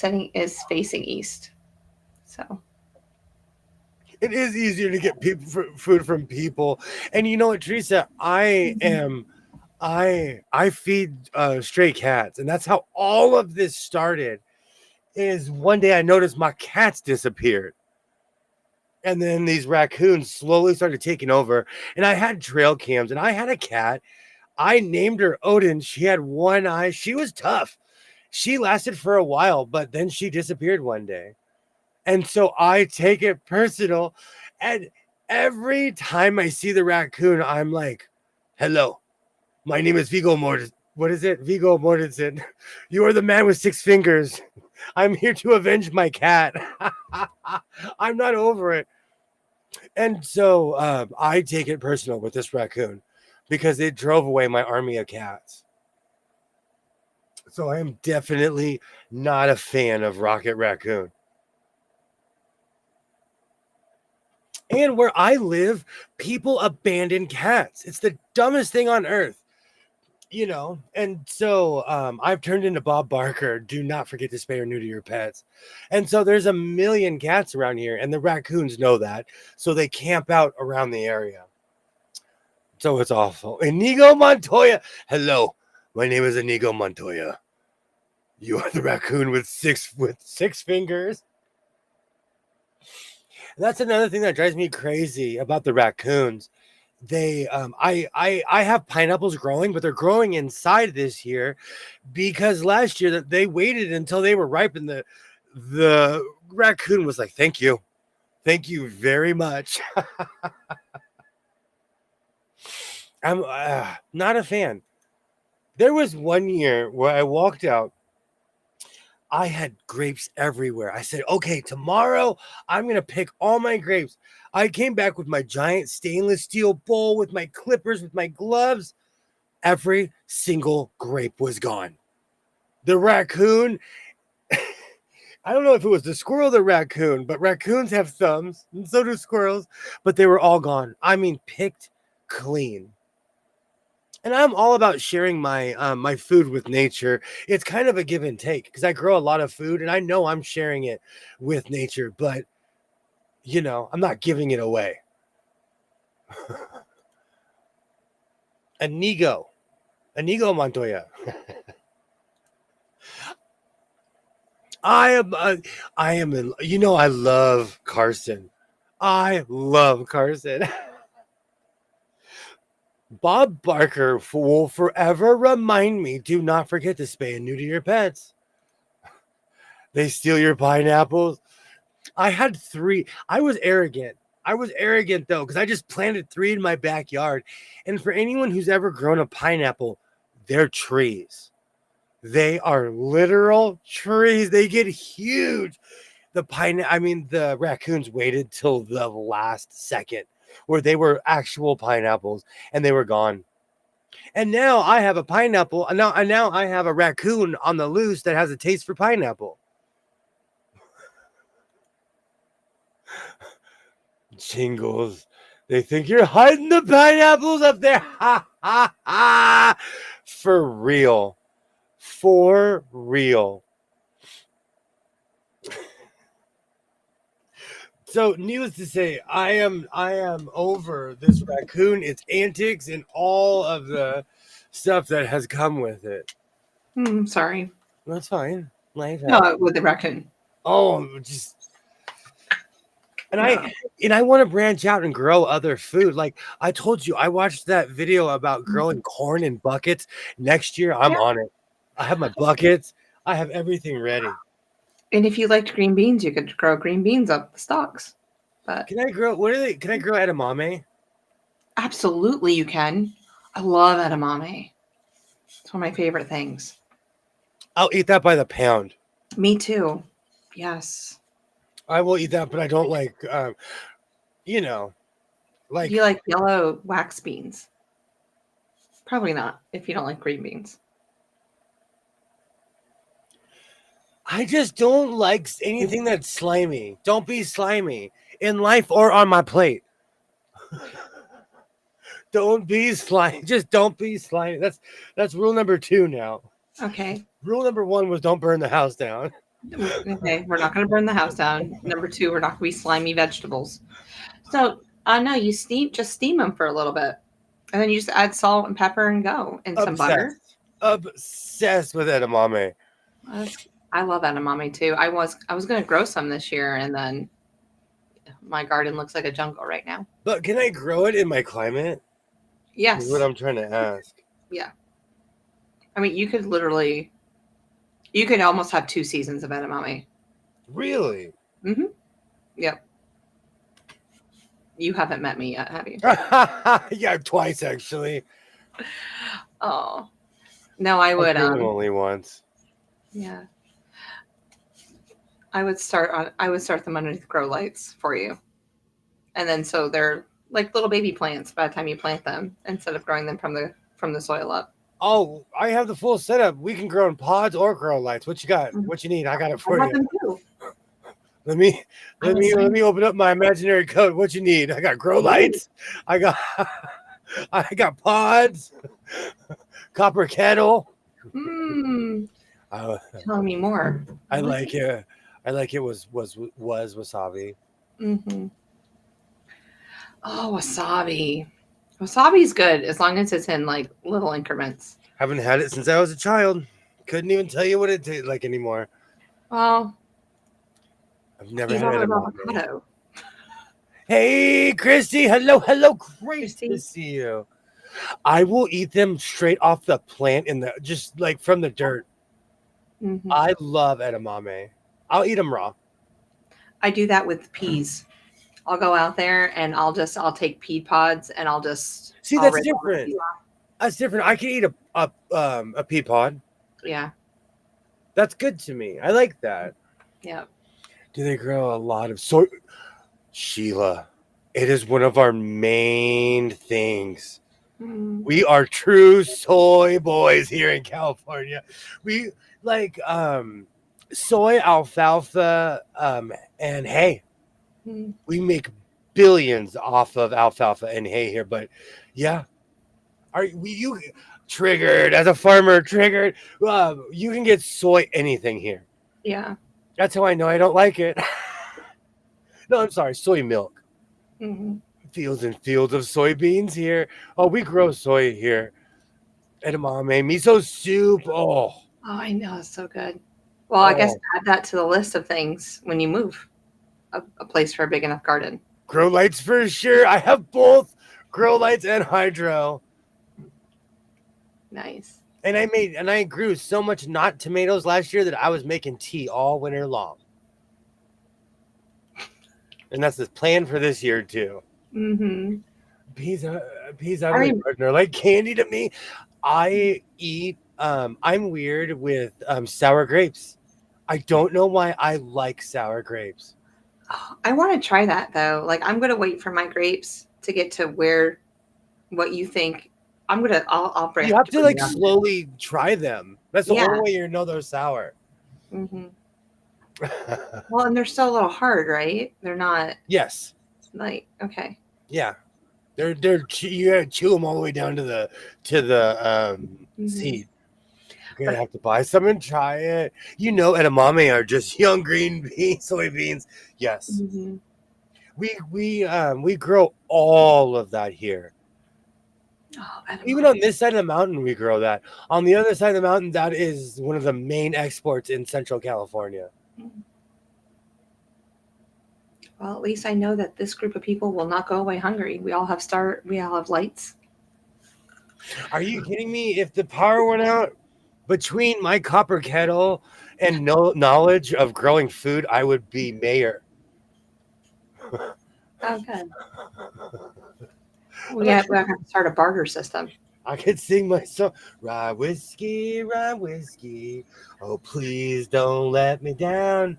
facing east. So it is easier to get food from people. And you know what, Teresa? I feed stray cats, and that's how all of this started. Is one day I noticed my cats disappeared. And then these raccoons slowly started taking over. And I had trail cams, and I had a cat. I named her Odin. She had one eye. She was tough. She lasted for a while, but then she disappeared one day. And so I take it personal. And every time I see the raccoon, I'm like, hello, my name is Vigo Mortensen. What is it? Vigo Mortensen. You are the man with 6 fingers. I'm here to avenge my cat. I'm not over it. And so I take it personal with this raccoon because it drove away my army of cats. So I am definitely not a fan of Rocket Raccoon. And where I live, people abandon cats. It's the dumbest thing on earth, you know. And so I've turned into Bob Barker. Do not forget to spay or neuter your pets. And so there's a million cats around here, and the raccoons know that. So they camp out around the area. So it's awful. Inigo Montoya. Hello, my name is Inigo Montoya. You are the raccoon with six fingers. That's another thing that drives me crazy about the raccoons. They I have pineapples growing, but they're growing inside this year because last year that they waited until they were ripe, and the raccoon was like, thank you very much. I'm not a fan. There was one year where I walked out. I had grapes everywhere. I said, okay, tomorrow I'm going to pick all my grapes. I came back with my giant stainless steel bowl, with my clippers, with my gloves. Every single grape was gone. The raccoon, I don't know if it was the squirrel or the raccoon, but raccoons have thumbs, and so do squirrels, but they were all gone. I mean, picked clean. And I'm all about sharing my my food with nature. It's kind of a give and take because I grow a lot of food and I know I'm sharing it with nature, but you know, I'm not giving it away. Inigo Montoya. I am in, you know, I love Carson. I love Carson. Bob Barker will forever remind me, do not forget to spay and neuter your pets. They steal your pineapples. I had 3. I was arrogant. Though, because I just planted 3 in my backyard. And for anyone who's ever grown a pineapple, they're trees. They are literal trees. They get huge. The raccoons waited till the last second where they were actual pineapples and they were gone. And now I have a pineapple. And now I have a raccoon on the loose that has a taste for pineapple. Jingles. They think you're hiding the pineapples up there. Ha ha ha. For real. For real. So, needless to say, I am over this raccoon, its antics, and all of the stuff that has come with it. Sorry. That's fine. Life No, with the raccoon. Oh, just and I want to branch out and grow other food. Like I told you, I watched that video about growing corn in buckets. Next year, I'm on it. I have my buckets. I have everything ready. And if you liked green beans, you could grow green beans up the stalks. But Can I grow? What are they? Can I grow edamame? absolutely, you can. I love edamame. It's one of my favorite things. I'll eat that by the pound. Me too. Yes. I will eat that, but I don't like, you know, like You like yellow wax beans? Probably not if you don't like green beans. I just don't like anything that's slimy. Don't be slimy in life or on my plate. Don't be slimy. Just don't be slimy. That's rule number 2 now. Okay. Rule number 1 was don't burn the house down. Okay. We're not going to burn the house down. Number 2, we're not going to be slimy vegetables. So, no, you just steam them for a little bit. And then you just add salt and pepper and go. And some butter. Obsessed with edamame. I love edamame too. I was going to grow some this year, and then my garden looks like a jungle right now. But can I grow it in my climate? Yes. Is what I'm trying to ask. Yeah. I mean, you could almost have 2 seasons of edamame. Really? Mm-hmm. Yep. You haven't met me yet, have you? Yeah, twice actually. Oh. No, I I would, grew them only once. yeah. I would start them underneath grow lights for you. And then so they're like little baby plants by the time you plant them instead of growing them from the soil up. Oh, I have the full setup. We can grow in pods or grow lights. What you got? What you need? I got it I for have you. them too. Let me open up my imaginary code. What you need? I got grow lights. I got pods. Copper kettle. Mm, Uh, tell me more. I like it. I like it was wasabi. Mm-hmm. Oh, wasabi. Wasabi's good as long as it's in like little increments. Haven't had it since I was a child. Couldn't even tell you what it tastes like anymore. Well, I've never you had love it. avocado. Hey, Christy. Hello. Great Christy. to see you. I will eat them straight off the plant just like from the dirt. Mm-hmm. I love edamame. I'll eat them raw. I do that with peas. I'll go out there and I'll take pea pods and I'll See, rip that's all the different. peas off. That's different. I can eat a pea pod. Yeah. That's good to me. I like that. Yeah. Do they grow a lot of soy? Sheila, it is one of our main things. Mm. We are true soy boys here in California. We like soy, alfalfa, and hay. Mm. We make billions off of alfalfa and hay here, but yeah. You triggered as a farmer? Triggered. You can get soy anything here. Yeah. That's how I know I don't like it. No, I'm sorry. Soy milk. Mm-hmm. Fields and fields of soybeans here. Oh, we grow soy here. Edamame, miso soup. Oh, I know, it's so good. Well, I guess add that to the list of things when you move a place for a big enough garden. grow lights for sure. I have both grow lights and hydro. Nice. And I grew so much not tomatoes last year that I was making tea all winter long. And that's the plan for this year too. Mm-hmm. Peas out of the garden are like candy to me. I eat. I'm weird with sour grapes. I don't know why I like sour grapes. Oh, I want to try that though. Like I'm gonna wait for my grapes to get to what you think. I'll bring. You have to like slowly try them. That's the only way you know they're sour. Mm-hmm. Well, and they're still a little hard, right? They're not. Yes. Like okay. Yeah, they're you gotta chew them all the way down to the seed. You're gonna have to buy some and try it. You know, edamame are just young green soybeans. Yes. Mm-hmm. We grow all of that here. Oh, even on this side of the mountain, we grow that. On the other side of the mountain, that is one of the main exports in Central California. Well, at least I know that this group of people will not go away hungry. We all have lights. Are you kidding me? If the power went out, between my copper kettle and no knowledge of growing food, I would be mayor. Oh, good. We have to start a barter system. I could sing my song. Rye whiskey, oh please don't let me down.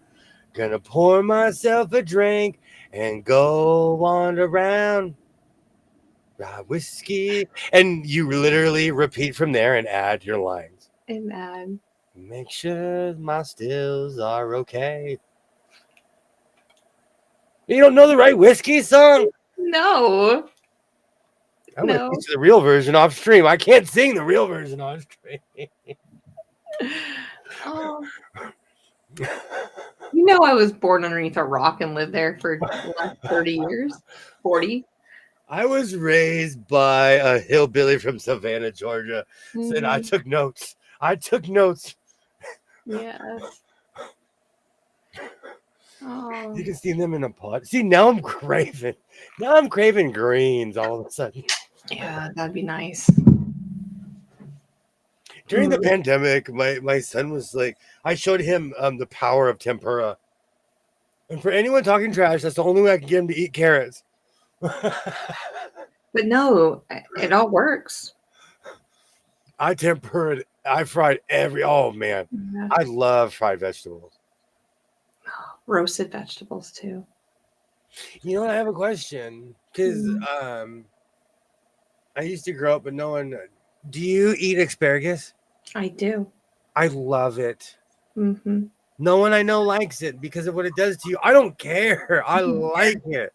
Gonna pour myself a drink and go wander around. Rye whiskey. And you literally repeat from there and add your lines. Amen. Make sure my stills are okay. You don't know the right whiskey song? No. I'm going to teach you the real version off stream. I can't sing the real version on stream. Oh. You know, I was born underneath a rock and lived there for the last 30 years, 40. I was raised by a hillbilly from Savannah, Georgia. Mm-hmm. Said I took notes. Yes. Oh. You can see them in a pot. See, now I'm craving. Now I'm craving greens all of a sudden. Yeah, that'd be nice. During the pandemic, my son was like, I showed him the power of tempura. And for anyone talking trash, that's the only way I can get him to eat carrots. But no, it all works. I fried oh man. Yeah. I love fried vegetables. Roasted vegetables too. You know what? I have a question. Because I used to grow up, but no one. Do you eat asparagus? I do. I love it. Mm-hmm. No one I know likes it because of what it does to you. I don't care. I like it.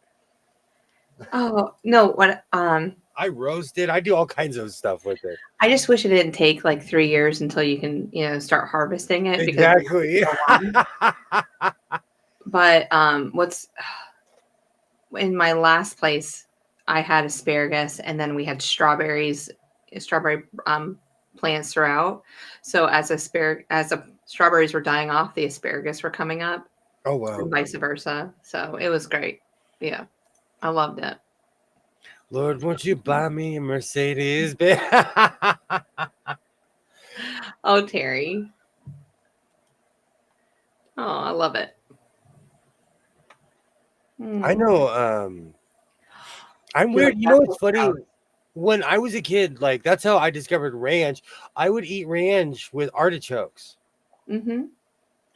Oh no! What? I roast it. I do all kinds of stuff with it. I just wish it didn't take like 3 years until you can, start harvesting it. Exactly. But what's in my last place, I had asparagus, and then we had strawberry plants throughout. So as the strawberries were dying off, the asparagus were coming up, Oh wow. and vice versa. So it was great. Yeah, I loved it. Lord, won't you buy me a Mercedes? Oh, Terry. Oh, I love it. I know. I'm weird. You know what's funny? When I was a kid, like that's how I discovered ranch. I would eat ranch with artichokes. Mm-hmm.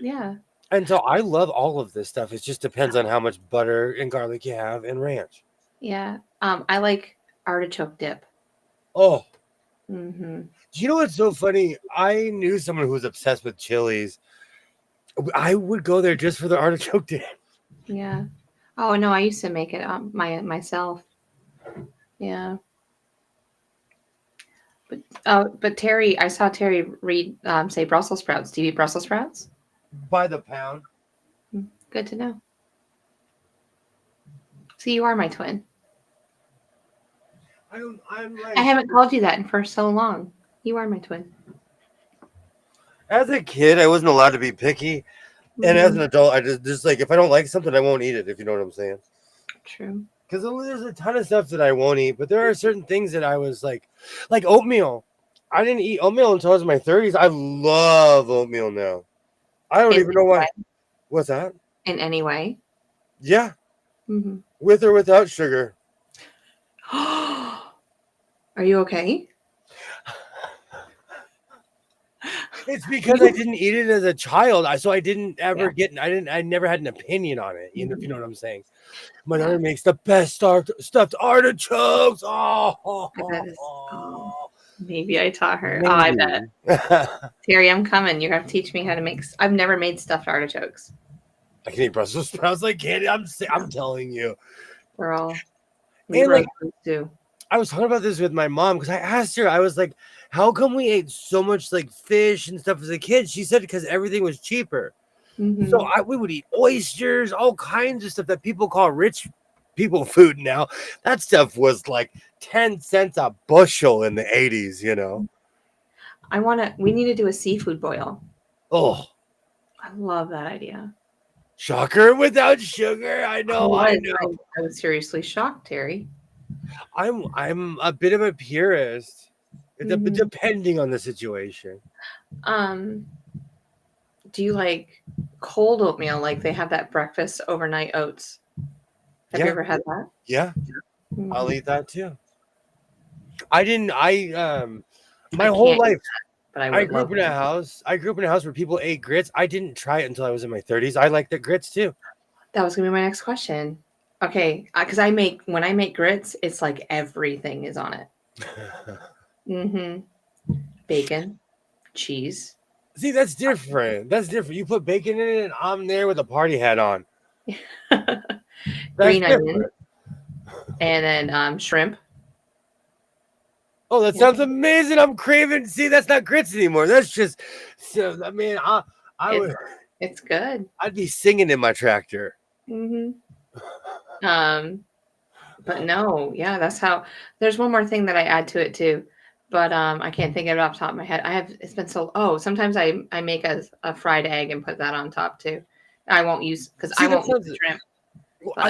Yeah. And so I love all of this stuff. It just depends on how much butter and garlic you have in ranch. Yeah. I like artichoke dip. Oh, Mm-hmm. do you know what's so funny? I knew someone who was obsessed with chilies. I would go there just for the artichoke dip. Yeah. Oh no, I used to make it myself. Yeah. But Terry, I saw Terry read say Brussels sprouts. Do you eat Brussels sprouts? By the pound. Good to know. See, you are my twin. I'm like, I haven't called you that for so long. You are my twin. as a kid, I wasn't allowed to be picky. And as an adult, I just like, if I don't like something, I won't eat it, if you know what I'm saying. True. Because there's a ton of stuff that I won't eat, but there are certain things that I was like oatmeal. I didn't eat oatmeal until I was in my 30s. I love oatmeal now. I don't even know why. What's that? In any way. Yeah. Mm-hmm. With or without sugar. Are you okay? It's because I didn't eat it as a child. So I didn't ever I never had an opinion on it. If you know what I'm saying. My daughter makes the best stuffed artichokes. Maybe I taught her. Maybe. Oh, I bet. Terry, I'm coming. You have to teach me how to make. I've never made stuffed artichokes. I can eat Brussels sprouts like candy. I'm telling you. We're all. And like, too. I was talking about this with my mom because I asked her. I was like, "How come we ate so much like fish and stuff as a kid?" She said because everything was cheaper. Mm-hmm. So we would eat oysters, all kinds of stuff that people call rich people food now. That stuff was like 10 cents a bushel in the 80s, you know. We need to do a seafood boil. Oh, I love that idea. Shocker without sugar. I know. I was seriously shocked, Terry. I'm a bit of a purist, depending on the situation. Do you like cold oatmeal? Like they have that breakfast overnight oats. Have you ever had that? Yeah. Mm-hmm. I'll eat that too. My whole life, but I grew up in a house. I grew up in a house where people ate grits. I didn't try it until I was in my 30s. I liked the grits too. That was gonna be my next question. Okay, because when I make grits, it's like everything is on it. Mm-hmm. Bacon, cheese. See, that's different. You put bacon in it, and I'm there with a party hat on. Green onion, and then shrimp. Oh, that sounds amazing! I'm craving. See, that's not grits anymore. That's just. So, I mean, It's good. I'd be singing in my tractor. Mm-hmm. But no, yeah, that's how. There's one more thing that I add to it too, but I can't think of it off the top of my head. It's been so. Oh, sometimes I make a fried egg and put that on top too. I won't use because I won't use the shrimp.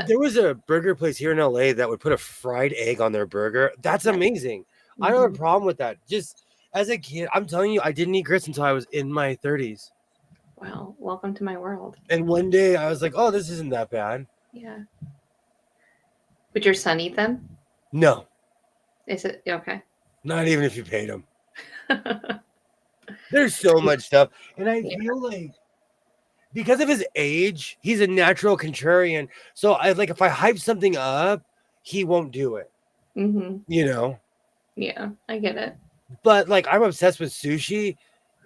There was a burger place here in LA that would put a fried egg on their burger. That's amazing. Mm-hmm. I don't have a problem with that. Just As a kid, I'm telling you, I didn't eat grits until I was in my 30s. Well, welcome to my world. And one day I was like, oh, this isn't that bad. Yeah. Would your son eat them? No, Is it okay? not even if you paid him. There's so much stuff. And I feel like because of his age, he's a natural contrarian. So I like if I hype something up, he won't do it. Mm-hmm. You know? Yeah, I get it. But like I'm obsessed with sushi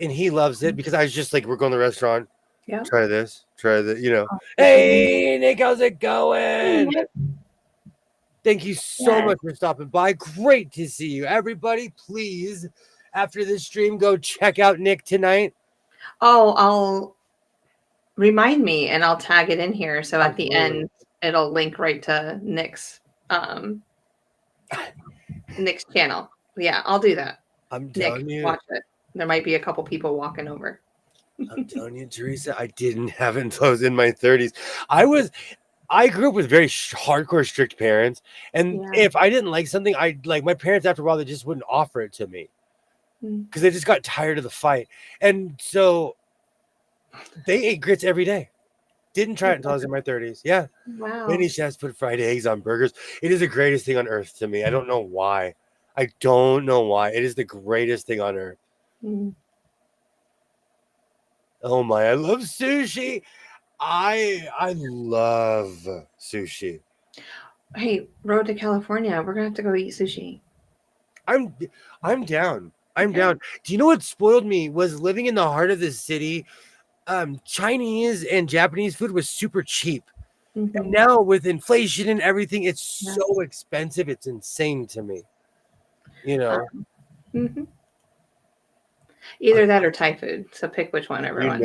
and he loves it because I was just like, we're going to the restaurant. Yeah. Try this, you know. Hey Nick, how's it going? Thank you so much for stopping by. Great to see you. Everybody, please, after this stream, go check out Nick tonight. Oh, I'll remind me and I'll tag it in here. So at the Absolutely. end, it'll link right to Nick's channel. Yeah, I'll do that. I'm telling Nick, you. watch it. There might be a couple people walking over. I'm telling you, Teresa, I didn't have it until I was in my 30s. I grew up with very hardcore, strict parents. And if I didn't like something, my parents, after a while, they just wouldn't offer it to me because they just got tired of the fight. And so they ate grits every day. Didn't try it until I was in my 30s. Yeah. Wow. Many chefs put fried eggs on burgers. It is the greatest thing on earth to me. I don't know why. It is the greatest thing on earth. Oh my, I love sushi. I love sushi. Hey, road to California. We're gonna have to go eat sushi. I'm down. I'm down. Do you know what spoiled me was living in the heart of the city? Chinese and Japanese food was super cheap. And now with inflation and everything, it's so expensive. It's insane to me. You know. Either that or Thai food. So pick which one, everyone.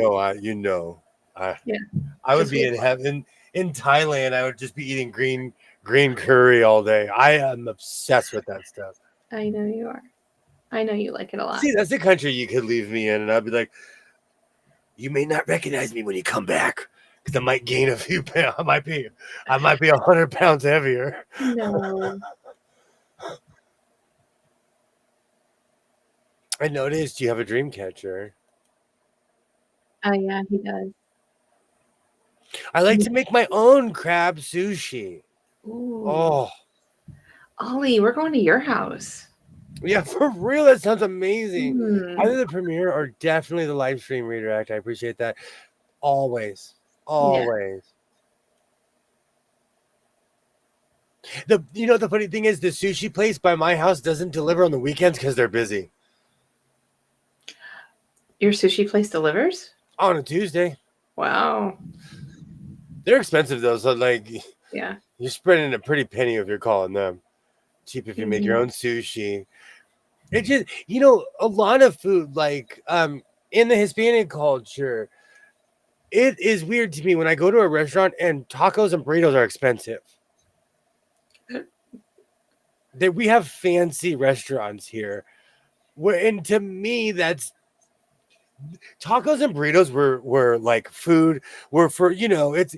I would be in heaven. In Thailand, I would just be eating green curry all day. I am obsessed with that stuff. I know you are. I know you like it a lot. See, that's the country you could leave me in, and I'd be like, you may not recognize me when you come back because I might gain a few pounds. I might be 100 pounds heavier. No. I noticed you have a dream catcher. Oh yeah, he does. I like to make my own crab sushi. Ooh. Oh, Ollie, we're going to your house. Yeah, for real. That sounds amazing. Either the premiere or definitely the live stream redirect. I appreciate that. Always. The funny thing is the sushi place by my house doesn't deliver on the weekends because they're busy. Your sushi place delivers? On a Tuesday. Wow. They're expensive though, so yeah, you're spreading a pretty penny if you're calling them. Cheap if you make your own sushi. It just a lot of food in the Hispanic culture, it is weird to me when I go to a restaurant and tacos and burritos are expensive. We have fancy restaurants here, and to me that's tacos and burritos were like food were for it's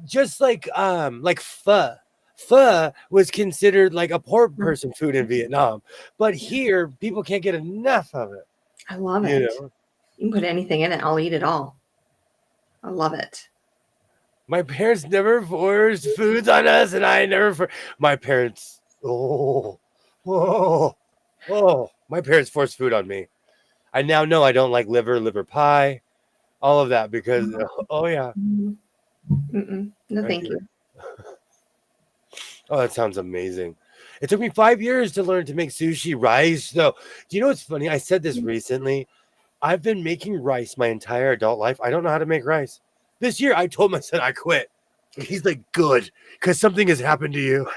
just like pho. Pho was considered like a poor person food in Vietnam, but here people can't get enough of it. I love it. You can put anything in it, I'll eat it all. I love it. My parents never forced foods on us, and I never my parents. My parents forced food on me. I now know I don't like liver pie, all of that because No, thank you. Oh, that sounds amazing. It took me 5 years to learn to make sushi rice. So, do you know what's funny? I said this recently. I've been making rice my entire adult life. I don't know how to make rice. This year, I told my son I quit. He's like, good, because something has happened to you.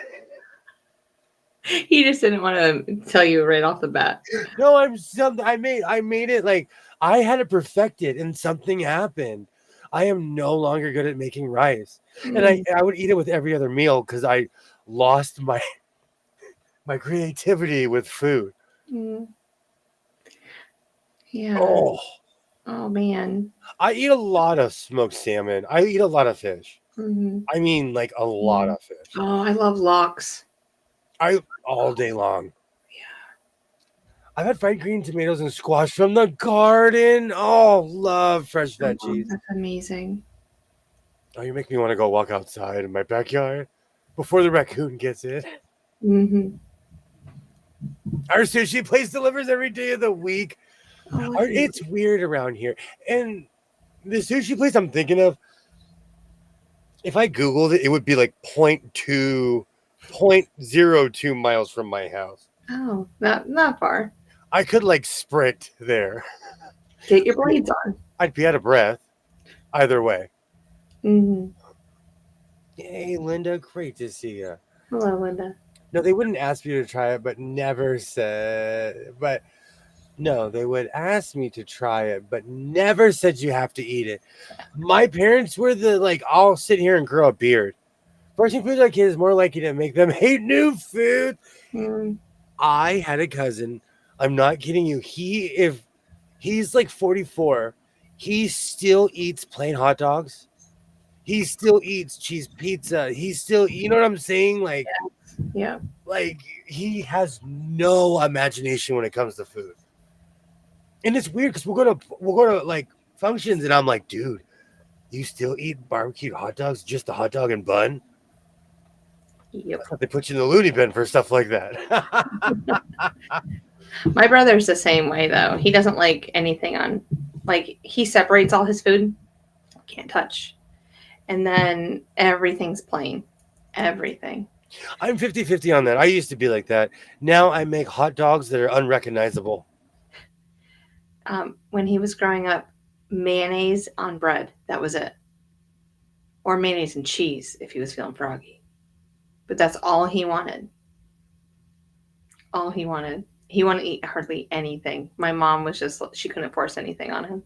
He just didn't want to tell you right off the bat. No, I made it like I had it perfected, and something happened. I am no longer good at making rice, and I would eat it with every other meal because I lost my creativity with food. Yeah. Oh man. I eat a lot of smoked salmon. I eat a lot of fish. I mean, like a lot of fish. Oh, I love lox. All day long. Yeah. I've had fried green tomatoes and squash from the garden. Oh, love fresh Oh, veggies. that's amazing. Oh, you make me want to go walk outside in my backyard before the raccoon gets it. Mm-hmm. Our sushi place delivers every day of the week. Oh, It's weird around here. And the sushi place I'm thinking of, if I Googled it, it would be like 0.02 miles from my house. oh, not far. I could like sprint there. Get your blades on. I'd be out of breath either way. Mm-hmm. Hey, Linda, great to see you. Hello, Linda. No, they wouldn't ask me to try it, but never said. But no, they would ask me to try it, but never said you have to eat it. My parents were the like, I'll sit here and grow a beard. Forcing food on kids is more likely to make them hate new food. Mm. I had a cousin. I'm not kidding you. If he's like 44, he still eats plain hot dogs. He still eats cheese pizza. He still, you know what I'm saying? Like, Yeah. like he has no imagination when it comes to food. And it's weird because we'll go to like functions, and I'm like, dude, you still eat barbecued hot dogs, just a hot dog and bun? Yep. They put you in the loony bin for stuff like that. My brother's the same way though. He doesn't like anything on, like he separates all his food, can't touch, and then everything's plain, everything. I'm 50-50 on that. I used to be like that. Now I make hot dogs that are unrecognizable. When he was growing up, mayonnaise on bread, that was it, or mayonnaise and cheese if he was feeling froggy. But that's all he wanted. All he wanted. He wouldn't eat hardly anything. My mom was just, she couldn't force anything on him.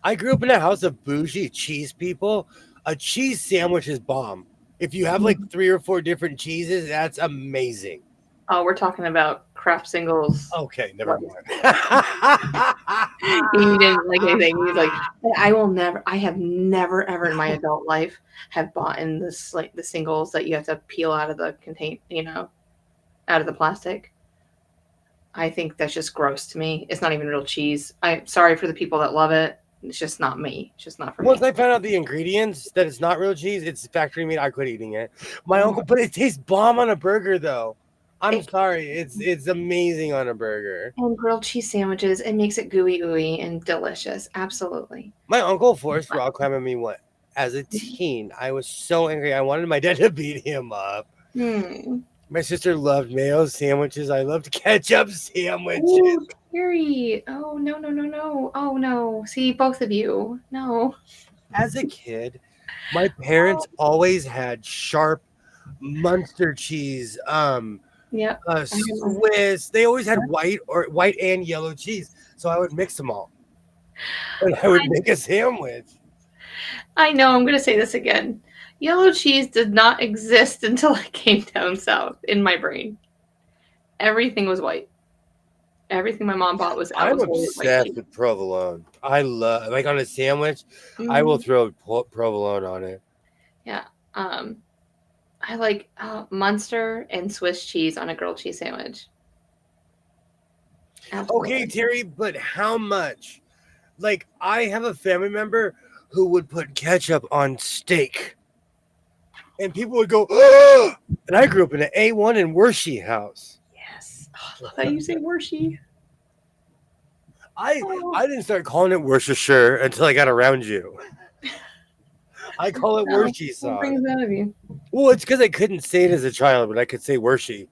I grew up in a house of bougie cheese people. A cheese sandwich is bomb. If you have like 3 or 4 different cheeses, that's amazing. Oh, we're talking about Kraft singles. Okay, never mind. He didn't like anything. He was like, I have never ever in my adult life have bought in this, like the singles that you have to peel out of the out of the plastic. I think that's just gross to me. It's not even real cheese. I'm sorry for the people that love it. It's just not me. It's just not for Once me. I found out the ingredients, that it's not real cheese, it's factory meat, I quit eating it. My uncle, but it tastes bomb on a burger though. I'm sorry, it's amazing on a burger. And grilled cheese sandwiches, it makes it gooey ooey and delicious. Absolutely. My uncle forced rock climbing me as a teen. I was so angry. I wanted my dad to beat him up. My sister loved mayo sandwiches. I loved ketchup sandwiches. Ooh, Carrie. Oh, no, no, no, no. Oh, no. See, both of you. No. As a kid, my parents always had sharp Munster cheese, Yeah. Swiss. They always had white and yellow cheese. So I would mix them all. And I would make a sandwich. I know. I'm going to say this again. Yellow cheese did not exist until I came down south in my brain. Everything was white. Everything my mom bought was I'm white obsessed cheese. with provolone. I love, like on a sandwich, I will throw provolone on it. Yeah. I like Munster and Swiss cheese on a grilled cheese sandwich. Absolutely. Okay, Terry, but how much? Like, I have a family member who would put ketchup on steak. And people would go, oh! And I grew up in an A1 in Worshey house. Yes. Oh, I love how you say Worshey. I didn't start calling it Worcestershire until I got around you. I call it Worshey What sauce. brings that of you? Well, it's because I couldn't say it as a child, but I could say Worshey.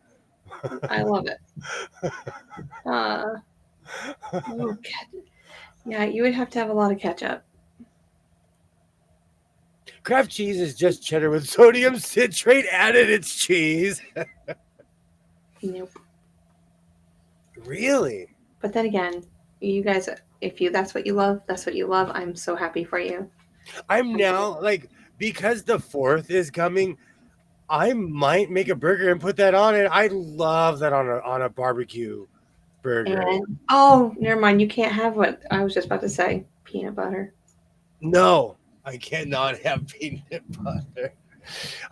I love it. Yeah, you would have to have a lot of ketchup. Kraft cheese is just cheddar with sodium citrate added. It's cheese. Nope. Really? But then again, you guys, that's what you love, that's what you love. I'm so happy for you. I'm now like, because the 4th is coming, I might make a burger and put that on it. I love that on a barbecue burger. And oh, never mind. You can't have what I was just about to say. Peanut butter. No, I cannot have peanut butter.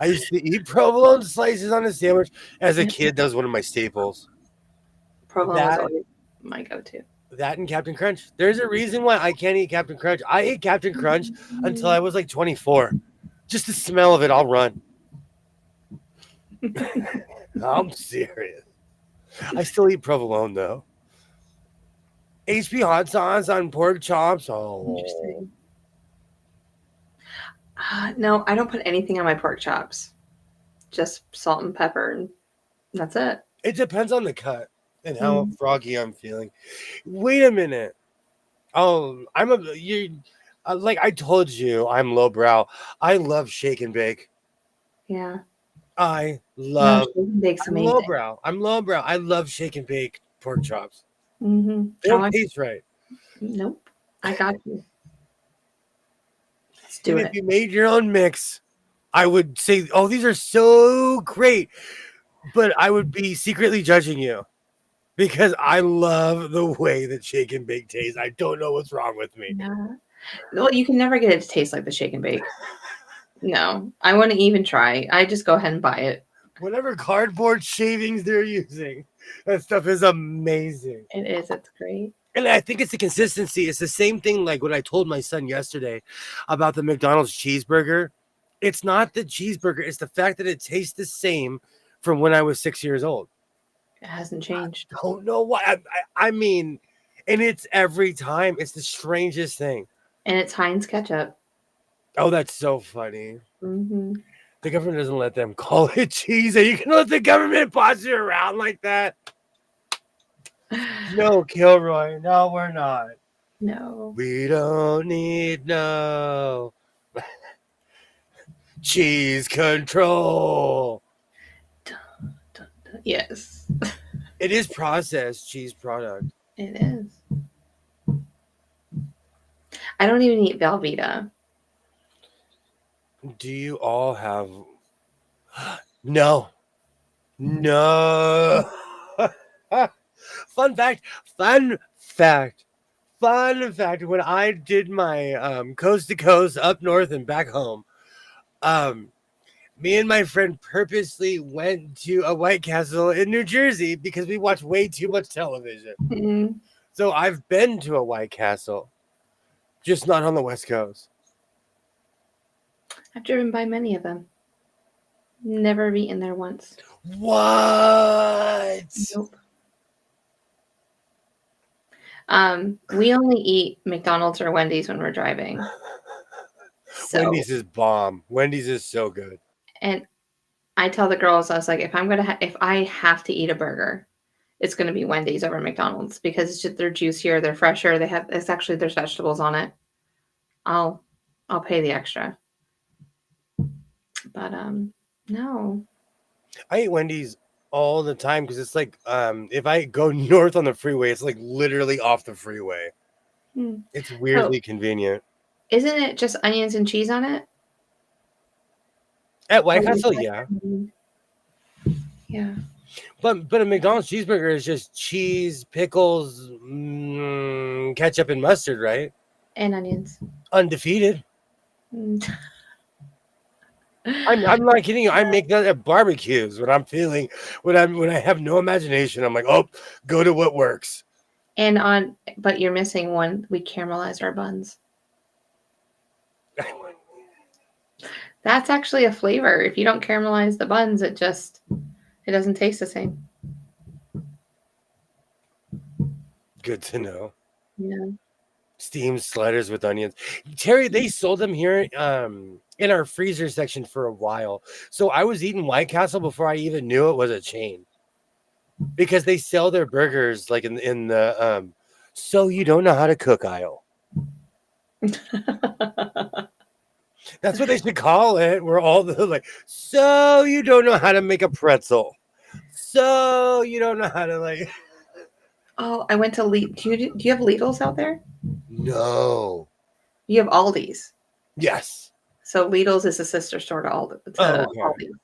I used to eat provolone slices on a sandwich as a kid. That was one of my staples. Provolone was always my go-to. That and Captain Crunch. There's a reason why I can't eat Captain Crunch. I ate Captain Crunch until I was like 24. Just the smell of it, I'll run. I'm serious. I still eat provolone though. HP hot sauce on pork chops. Oh, Interesting. No, I don't put anything on my pork chops. Just salt and pepper, and that's it. it depends on the cut and how Mm. froggy I'm feeling. Wait a minute. Oh, like I told you, I'm lowbrow. I love shake and bake. Yeah. I No, love. shake and bake's I'm amazing. lowbrow. I'm lowbrow. I love shake and bake pork chops. Mm-hmm. They don't taste right. Nope. I got you. Let's do And it. if you made your own mix, I would say, "Oh, these are so great," but I would be secretly judging you because I love the way that shake and bake tastes. I don't know what's wrong with me. Yeah. Well, you can never get it to taste like the shake and bake. No, I wouldn't even try. I just go ahead and buy it. Whatever cardboard shavings they're using, that stuff is amazing. It is. It's great. And I think it's the consistency. It's the same thing like what I told my son yesterday about the McDonald's cheeseburger. It's not the cheeseburger, it's the fact that it tastes the same from when I was 6 years old. It hasn't changed. Don't know why. I mean, and it's every time. It's the strangest thing. And it's Heinz ketchup. Oh, that's so funny. Mm-hmm. The government doesn't let them call it cheese. Are you gonna let the government boss you around like that? No, Kilroy. No, we're not. No. We don't need no cheese control. Yes, It is processed cheese product. it is. I don't even eat Velveeta. Do you all have? No. No. Fun fact. Fun fact. Fun fact. When I did my coast to coast up north and back home, me and my friend purposely went to a White Castle in New Jersey because we watched way too much television. Mm-mm. So I've been to a White Castle, just not on the West Coast. I've driven by many of them. Never eaten there once. What? Nope. We only eat McDonald's or Wendy's when we're driving. So, Wendy's is bomb. Wendy's is so good. and I tell the girls, I was like, if I have to eat a burger, it's gonna be Wendy's over McDonald's because it's just, they're juicier, they're fresher. There's vegetables on it. I'll pay the extra. But no. I eat Wendy's all the time because it's like if I go north on the freeway, it's like literally off the freeway. Hmm. It's weirdly convenient. Isn't it just onions and cheese on it? At White Castle, yeah. Yeah. But a McDonald's cheeseburger is just cheese, pickles, ketchup, and mustard, right? And onions. Undefeated. Mm. I'm not kidding you. I make that at barbecues when I'm feeling when I have no imagination. I'm like, oh, go to what works. But you're missing one. We caramelize our buns. That's actually a flavor. If you don't caramelize the buns, it doesn't taste the same. Good to know. Yeah. Steamed sliders with onions. Terry, they sold them here in our freezer section for a while. So I was eating White Castle before I even knew it was a chain. Because they sell their burgers like in the so you don't know how to cook aisle. That's what they should call it. We're all like, so you don't know how to make a pretzel. So you don't know how to like. Oh, I went to Lidl. Do you have Lidl's out there? No. You have Aldi's. Yes. So Lidl's is a sister store to Okay. Aldi's.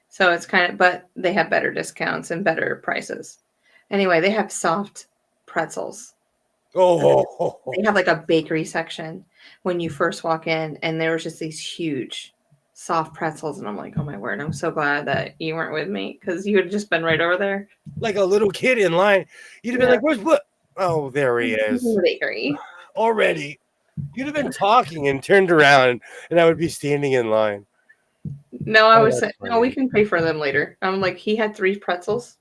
So it's but they have better discounts and better prices. Anyway, they have soft pretzels. Oh. They have like a bakery section when you first walk in, and there was just these huge soft pretzels, and I'm like, oh my word, I'm so glad that you weren't with me because you would have just been right over there. Like a little kid in line. You'd have been Yeah. like, "Where's what?" Oh, there he is In the bakery. already. You'd have been talking and turned around, and I would be standing in line. No, I Oh, was that's saying, no, we funny. can pay for them later. I'm like, he had 3 pretzels.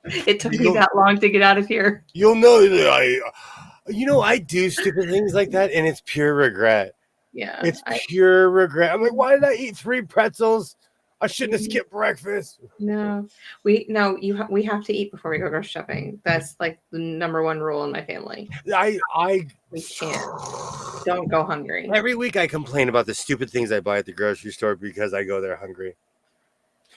It took me You'll, that long to get out of here. you'll know that I do stupid things like that, and it's pure regret. Yeah. It's pure regret. I'm like, why did I eat 3 pretzels? I shouldn't have Mhm. skipped breakfast. No, we have to eat before we go grocery shopping. That's like the number one rule in my family. I We can't. Don't go hungry. every week I complain about the stupid things I buy at the grocery store because I go there hungry.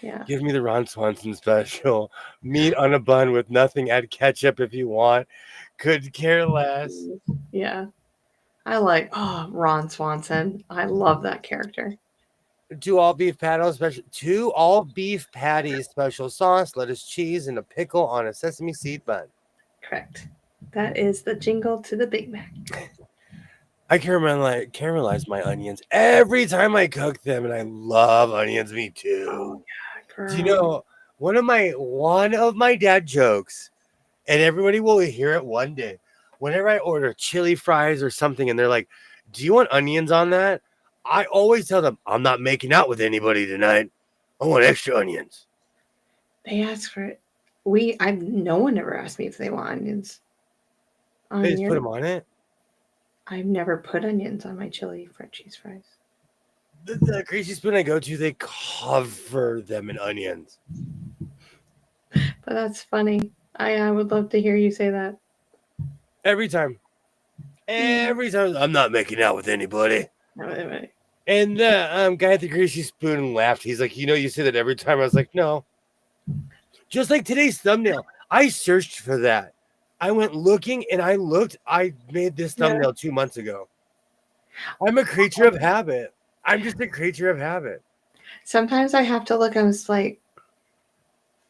Yeah. Give me the Ron Swanson special. Meat on a bun with nothing. Add ketchup if you want. Could care less. Yeah. I like Ron Swanson. I love that character. 2 all beef patties special. 2 all beef patties special sauce, lettuce, cheese, and a pickle on a sesame seed bun. Correct. That is the jingle to the Big Mac. I caramelize my onions every time I cook them, and I love onions. Me too. Girl. Do you know one of my dad jokes, and everybody will hear it one day. Whenever I order chili fries or something, and they're like, "Do you want onions on that?" I always tell them, "I'm not making out with anybody tonight. I want extra onions." They ask for it. No one ever asked me if they want onions. They just put them on it. I've never put onions on my chili fried cheese fries. The greasy spoon I go to, they cover them in onions. But that's funny. I would love to hear you say that. Every time. Every time. I'm not making out with anybody. And the guy at the greasy spoon laughed. He's like, you say that every time. I was like, no. Just like today's thumbnail. I searched for that. I went looking and I made this thumbnail 2 months ago. I'm a creature of habit. I'm just a creature of habit. Sometimes I have to look, I was like,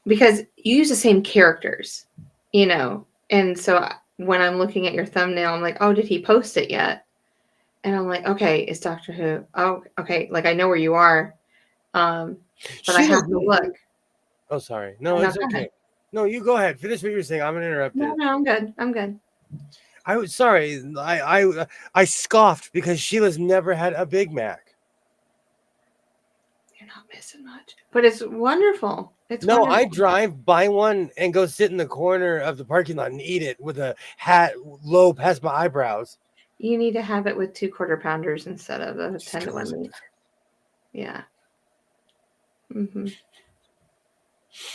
because you use the same characters, and so when I'm looking at your thumbnail, I'm like, oh, did he post it yet? And I'm like, okay, it's Doctor Who. Oh, okay, like I know where you are, but I have to look. Oh, sorry. No, it's okay. No, you go ahead. Finish what you're saying. I'm gonna interrupt you. No, I'm good. I'm good. I was sorry. I scoffed because Sheila's never had a Big Mac. You're not missing much, but it's wonderful. It's No, wonderful. I drive, buy one, and go sit in the corner of the parking lot and eat it with a hat low past my eyebrows. You need to have it with 2 quarter pounders instead of the 10-to-1 meat. Yeah. Mm-hmm.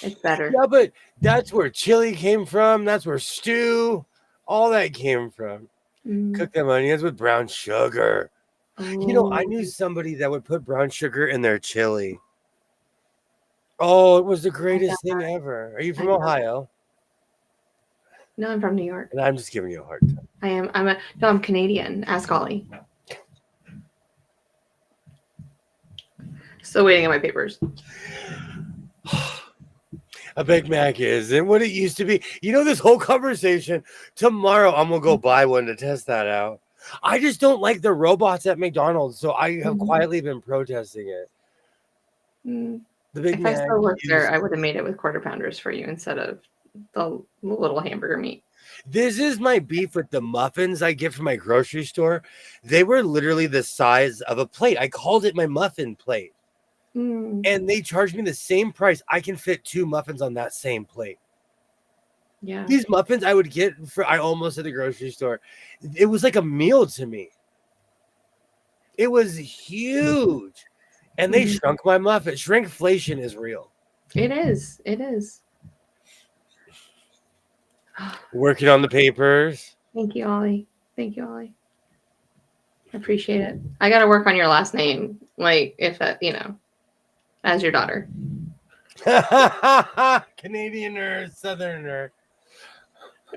It's better. Yeah, but that's where chili came from. That's where stew, all that came from. Cook them onions with brown sugar. I knew somebody that would put brown sugar in their chili. Oh, it was the greatest thing ever. Are you from Ohio? No, I'm from New York. And I'm just giving you a hard time. I am. I'm Canadian. Ask Ollie. Still waiting on my papers. A Big Mac isn't what it used to be. This whole conversation, tomorrow I'm going to go buy one to test that out. I just don't like the robots at McDonald's, so I have quietly been protesting it. The Big Mac. If I still worked there, I would have made it with quarter pounders for you instead of the little hamburger meat. This is my beef with the muffins I get from my grocery store. They were literally the size of a plate. I called it my muffin plate. And they charged me the same price. I can fit 2 muffins on that same plate. Yeah. These muffins I would get I almost at the grocery store. It was like a meal to me. It was huge. And they shrunk my muffin. Shrinkflation is real. It is. It is. Working on the papers. Thank you, Ollie. Thank you, Ollie. I appreciate it. I got to work on your last name. Like, if that, as your daughter. Canadianer, Southerner.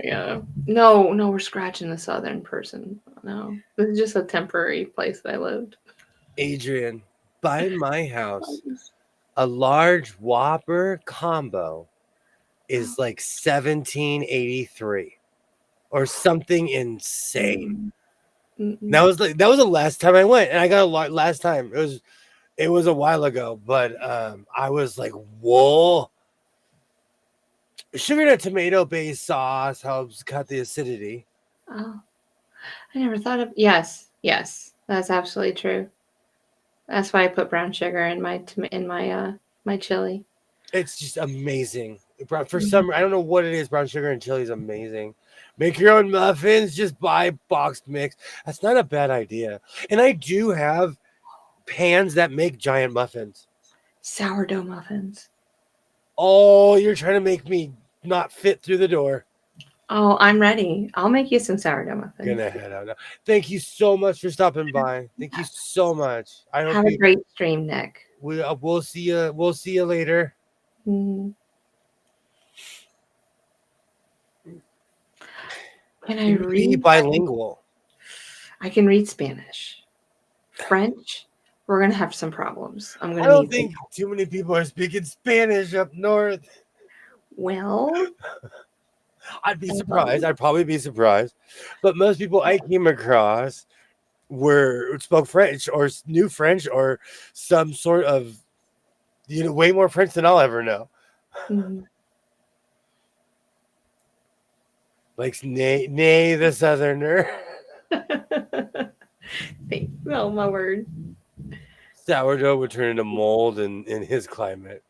Yeah. No, we're scratching the Southern person. No. This is just a temporary place that I lived. Adrian, by my house, a large Whopper combo is like $17.83 or something insane. Mm-mm. That was the last time I went, and I got a lot last time. It was a while ago, but I was like, whoa. Sugar and tomato based sauce helps cut the acidity. Oh, I never thought of. Yes, yes, that's absolutely true. That's why I put brown sugar in my chili. It's just amazing. For Mhm. some, I don't know what it is. Brown sugar and chili is amazing. Make your own muffins. Just buy boxed mix. That's not a bad idea. And I do have pans that make giant muffins. Sourdough muffins. Oh, you're trying to make me not fit through the door. Oh, I'm ready. I'll make you some sourdough muffins. Gonna head out now. Thank you so much for stopping by. Thank you so much. I hope Have a great stream, Nick. we'll see you. We'll see you later. Mm. Can I Can you be read? bilingual? I can read Spanish. French, we're gonna have some problems. I'm I gonna don't need. think too many people are speaking Spanish up north. Well, I'd be surprised. I'd probably be surprised. But most people I came across spoke French or knew French or some sort of, way more French than I'll ever know. mhm. Like nay the southerner. Oh my word. Sourdough would turn into mold in his climate.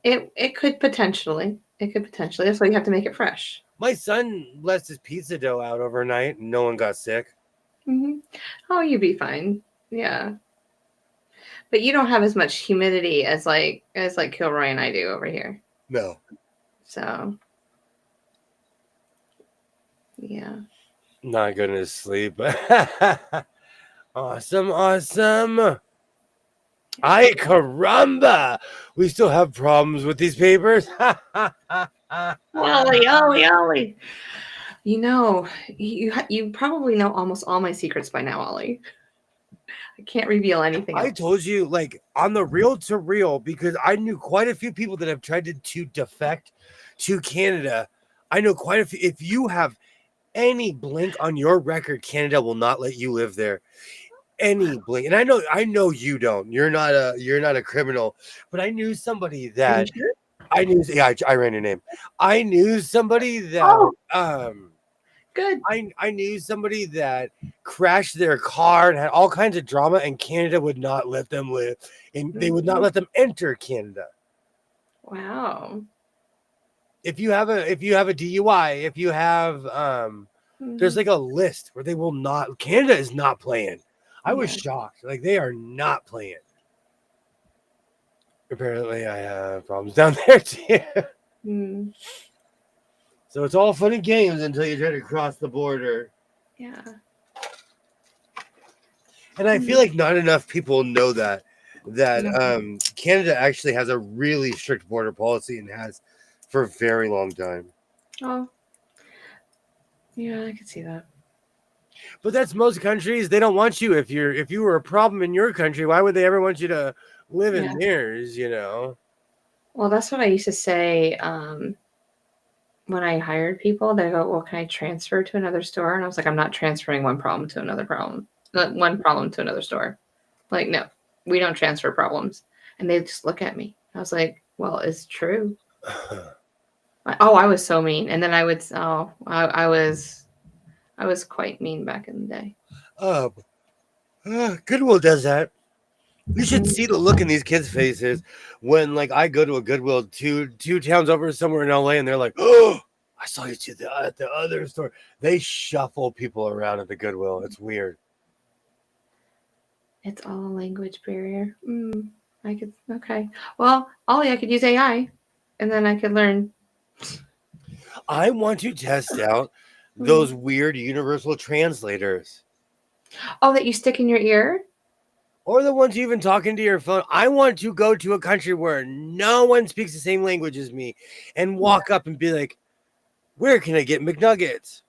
It could potentially. It could potentially. That's why you have to make it fresh. My son left his pizza dough out overnight and no one got sick. Hmm. Oh, you'd be fine. Yeah. But you don't have as much humidity as Kilroy and I do over here. No. So yeah. Not gonna sleep. Awesome. Ay caramba! We still have problems with these papers. Ollie. You know, you probably know almost all my secrets by now, Ollie. I can't reveal anything I else. told you, like, on the real to real, because I knew quite a few people that have tried to defect to Canada. I know quite a few. If you have any blink on your record, Canada will not let you live there. Any blink, and I know you don't. You're not a criminal, but I knew somebody Are you that sure? I ran your name. I knew somebody that Oh, good. I knew somebody that crashed their car and had all kinds of drama, and Canada would not let them live, and they would not let them enter Canada. Wow. If you have a DUI, if you have there's like a list where they will not. Canada is not playing. I was Yeah. shocked. Like, they are not playing. Apparently, I have problems down there too. Mm, So it's all fun and games until you try to cross the border. yeah. And I feel like not enough people know that No. Canada actually has a really strict border policy and has for a very long time. Oh. Yeah, I could see that. But that's most countries. They don't want you. If you were a problem in your country, why would they ever want you to live in theirs? Well, that's what I used to say when I hired people. They go, "Well, can I transfer to another store?" And I was like, "I'm not transferring one problem to another problem. Not one problem to another store. Like, no, we don't transfer problems." And they just look at me. I was like, "Well, it's true." I was so mean. And then I would. I was quite mean back in the day. Goodwill does that. You should see the look in these kids' faces when, like, I go to a Goodwill two towns over somewhere in LA, and they're like, "Oh, I saw you at the other store." They shuffle people around at the Goodwill. It's weird. It's all a language barrier. Okay. Well, Ollie, I could use AI, and then I could learn. I want to test out those weird universal translators. Oh, that you stick in your ear? Or the ones you even talk into your phone. I want to go to a country where no one speaks the same language as me and walk up and be like, "Where can I get McNuggets?"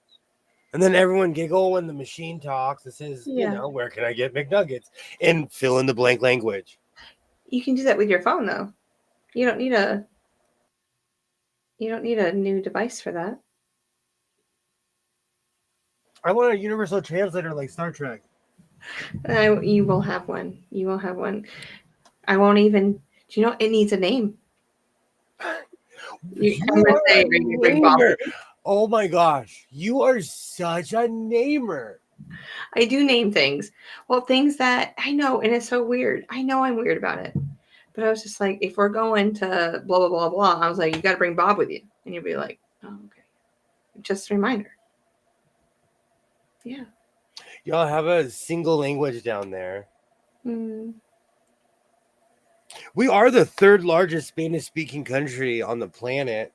And then everyone giggle when the machine talks. It says, "Where can I get McNuggets?" And fill in the blank language. You can do that with your phone, though. You don't need a new device for that. I want a universal translator like Star Trek. You will have one. You will have one. I won't even. Do you know it needs a name? I'm You gonna are say, a are you bring Bob namer. with you? Oh my gosh, you are such a namer. I do name things. Well, things that I know, and it's so weird. I know I'm weird about it, but I was just like, if we're going to blah blah blah blah, I was like, you got to bring Bob with you, and you'll be like, oh, okay, just a reminder. Yeah. Y'all have a single language down there. Mm, We are the third largest Spanish speaking country on the planet.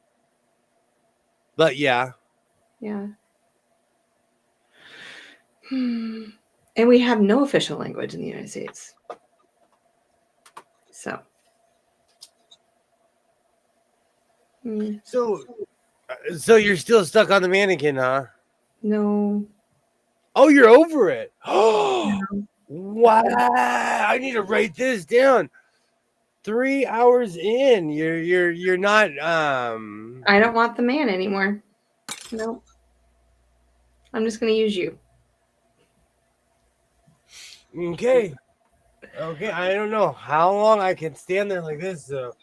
But yeah. yeah. And we have no official language in the United States. So. So you're still stuck on the mannequin, huh? No. Oh, you're over it. Oh, wow. I need to write this down. 3 hours in. You're not I don't want the man anymore. Nope. I'm just gonna use you. okay. Okay, I don't know how long I can stand there like this though.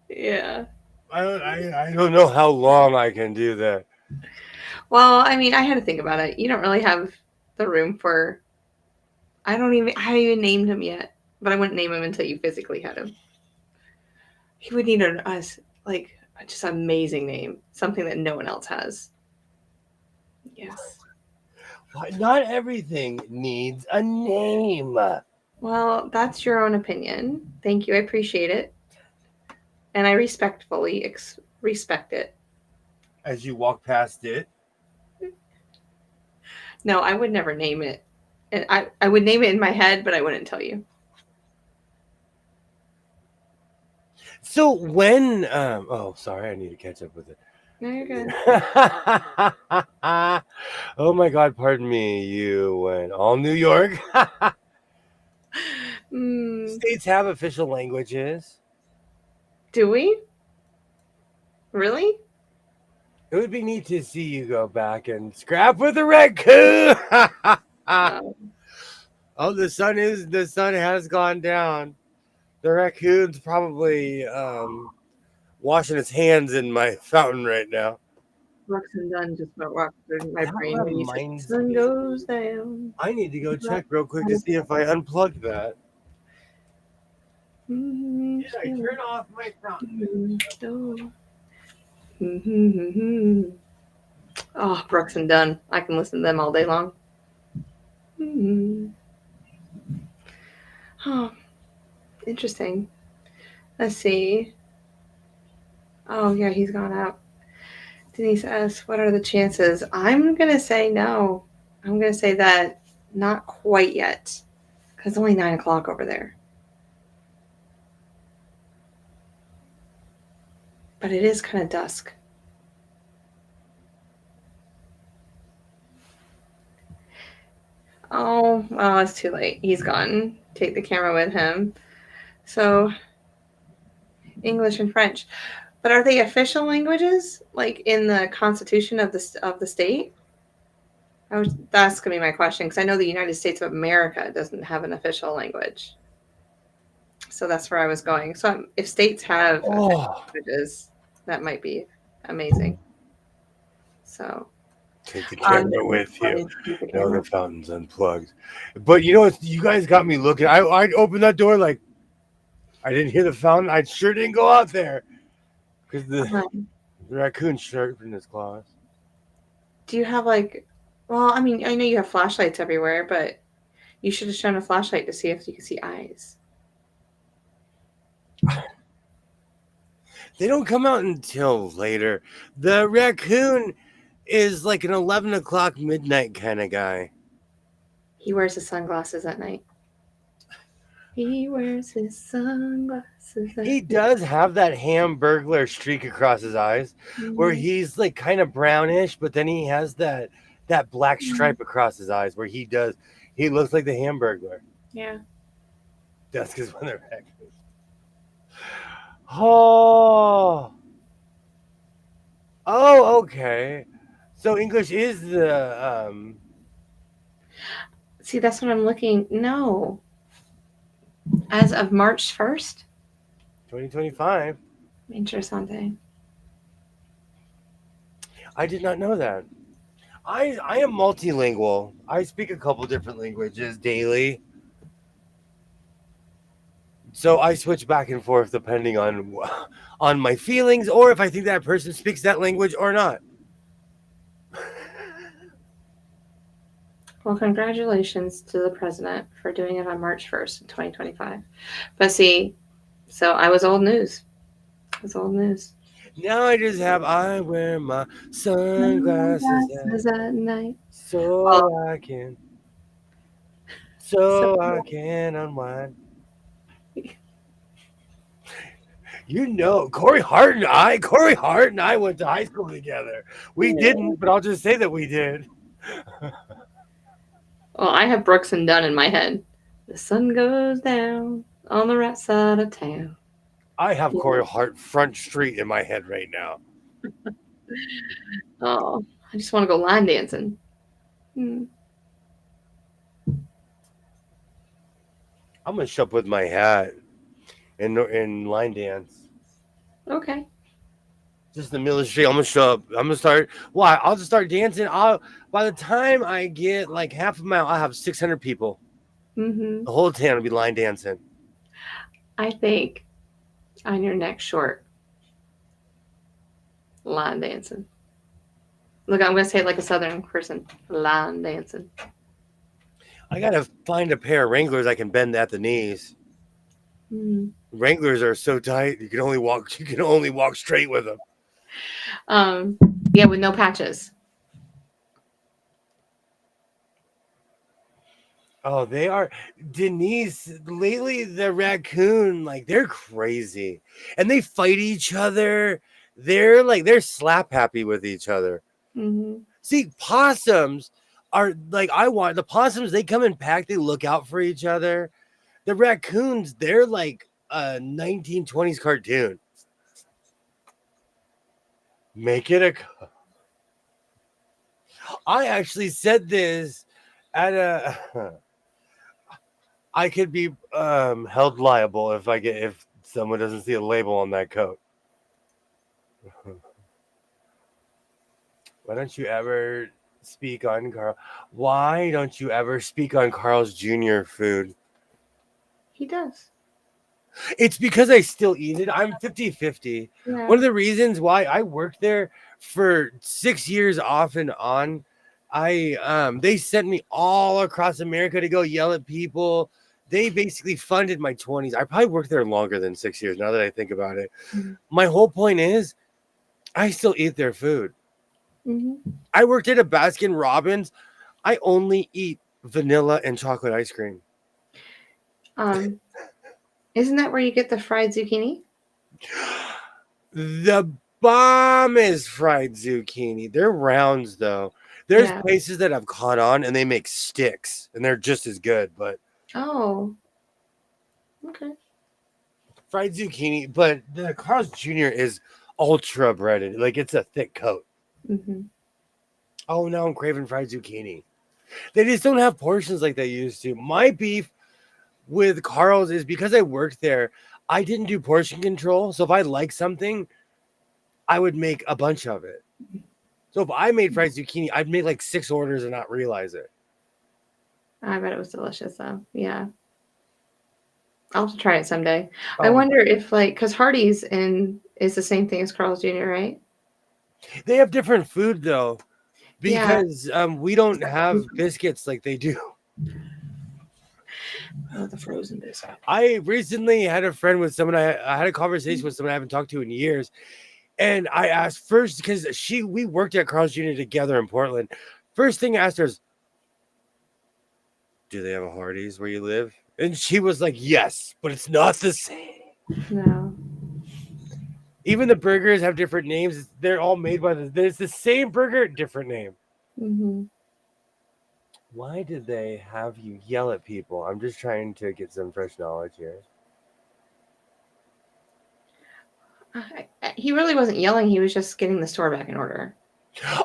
Yeah. I don't know how long I can do that. Well, I mean, I had to think about it. You don't really have the room for. I haven't even named him yet, but I wouldn't name him until you physically had him. He would need like just an amazing name, something that no one else has. Yes. Not everything needs a name. Well, that's your own opinion. Thank you. I appreciate it, and I respectfully respect it. As you walk past it. No, I would never name it. And I would name it in my head, but I wouldn't tell you. So when oh sorry, I need to catch up with it. No, you're good. Oh my god, pardon me. You went all New York. States have official languages. Do we? Really? It would be neat to see you go back and scrap with a raccoon. Oh, the sun has gone down. The raccoon's probably washing its hands in my fountain right now. Rocks and done just about walked through my That brain when you said reminds sun me. goes down. I need to go check real quick to see if I unplugged that. Did I turn off my fountain? Oh, Brooks and Dunn. I can listen to them all day long. Oh, interesting. Let's see. Oh, yeah, he's gone out. Denise asks, what are the chances? I'm going to say no. I'm going to say that not quite yet. Because it's only 9 o'clock over there. But it is kind of dusk. Oh, well, it's too late. He's gone. Take the camera with him. So, English and French. But are they official languages, like in the Constitution of the state? That's gonna be my question, because I know the United States of America doesn't have an official language. So that's where I was going. So if states have languages, that might be amazing. So take the camera with you. No, the fountain's unplugged. But you know what? You guys got me looking. I opened that door like I didn't hear the fountain. I sure didn't go out there because the raccoon sharpened his claws. Do you have like? Well, I mean, I know you have flashlights everywhere, but you should have shown a flashlight to see if you could see eyes. They don't come out until later. The raccoon is like an 11 o'clock midnight kind of guy. He wears his sunglasses at night. He wears his sunglasses. He does have that Hamburglar streak across his eyes, where he's like kind of brownish, but then he has that black stripe across his eyes, where he looks like the Hamburglar. Yeah. That's because when they're raccoons. Oh, Oh, okay. So English is the See, that's what I'm looking. No, as of March 1st. 2025. Interessante. I did not know that. I am multilingual. I speak a couple different languages daily. So I switch back and forth depending on on my feelings or if I think that person speaks that language or not. Well, congratulations to the president for doing it on March 1st, 2025. But see, so I was old news. It was old news. Now I wear my sunglasses Sunglasses at night. Well, so I can so unwind. You know, Corey Hart and I went to high school together. We didn't, but I'll just say that we did. well, I have Brooks and Dunn in my head. The sun goes down on the right side of town. I have Yeah. Corey Hart front street in my head right now. Oh, I just want to go line dancing. Hmm. I'm gonna show up with my hat and line dance. Okay. Just in the middle of the street. I'm gonna show up. I'm gonna start. Why? I'll just start dancing. By the time I get like half a mile, I'll have 600 people. Mm-hmm. The whole town will be line dancing. I think on your next short, line dancing. Look, I'm gonna say it like a Southern person. Line dancing. I gotta find a pair of Wranglers I can bend at the knees. Mm. Wranglers are so tight you can only walk. You can only walk straight with them. Yeah, with no patches. Oh, they are Denise. Lately, the raccoon, like they're crazy, and they fight each other. They're slap happy with each other. Mm-hmm. See, possums are like I want the possums. They come in pack. They look out for each other. The raccoons, they're like a 1920s cartoon. Make it a. I actually said this at a. I could be held liable if someone doesn't see a label on that coat. Why don't you ever speak on Carl? Why don't you ever speak on Carl's Jr. food? He does. It's because I still eat it. I'm 50-50. Yeah. One of the reasons why I worked there for 6 years off and on, they sent me all across America to go yell at people. They basically funded my 20s. I probably worked there longer than 6 years now that I think about it. Mm-hmm. My whole point is I still eat their food. Mm-hmm. I worked at a Baskin Robbins. I only eat vanilla and chocolate ice cream. Isn't that where you get the fried zucchini? The bomb is fried zucchini. They're rounds though. There's Yeah. places that have caught on and they make sticks and they're just as good, but Oh. Okay. fried zucchini, but the Carl's Jr. is ultra breaded. Like it's a thick coat. Mm-hmm. Oh, now I'm craving fried zucchini. They just don't have portions like they used to. My beef with Carl's is because I worked there, I didn't do portion control. So if I like something, I would make a bunch of it. So if I made fried zucchini, I'd make like 6 orders and not realize it. I bet it was delicious though. Yeah. I'll have to try it someday. I Um, wonder if because Hardee's is the same thing as Carl's Jr., right? They have different food though, Yeah. because we don't have biscuits like they do. Oh, the frozen biscuit. I recently had a friend with someone I had a conversation with someone I haven't talked to in years. And I asked first because we worked at Carl's Jr. together in Portland. First thing I asked her is, do they have a Hardee's where you live? And she was like, yes, but it's not the same. No. Even the burgers have different names. They're all made by there's the same burger, different name. Mm-hmm. Why did they have you yell at people? I'm just trying to get some fresh knowledge here. He really wasn't yelling. He was just getting the store back in order.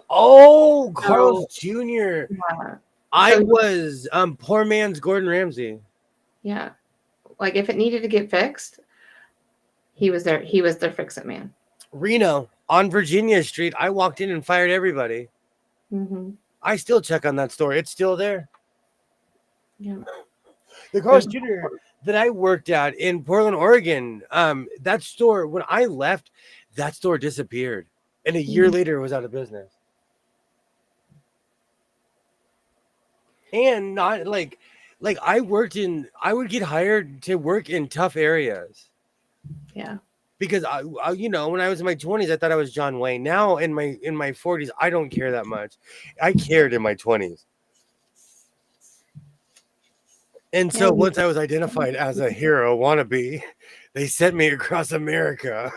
Oh, Carl's Jr. Yeah. I So was poor man's Gordon Ramsay. yeah, like if it needed to get fixed, he was there. He was the fix-it man. Reno on Virginia Street. I walked in and fired everybody. Mm-hmm. I still check on that store. It's still there. Yeah. The Carl's Jr. that I worked at in Portland, Oregon, that store, when I left, that store disappeared. And a year later, it was out of business. And not like I would get hired to work in tough areas. Yeah. Because I when I was in my 20s, I thought I was John Wayne. Now in my 40s, I don't care that much. I cared in my 20s. And so once I was identified as a hero wannabe, they sent me across America.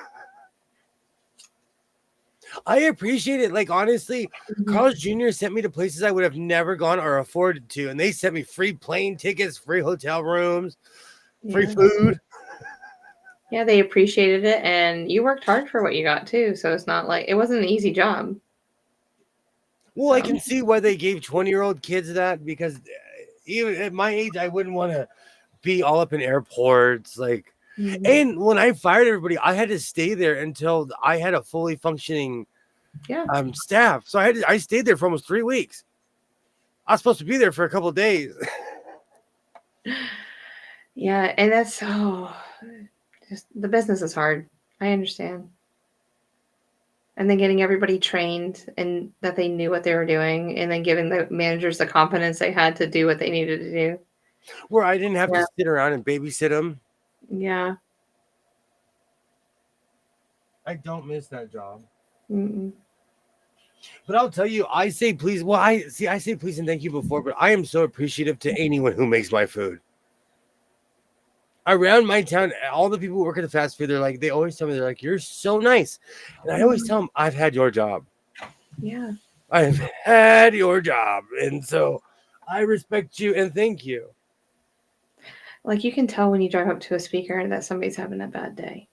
I appreciate it. Like, honestly, Carl's Jr. sent me to places I would have never gone or afforded to. And they sent me free plane tickets, free hotel rooms, free food. Yeah, they appreciated it. And you worked hard for what you got, too. So it's not like it wasn't an easy job. Well, I can see why they gave 20-year-old kids that, because even at my age, I wouldn't want to be all up in airports. Like, and when I fired everybody, I had to stay there until I had a fully functioning staff. So I stayed there for almost 3 weeks. I was supposed to be there for a couple of days. Yeah, and that's just the business is hard. I understand. And then getting everybody trained and that they knew what they were doing, and then giving the managers the confidence they had to do what they needed to do. Where I didn't have to sit around and babysit them. Yeah. I don't miss that job. Mm-mm. But I'll tell you, I say please. Well, I say please and thank you before, but I am so appreciative to anyone who makes my food. Around my town, all the people who work at the fast food, they always tell me, they're like, you're so nice. And I always tell them, I've had your job. Yeah. I've had your job. And so I respect you and thank you. Like, you can tell when you drive up to a speaker that somebody's having a bad day.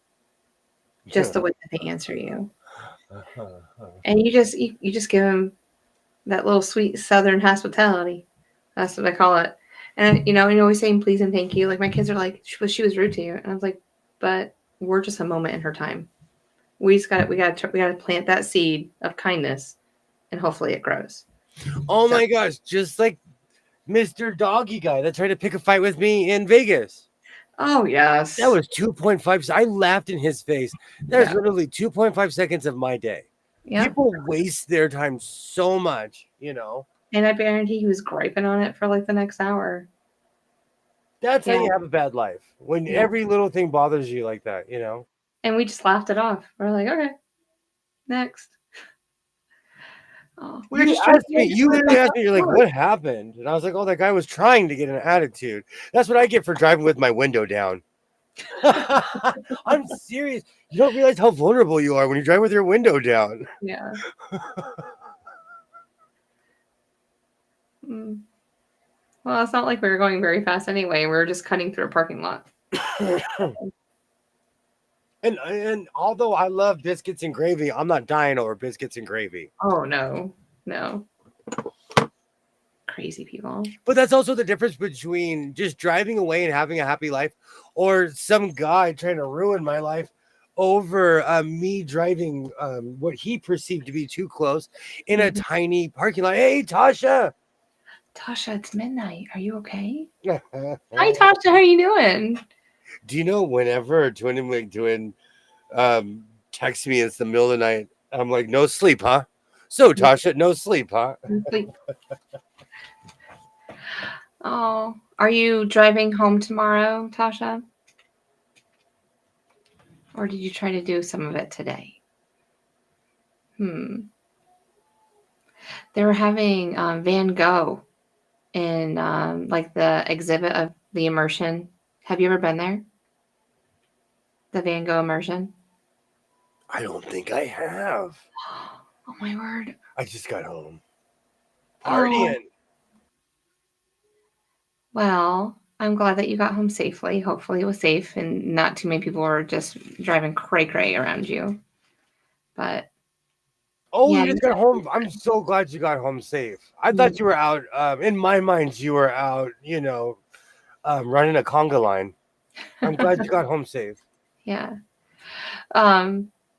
Just the way that they answer you. And you just give them that little sweet Southern hospitality. That's what I call it. And you always saying please and thank you. Like, my kids are like, she was rude to you, and I was like, but we're just a moment in her time. We got to plant that seed of kindness, and hopefully it grows. Oh my gosh! Just like Mr. Doggy guy that tried to pick a fight with me in Vegas. Oh yes, that was 2.5. I laughed in his face. There's literally 2.5 seconds of my day. Yeah. People waste their time so much, And I guarantee he was griping on it for like the next hour. That's how you have a bad life. When every little thing bothers you like that, And we just laughed it off. We're like, okay, next. Oh, you literally asked me, you're like, what happened? And I was like, oh, that guy was trying to get an attitude. That's what I get for driving with my window down. I'm serious. You don't realize how vulnerable you are when you drive with your window down. Yeah. Well, it's not like we were going very fast anyway. We were just cutting through a parking lot. And although I love biscuits and gravy, I'm not dying over biscuits and gravy. Oh, no. Crazy people. But that's also the difference between just driving away and having a happy life, or some guy trying to ruin my life over me driving what he perceived to be too close in a tiny parking lot. Hey, Tasha. Tasha, it's midnight. Are you okay? Hi, Tasha. How are you doing? Do you know whenever Twin text me, it's the middle of the night, I'm like, no sleep, huh? So, Tasha, no sleep, huh? Oh, are you driving home tomorrow, Tasha? Or did you try to do some of it today? They were having Van Gogh in like the exhibit of the immersion. Have you ever been there? The Van Gogh immersion? I don't think I have. Oh my word. I just got home. Partying. Well, I'm glad that you got home safely. Hopefully it was safe and not too many people were just driving cray-cray around you. But Oh, yeah, you just got home. I'm so glad you got home safe. I me thought you were out. In my mind, you were out, running a conga line. I'm glad you got home safe. yeah.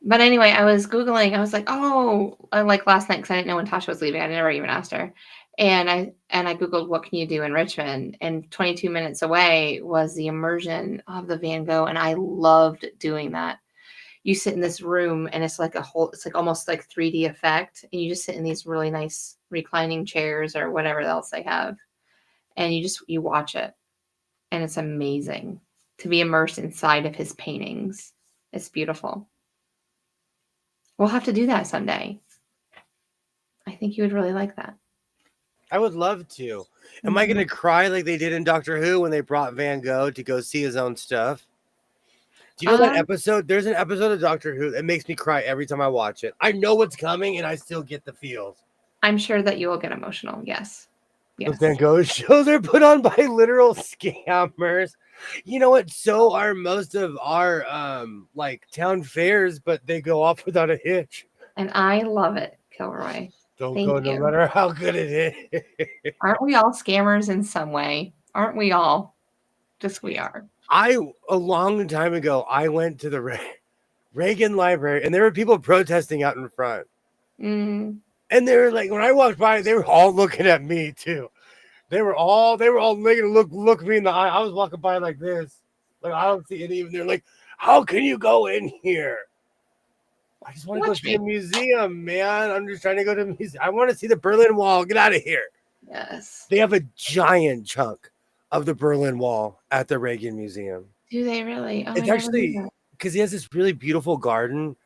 But anyway, I was Googling, I was like, oh, like last night, because I didn't know when Tasha was leaving. I never even asked her. And I Googled what can you do in Richmond, and 22 minutes away was the immersion of the Van Gogh, and I loved doing that. You sit in this room and it's like almost like 3D effect, and you just sit in these really nice reclining chairs or whatever else they have, and you watch it, and it's amazing to be immersed inside of his paintings. It's beautiful. We'll have to do that someday. I think you would really like that. I would love to. Am I going to cry like they did in Doctor Who when they brought Van Gogh to go see his own stuff? Do you know that episode? There's an episode of Doctor Who that makes me cry every time I watch it. I know what's coming and I still get the feels. I'm sure that you will get emotional. Yes. The Yes. Van Gogh shows are put on by literal scammers. You know what? So are most of our like town fairs, but they go off without a hitch. And I love it, Kilroy. Don't Thank go no you. matter how good it is. Aren't we all scammers in some way? Aren't we all? Just we are. A long time ago, I went to the Reagan Library, and there were people protesting out in front. Mm. And they were like, when I walked by, they were all looking at me too. They were all making look me in the eye. I was walking by like this, like I don't see any of them. They're like, how can you go in here? I just want to go see a museum, man. I'm just trying to go to a museum. I want to see the Berlin Wall. Get out of here. Yes. They have a giant chunk of the Berlin Wall at the Reagan Museum. Do they really? Oh, It's actually because he has this really beautiful garden,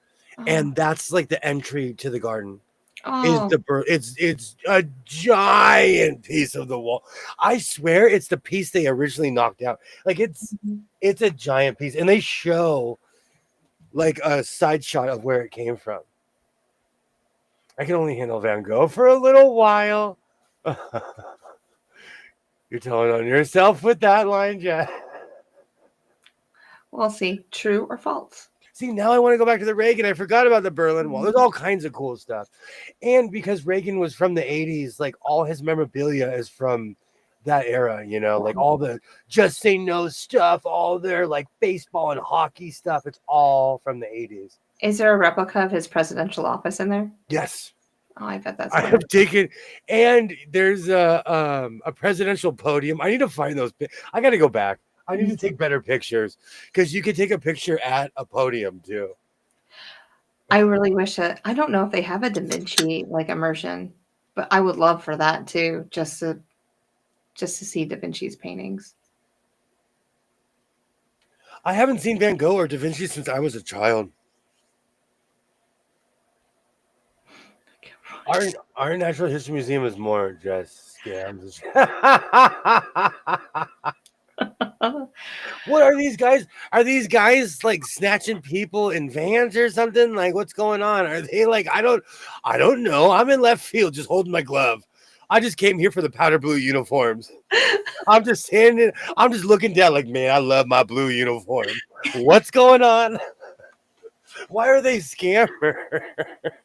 and that's like the entry to the garden. Oh. It's a giant piece of the wall. I swear it's the piece they originally knocked out. Like it's a giant piece, and they show like a side shot of where it came from. I can only handle Van Gogh for a little while. You're telling on yourself with that line, Jen. We'll see. True or false? See, now I want to go back to the Reagan. I forgot about the Berlin Wall. There's all kinds of cool stuff. And because Reagan was from the 80s, like all his memorabilia is from that era, like all the Just Say No stuff, all their like baseball and hockey stuff. It's all from the 80s. Is there a replica of his presidential office in there? Yes. Oh, I bet that's I have taken, and there's a presidential podium. I need to find those. I got to go back. I need to take better pictures because you could take a picture at a podium too. I really wish that I don't know if they have a Da Vinci like immersion, but I would love for that too, just to see Da Vinci's paintings. I haven't seen Van Gogh or Da Vinci since I was a child. Our Natural History Museum is more just scams. What are these guys? Are these guys like snatching people in vans or something? Like, what's going on? Are they like, I don't know. I'm in left field just holding my glove. I just came here for the powder blue uniforms. I'm just standing, I'm just looking down like, man, I love my blue uniform. What's going on? Why are they scammers?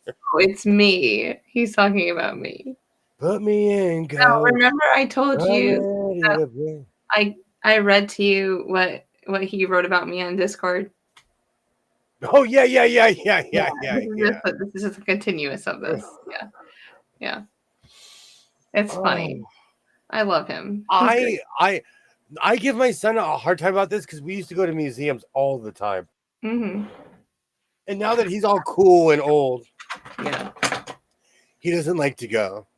Oh, it's me. He's talking about me. Put me in. No, remember I told you I read to you what he wrote about me on Discord. Oh yeah. This is a continuous of this. Yeah. It's funny. I love him. I give my son a hard time about this because we used to go to museums all the time. Mm-hmm. And now that he's all cool and old, yeah, he doesn't like to go.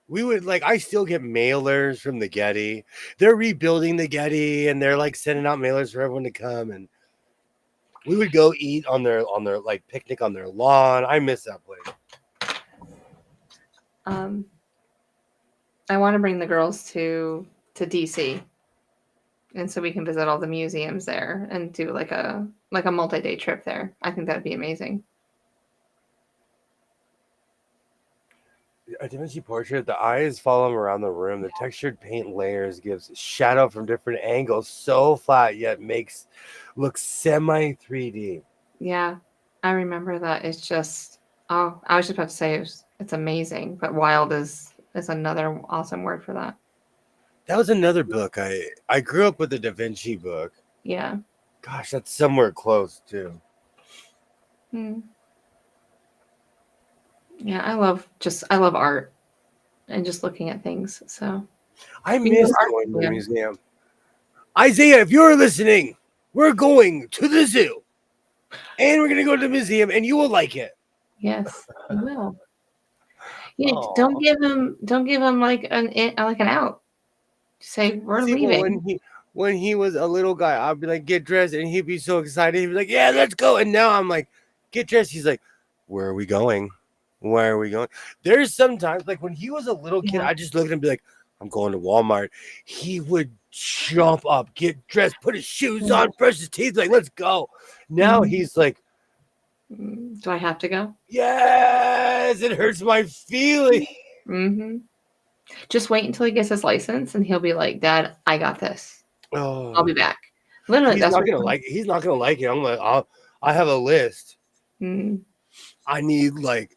We would I still get mailers from the Getty. They're rebuilding the Getty and they're like sending out mailers for everyone to come, and we would go eat on their like picnic on their lawn. I miss that place. I want to bring the girls to DC, and so we can visit all the museums there and do like a multi-day trip there. I think that'd be amazing. A Da Vinci portrait, the eyes follow him around the room. The textured paint layers gives shadow from different angles, so flat yet makes look semi 3D. Yeah, I remember that. It's just, oh, I was just about to say it's amazing, but wild is another awesome word for that. That was another book. I grew up with the Da Vinci book. Yeah. Gosh, that's somewhere close too. Hmm. Yeah, I love art and just looking at things. So I being an miss art going to the fan, museum. Isaiah, if you're listening, we're going to the zoo and we're going to go to the museum and you will like it. yes, you will. Yeah, Oh, don't give him like an out. Say we're see, well, leaving. when he was a little guy, I'd be like, get dressed, and he'd be so excited. He'd be like, yeah, let's go. And now I'm like, get dressed. He's like, where are we going? Where are we going? There's sometimes like when he was a little kid, Yeah. I just look at him and be like, I'm going to Walmart. He would jump up, get dressed, put his shoes on, brush his teeth, like, let's go. Now Mhm. he's like, Do I have to go? yes, it hurts my feelings. Mm-hmm. Just wait until he gets his license, and he'll be like, "Dad, I got this. I'll be Oh, back." Literally, he's that's not what. gonna like. He's not gonna like it. I'm like, I have a list. Mm. I need like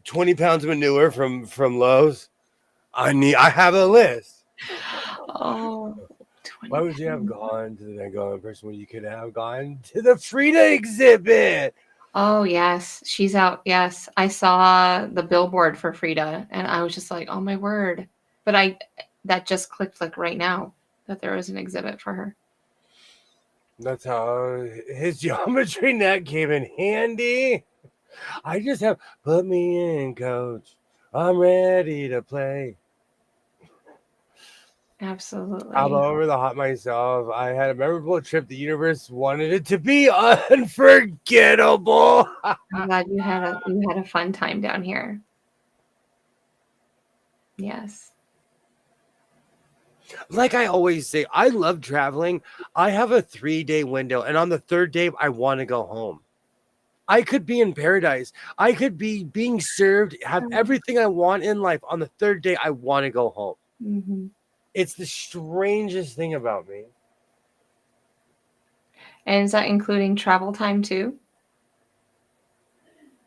20 pounds of manure from Lowe's. I have a list. Oh, Why 20 would you have pounds. gone to the Van Gogh in person when you could have gone to the Frida exhibit? Oh yes, she's out. Yes, I saw the billboard for Frida, and I was just like, "Oh my word!" But that just clicked like right now that there was an exhibit for her. That's how his geometry net came in handy. I just have put me in, coach. I'm ready to play. I'm Absolutely. over the hot myself. I had a memorable trip. The universe wanted it to be unforgettable. I'm glad you had a fun time down here. Yes. Like I always say, I love traveling. I have a 3-day window, and on the third day, I want to go home. I could be in paradise. I could be being served, have everything I want in life. On the third day, I want to go home. Mm-hmm. It's the strangest thing about me. And is that including travel time too?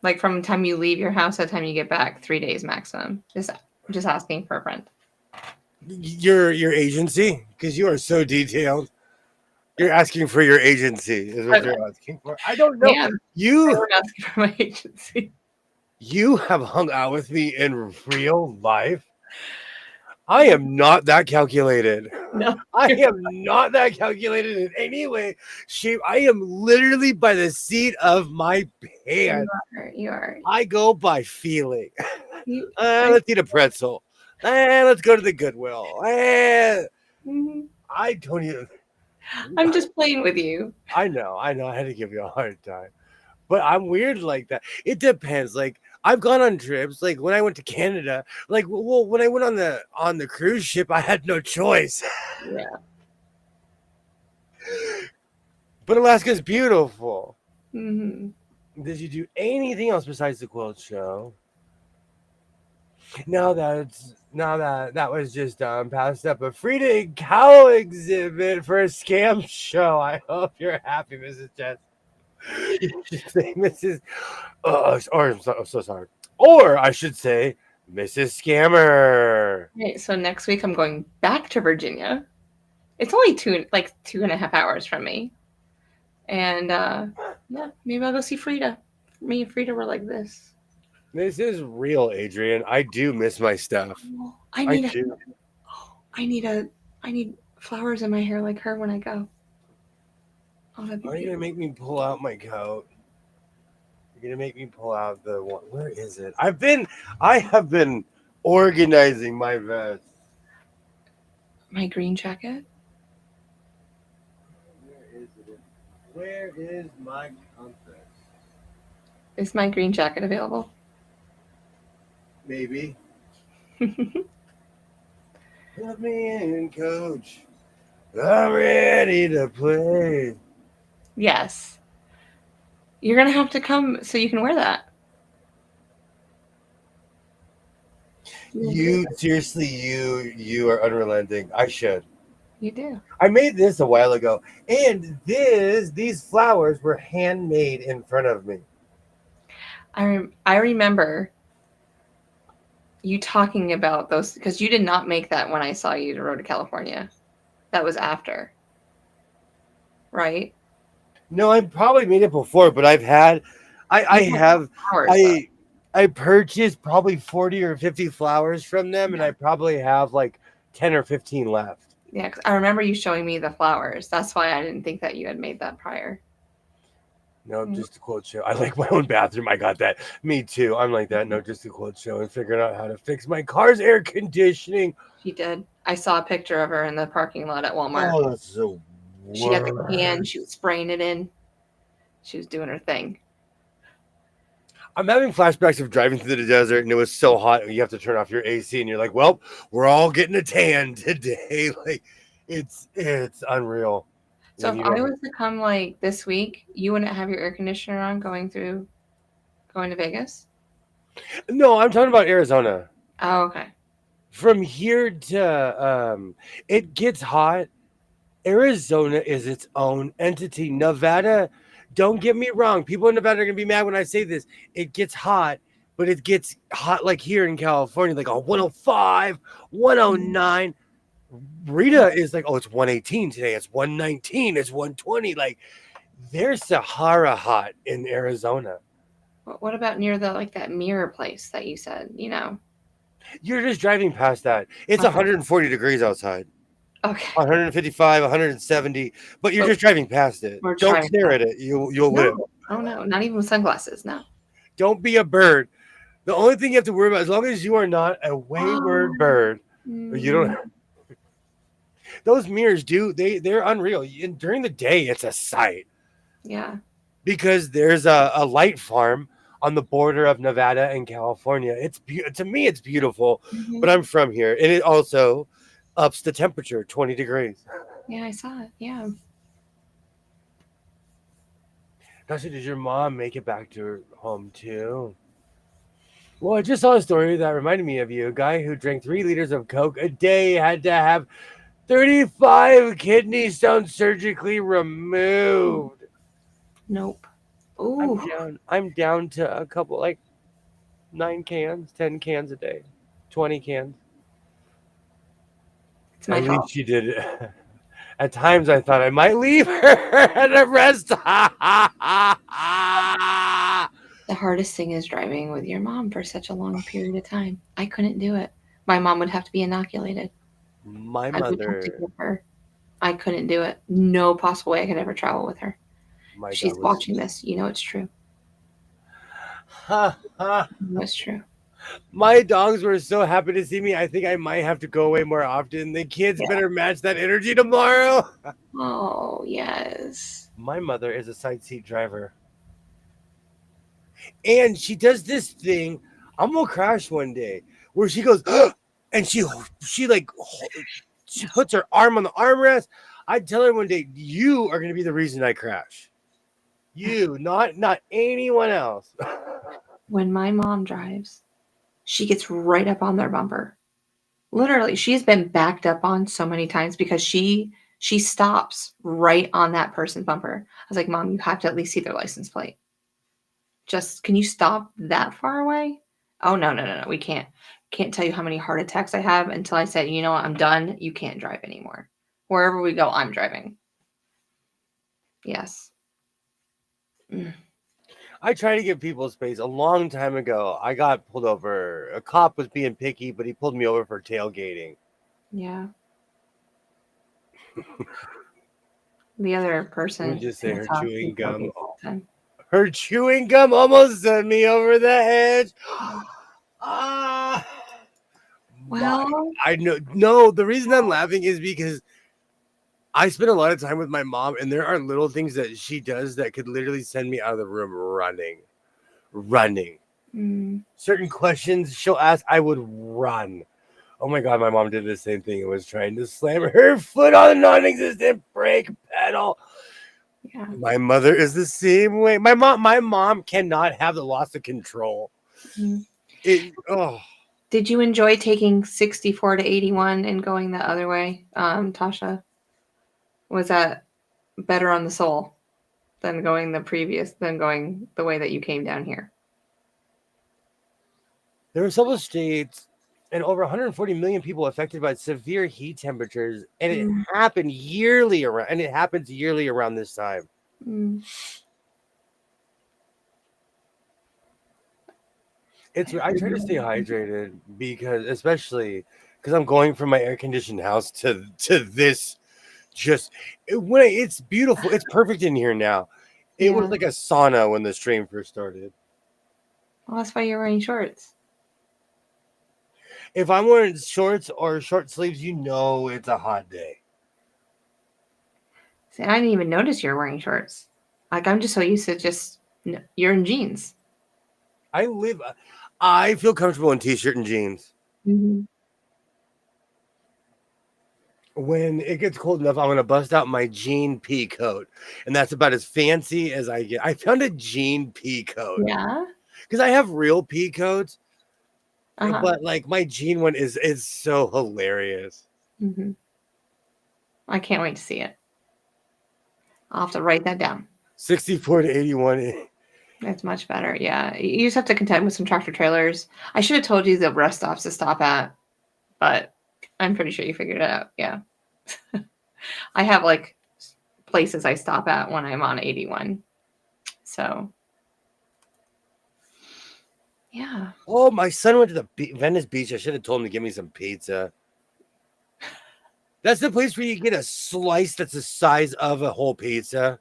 Like from the time you leave your house to the time you get back, 3 days maximum. Just asking for a friend. Your agency, because you are so detailed. You're asking for your agency, is what you're asking for. I don't know. Yeah, I You would ask for my agency. you have hung out with me in real life. I am not that calculated. No, I am not that calculated in any way, shape. I am literally by the seat of my pants. you are. I go by feeling. You, Let's eat a pretzel. Let's go to the Goodwill. Mhm. I don't even. I'm just playing with you. I know. I had to give you a hard time, but I'm weird like that. It depends. Like I've gone on trips. Like when I went to Canada. Like well, when I went on the cruise ship, I had no choice. Yeah. But Alaska's beautiful. Hmm. Did you do anything else besides the quilt show? Now that was just passed up a Frida and cow exhibit for a scam show. I hope you're happy, Mrs. Jess. You should say Mrs. Or I'm so sorry. Or I should say Mrs. Scammer. Okay, so next week I'm going back to Virginia. It's only 2.5 hours from me. And yeah, maybe I'll go see Frida. Me and Frida were like this. This is real, Adrian. I do miss my stuff. I I need do. I need flowers in my hair like her when I go. Oh, that'd be Are you beautiful. gonna make me pull out my coat? You're gonna make me pull out the one. Where is it? I have been organizing my vest. My green jacket. Where is it? Where is my compass? Is my green jacket available? Maybe. Put me in, coach. I'm ready to play. Yes. You're gonna have to come so you can wear that. You seriously, you are unrelenting. I should. You do. I made this a while ago, and these flowers were handmade in front of me. I remember you talking about those because you did not make that when I saw you to Road to California. That was after, right? No, I probably made it before, but I've had, I You had have, flowers, though. I purchased probably 40 or 50 flowers from them, and I probably have like 10 or 15 left. Yeah, 'cause I remember you showing me the flowers. That's why I didn't think that you had made that prior. No, just a quote show. I like my own bathroom. I got that. Me too. I'm like that. No, just a quote show and figuring out how to fix my car's air conditioning. She did. I saw a picture of her in the parking lot at Walmart. Oh, that's so She had the can. worse. She was spraying it in. She was doing her thing. I'm having flashbacks of driving through the desert and it was so hot and you have to turn off your AC and you're like, well, we're all getting a tan today. Like it's unreal. So when if you I don't- was to come like this week, you wouldn't have your air conditioner on going to Vegas? No, I'm talking about Arizona. Oh, okay. From here to it gets hot. Arizona is its own entity. Nevada, don't get me wrong. People in Nevada are gonna be mad when I say this. It gets hot, but it gets hot like here in California, like a 105, 109. Rita is like, oh, it's 118 today. It's 119. It's 120. Like there's Sahara hot in Arizona. What about near that mirror place that you said? You're just driving past that. It's Okay. 140 degrees outside. Okay. 155, 170, but you're Oh, just driving past it. we're Don't driving stare at it. You'll live. No. Oh no, not even with sunglasses. No. Don't be a bird. The only thing you have to worry about, as long as you are not a wayward bird, you don't. Those mirrors they're unreal. And during the day, it's a sight Yeah. because there's a light farm on the border of Nevada and California. To me, it's beautiful, Mhm. but I'm from here, and it also ups the temperature 20 degrees. Yeah, I saw it. Yeah. Gosh, did your mom make it back to her home too? Well, I just saw a story that reminded me of you. A guy who drank 3 liters of Coke a day had to have 35 kidney stones surgically removed. Nope. Ooh. I'm down to a couple, like 9 cans, 10 cans a day, 20 cans. It's my At fault. least she did it. At times I thought I might leave her at a rest. The hardest thing is driving with your mom for such a long period of time. I couldn't do it. My mom would have to be inoculated. My I would have to mother, give her. I couldn't do it. No possible way I could ever travel with her. my She's dog watching this. You know it's true. Ha, ha. You know it's true. My dogs were so happy to see me. I think I might have to go away more often. The kids Yeah. better match that energy tomorrow. Oh, yes. My mother is a side seat driver. And she does this thing. I'm gonna crash one day where she goes, and she puts her arm on the armrest. I tell her one day, you are gonna be the reason I crash. You, not anyone else. When my mom drives, she gets right up on their bumper. Literally, she's been backed up on so many times because she stops right on that person's bumper. I was like, Mom, you have to at least see their license plate. Just, can you stop that far away? Oh, no. We can't. Can't tell you how many heart attacks I have until I said, you know what, I'm done. You can't drive anymore. Wherever we go, I'm driving. Yes. I try to give people space. A long time ago, I got pulled over. A cop was being picky, but he pulled me over for tailgating. Yeah. The other person. Let me just say her chewing gum. all the time. Her chewing gum almost sent me over the edge. Ah. Well, I know. No, the reason I'm laughing is because I spend a lot of time with my mom, and there are little things that she does that could literally send me out of the room running. Certain questions she'll ask, I would run. Oh my God, my mom did the same thing and was trying to slam her foot on a non-existent brake pedal. yeah. My mother is the same way. My mom cannot have the loss of control. Mhm. Did you enjoy taking 64 to 81 and going the other way, Tasha? Was that better on the soul than going the way that you came down here? There are several states and over 140 million people affected by severe heat temperatures, and it happened yearly around, and it happens yearly around this time. Mm. I try to stay hydrated because, especially because I'm going from my air conditioned house to this. It's beautiful, it's perfect in here now. It was Yeah. like a sauna when the stream first started. Well, that's why you're wearing shorts. If I'm wearing shorts or short sleeves, it's a hot day. See, I didn't even notice you're wearing shorts. Like, I'm just so used to you're in jeans. I feel comfortable in t-shirt and jeans. Mm-hmm. When it gets cold enough, I'm going to bust out my jean pea coat. And that's about as fancy as I get. I found a jean pea coat. Yeah. Because I have real pea coats. Uh-huh. But like my jean one is so hilarious. Mm-hmm. I can't wait to see it. I'll have to write that down. 64 to 81. That's much better. Yeah. You just have to contend with some tractor trailers. I should have told you the rest stops to stop at, but I'm pretty sure you figured it out. Yeah. I have like places I stop at when I'm on 81. So, yeah. Oh, my son went to the Venice Beach. I should have told him to give me some pizza. That's the place where you get a slice that's the size of a whole pizza.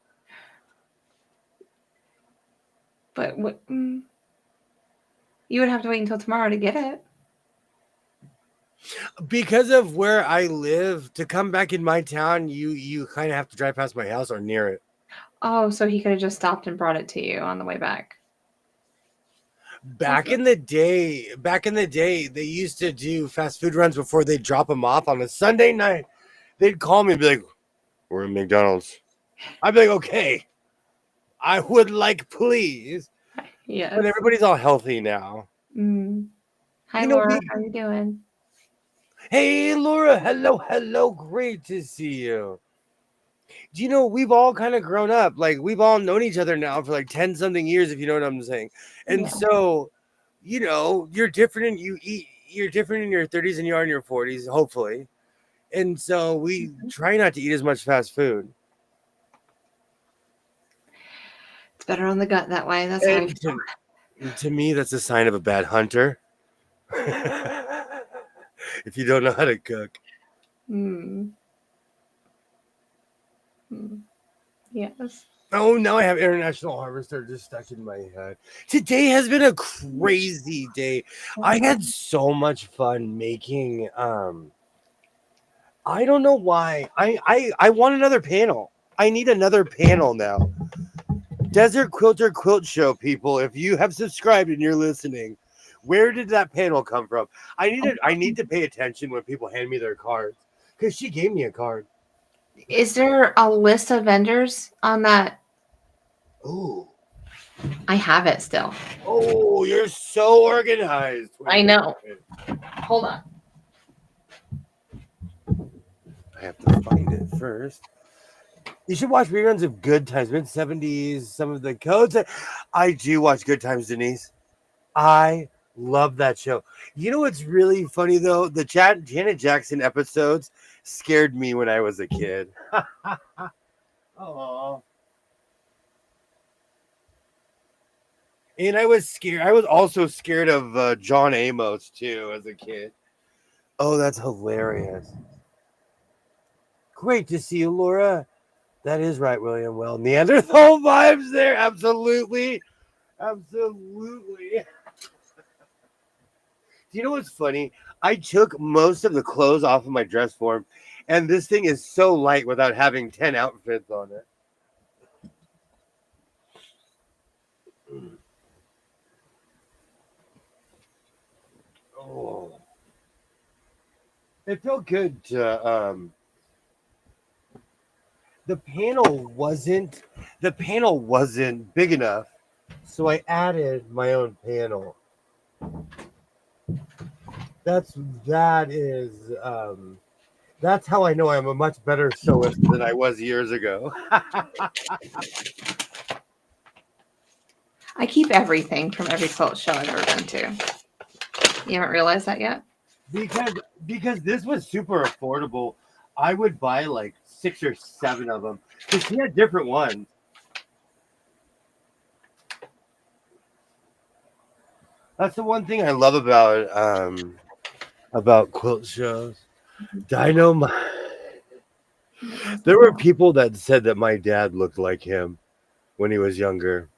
But you would have to wait until tomorrow to get it. Because of where I live, to come back in my town, you kind of have to drive past my house or near it. Oh, so he could have just stopped and brought it to you on the way back. Back in the day, they used to do fast food runs before they drop them off on a Sunday night. They'd call me and be like, "We're in McDonald's." I'd be like, "Okay, I would like, please." Yes. But everybody's all healthy now. Hi, Laura. How you doing? Hey, Laura. Hello. Great to see you. Do you know, we've all kind of grown up. Like, we've all known each other now for like 10 something years, if you know what I'm saying. And so, you're different and you're different in your 30s and you are in your 40s, hopefully. And so we try not to eat as much fast food. It's better on the gut that way. That's how I feel. To me, that's a sign of a bad hunter. If you don't know how to cook. Yes. Oh, now I have International Harvester just stuck in my head. Today has been a crazy day. I had so much fun making I don't know why. I want another panel. I need another panel now. Desert Quilter Quilt Show, people, if you have subscribed and you're listening, where did that panel come from? I need to pay attention when people hand me their cards, because she gave me a card. Is there a list of vendors on that? Oh, I have it still. Oh, you're so organized. I know. Hold on. I have to find it first. You should watch reruns of Good Times, mid-70s, some of the codes. I do watch Good Times, Denise. I love that show. You know what's really funny, though? The Janet Jackson episodes scared me when I was a kid. Oh. And I was scared. I was also scared of John Amos, too, as a kid. Oh, that's hilarious. Great to see you, Laura. That is right, William. Well, Neanderthal vibes there. Absolutely. Do you know what's funny? I took most of the clothes off of my dress form, and this thing is so light without having 10 outfits on it. Oh. It felt good to the panel wasn't big enough, so I added my own panel. that is that's how I know I'm a much better sewist than I was years ago. I keep everything from every quilt show I've ever been to. You haven't realized that yet? because because this was super affordable. I would buy like 6 or 7 of them because she had different ones. That's the one thing I love about quilt shows. Dynamite. There were people that said that my dad looked like him when he was younger.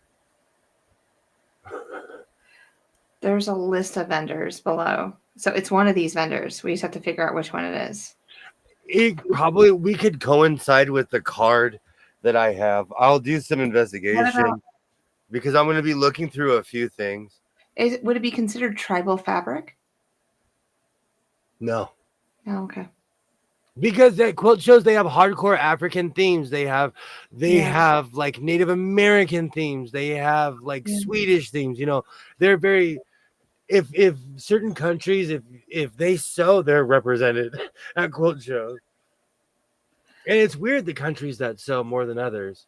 There's a list of vendors below. So it's one of these vendors. We just have to figure out which one it is. We could coincide with the card that I have. I'll do some What investigation about because I'm going to be looking through a few things. would it be considered tribal fabric? No. Oh, okay. Because at quilt shows they have hardcore African themes. They Yeah. have like Native American themes. They have like Yeah. Swedish themes. They're very if certain countries if they sew, they're represented at quilt shows. And it's weird the countries that sew more than others.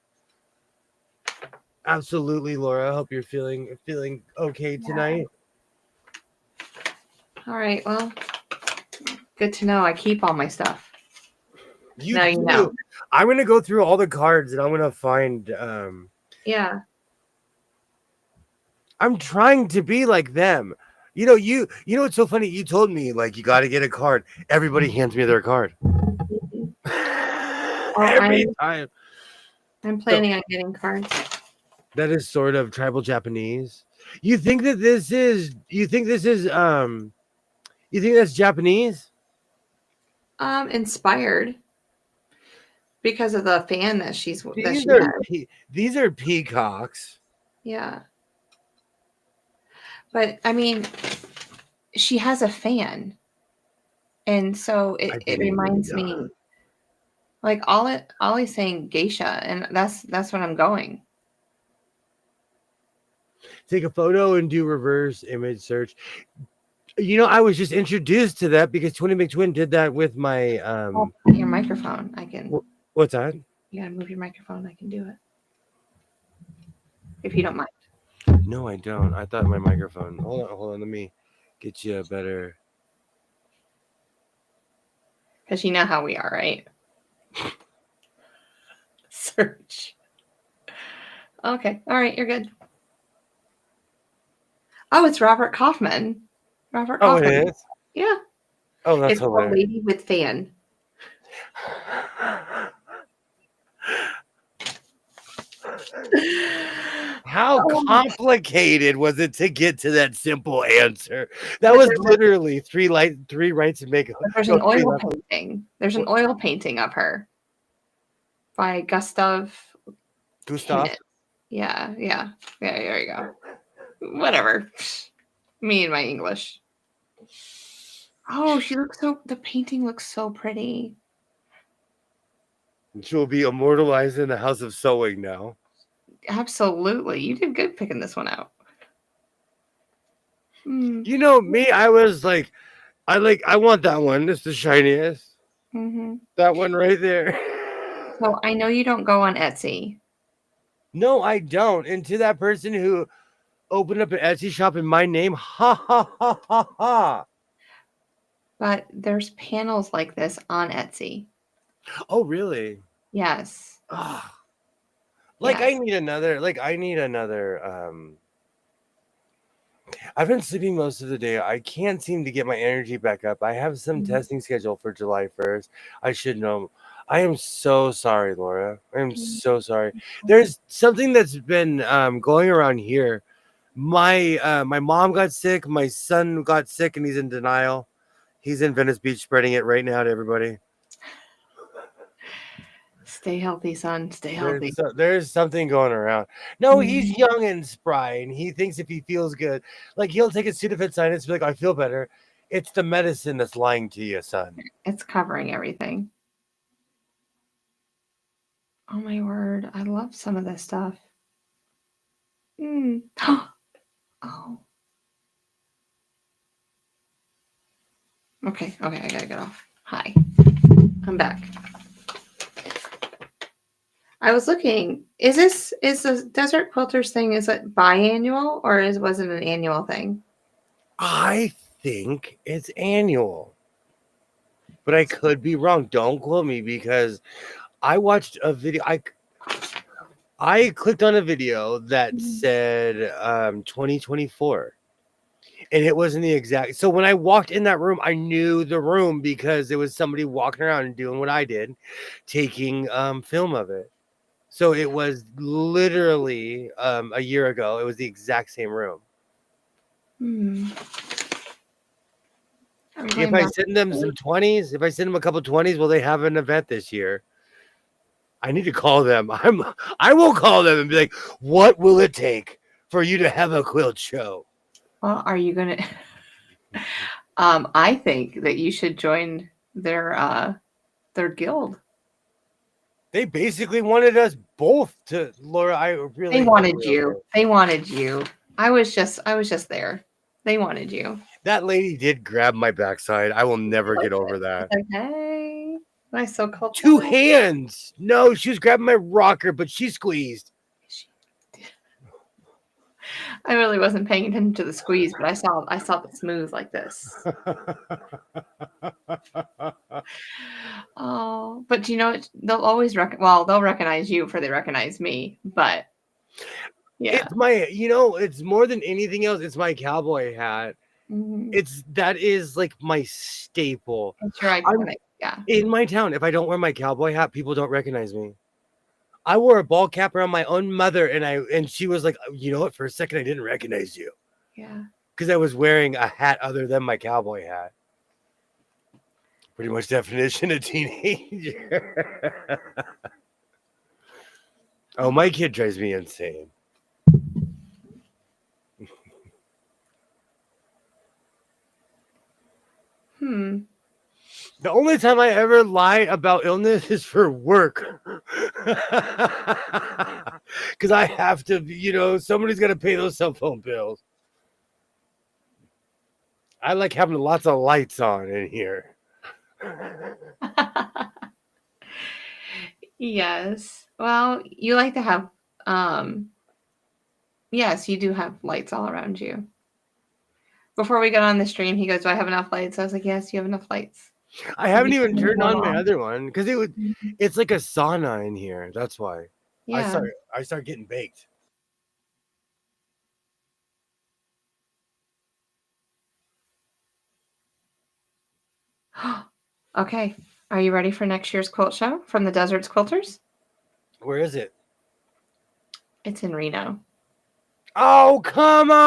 Absolutely, Laura. I hope you're feeling okay tonight. All right. Well, good to know. I keep all my stuff. You Now you do. know. I'm gonna go through all the cards and I'm gonna find Yeah. I'm trying to be like them. You know what's so funny? You told me like you gotta get a card. Everybody hands me their card. Every time. I'm planning on getting cards. That is sort of tribal Japanese. You think that's Japanese? Inspired because of the fan that she These has. these are peacocks. Yeah. But I mean, she has a fan. And so it reminds me like Ollie's saying geisha, and that's what I'm going. Take a photo and do reverse image search. I was just introduced to that because Twinny McTwin did that with my Your microphone. I can what's that? You gotta move your microphone. I can do it. If you don't mind. No, I don't. I thought my microphone. Hold on. Let me get you a better. Because you know how we are, right? Search. Okay. All right. You're good. Oh, it's Robert Kaufman. Robert Kaufman. Oh, it is? Yeah. Oh, that's it's hilarious. A lady with fan. How complicated was it to get to that simple answer? That was literally three rights and make. There's an oil painting. There's an oil painting of her by Gustav. Yeah. There you go. Whatever. Me and my English. Oh, the painting looks so pretty. She'll be immortalized in the House of Sewing now. Absolutely. You did good picking this one out. You know me, I was like, I want that one. It's the shiniest. Mm-hmm. That one right there. So I know you don't go on Etsy. No, I don't. And to that person who opened up an Etsy shop in my name, ha ha ha ha ha. But there's panels like this on Etsy. Oh, really? Yes. Yes. I need another. I've been sleeping most of the day. I can't seem to get my energy back up. I have some testing scheduled for July 1st. I should know. I am so sorry, Laura. I am so sorry. There's something that's been going around here. My mom got sick. My son got sick, and he's in denial. He's in Venice Beach spreading it right now to everybody. Stay healthy, son. Stay healthy. There's something going around. No, he's young and spry, and he thinks if he feels good, like he'll take a Sudafed sinus and be like, I feel better. It's the medicine that's lying to you, son. It's covering everything. Oh, my word. I love some of this stuff. Oh. Okay, I gotta get off. Hi, I'm back. I was looking. Is the Desert Quilters thing? Is it biannual or was it an annual thing? I think it's annual, but I could be wrong. Don't quote me because I watched a video. I clicked on a video that said 2024. And it wasn't the exact. So when I walked in that room, I knew the room because there was somebody walking around and doing what I did, taking film of it. So it was literally a year ago. It was the exact same room. Hmm. I'm If going I back. send them some 20s, if I send them a couple 20s, will they have an event this year? I need to call them. I will call them and be like, what will it take for you to have a quilt show? Well, are you gonna? I think that you should join their guild. They basically wanted us both to, Laura. I really They hope wanted we're you. okay. They wanted you. I was just there. They wanted you. That lady did grab my backside. I will never get over that. Okay. Why so cold? 2 hands. No, she was grabbing my rocker, but she squeezed. I really wasn't paying attention to the squeeze, but I saw the smooth like this. Oh, but you know, they'll always they'll recognize you before they recognize me. But yeah, It's my, it's more than anything else. It's my cowboy hat. Mhm. That is like my staple. It's your iconic. Yeah. In my town, if I don't wear my cowboy hat, people don't recognize me. I wore a ball cap around my own mother, and she was like, you know what? For a second, I didn't recognize you Yeah. because I was wearing a hat other than my cowboy hat. Pretty much definition of teenager. Oh, my kid drives me insane. The only time I ever lie about illness is for work. Because I have to, somebody's got to pay those cell phone bills. I like having lots of lights on in here. Yes. Well, you like to have yes, you do have lights all around you. Before we got on the stream, he goes, "Do I have enough lights?" I was like, "Yes, you have enough lights." I haven't even turn turned one on my on. other one because Mhm. it's like a sauna in here. That's why Yeah. I start getting baked. Okay. Are you ready for next year's quilt show from the Deserts Quilters? Where is it? It's in Reno. Oh, come on!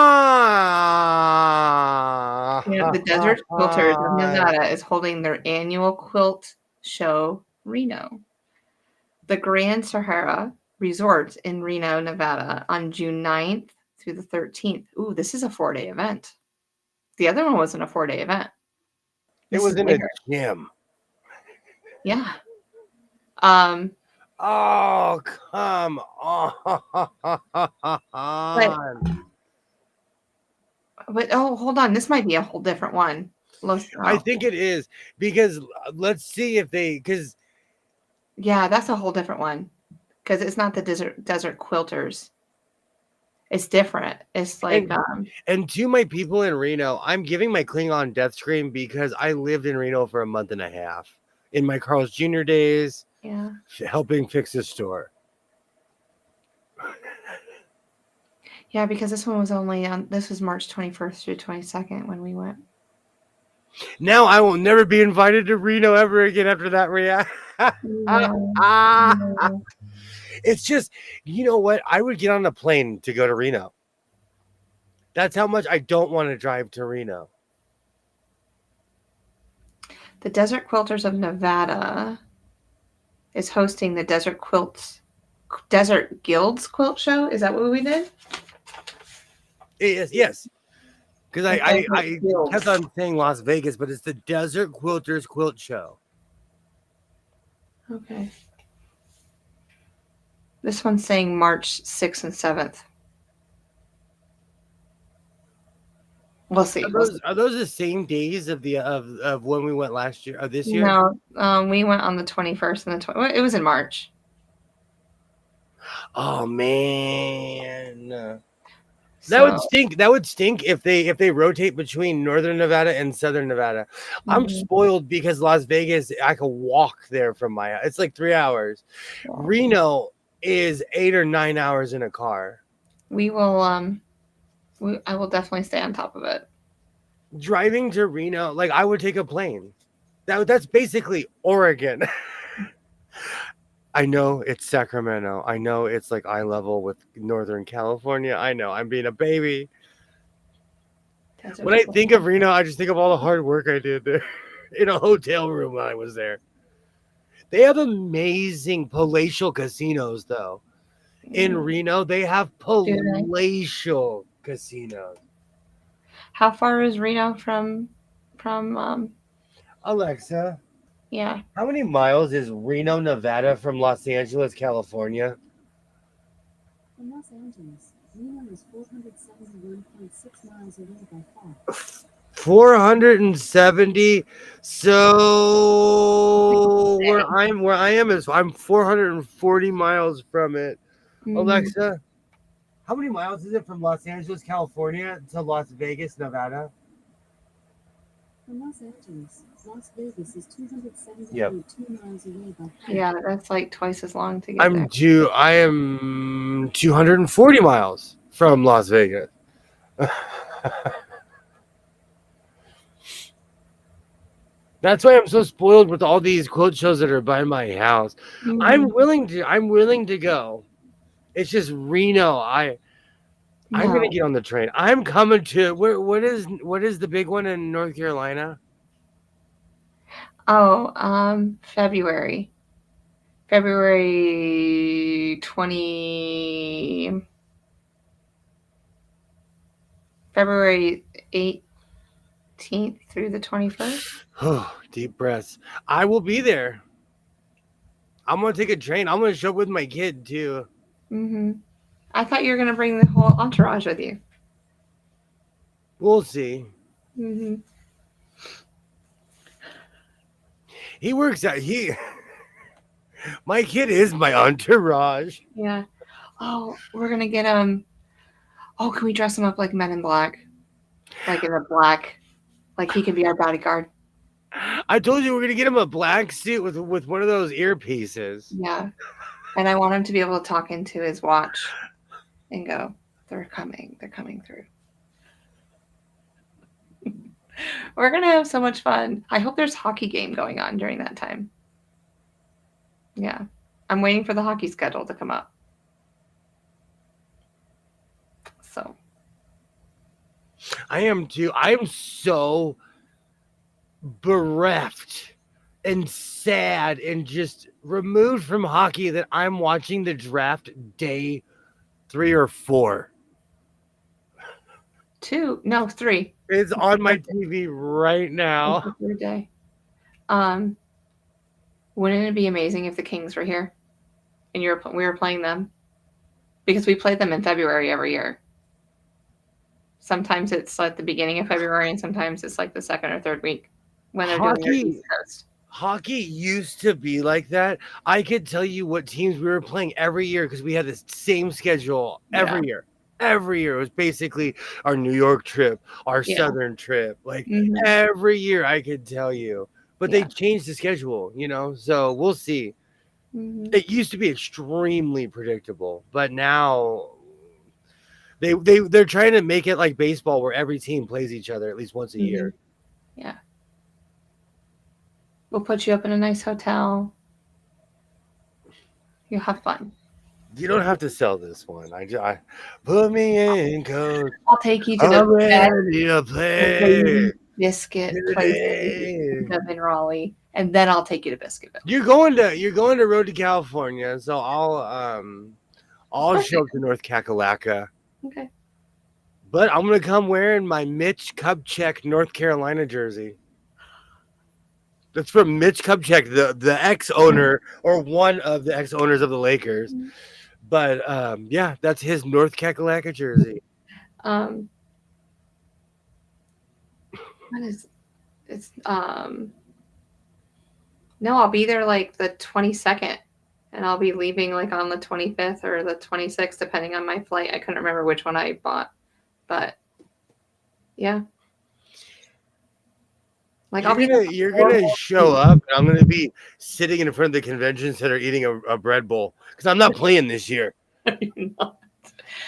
You know, the Desert Quilters of Nevada is holding their annual quilt show, Reno. The Grand Sahara Resort in Reno, Nevada on June 9th through the 13th. Ooh, this is a 4-day event. The other one wasn't a 4-day event. It This was is in a bigger. gym. Yeah. Oh, come on. But oh, hold on. This might be a whole different one. I think it is because let's see if because Yeah, that's a whole different one. Because it's not the desert quilters. It's different. It's like and to my people in Reno, I'm giving my Klingon death scream because I lived in Reno for a month and a half in my Carl's Jr. days, yeah. helping fix the store. Yeah, because this one was only on this was March 21st through 22nd when we went. Now I will never be invited to Reno ever again after that react. No. It's just, you know what? I would get on a plane to go to Reno. That's how much I don't want to drive to Reno. The Desert Quilters of Nevada is hosting the Desert Guilds Quilt Show. Is that what we did? Yes. Because I Guilds. kept on saying Las Vegas, but it's the Desert Quilters Quilt Show. Okay. This one's saying March 6th and 7th. We'll see. Are We'll see. those the same days of the of when we went last year? Of this year? No, we went on the 21st and the 20. It was in March. Oh man. That So, would stink. That would stink if they rotate between Northern Nevada and Southern Nevada. I'm mhm. spoiled because Las Vegas, I could walk there from my house. It's like 3 hours. Wow. Reno is 8 or 9 hours in a car. We will. I will definitely stay on top of it. Driving to Reno, like I would take a plane. That's basically Oregon. I know it's Sacramento. I know it's like eye level with Northern California. I know I'm being a baby. When I think of Reno, I just think of all the hard work I did there in a hotel room when I was there. They have amazing palatial casinos, though. In Reno, they have they? palatial casinos. How far is Reno from Alexa, yeah. how many miles is Reno, Nevada from Los Angeles, California? From Los Angeles, Reno is 471.6 miles away by car. 470. So where I am is I'm 440 miles from it. Mhm. Alexa, how many miles is it from Los Angeles, California to Las Vegas, Nevada? From Los Angeles, Las Vegas is 270.2 Yep. miles away by car. Yeah, that's like twice as long to get there. I am 240 miles from Las Vegas. That's why I'm so spoiled with all these quote shows that are by my house. Mhm. I'm willing to go. It's just Reno. I'm gonna No. get on the train. I'm coming to what is the big one in North Carolina? Oh, February 18th through the 21st. Oh, deep breaths. I will be there. I'm gonna take a train. I'm gonna show up with my kid too. I thought you were gonna bring the whole entourage with you. We'll see. He works out. My kid is my entourage. Yeah. Oh, we're gonna get Oh, can we dress him up like Men in Black? Like in a black, like he can be our bodyguard. I told you we're gonna get him a black suit with one of those earpieces. Yeah. And I want him to be able to talk into his watch and go, they're coming through. We're gonna have so much fun. I hope there's hockey game going on during that time. Yeah. I'm waiting for the hockey schedule to come up. So I am too. I am so bereft and sad and just removed from hockey that I'm watching the draft day 3 or 4. 2, no, 3. It's on my TV right now. It's the third day. Wouldn't it be amazing if the Kings were here and we were playing them? Because we play them in February every year. Sometimes it's like the beginning of February, and sometimes it's like the second or third week when they're doing their East Coast. Hockey used to be like that. I could tell you what teams we were playing every year because we had the same schedule every year. Every year it was basically our New York trip, our Southern trip. Like every year I could tell you. But they changed the schedule, so we'll see. It used to be extremely predictable, but now they're trying to make it like baseball where every team plays each other at least once a year. Yeah. We'll put you up in a nice hotel. You'll have fun. You don't have to sell this one. I put me in, coach. I'll take you to I'm the ready to play. biscuit place in Raleigh, and then I'll take you to Biscuitville. You're going to Road to California, so I'll show up to North Kakalaka. Okay. But I'm gonna come wearing my Mitch Kupchak North Carolina jersey. That's from Mitch Kupchak, the ex-owner or one of the ex-owners of the Lakers. But that's his North Kakalaka jersey. What is it's no, I'll be there like the 22nd, and I'll be leaving like on the 25th or the 26th, depending on my flight. I couldn't remember which one I bought, but yeah, like I'll be You're gonna show up, and I'm gonna be sitting in front of the convention center eating a bread bowl because I'm not playing this year.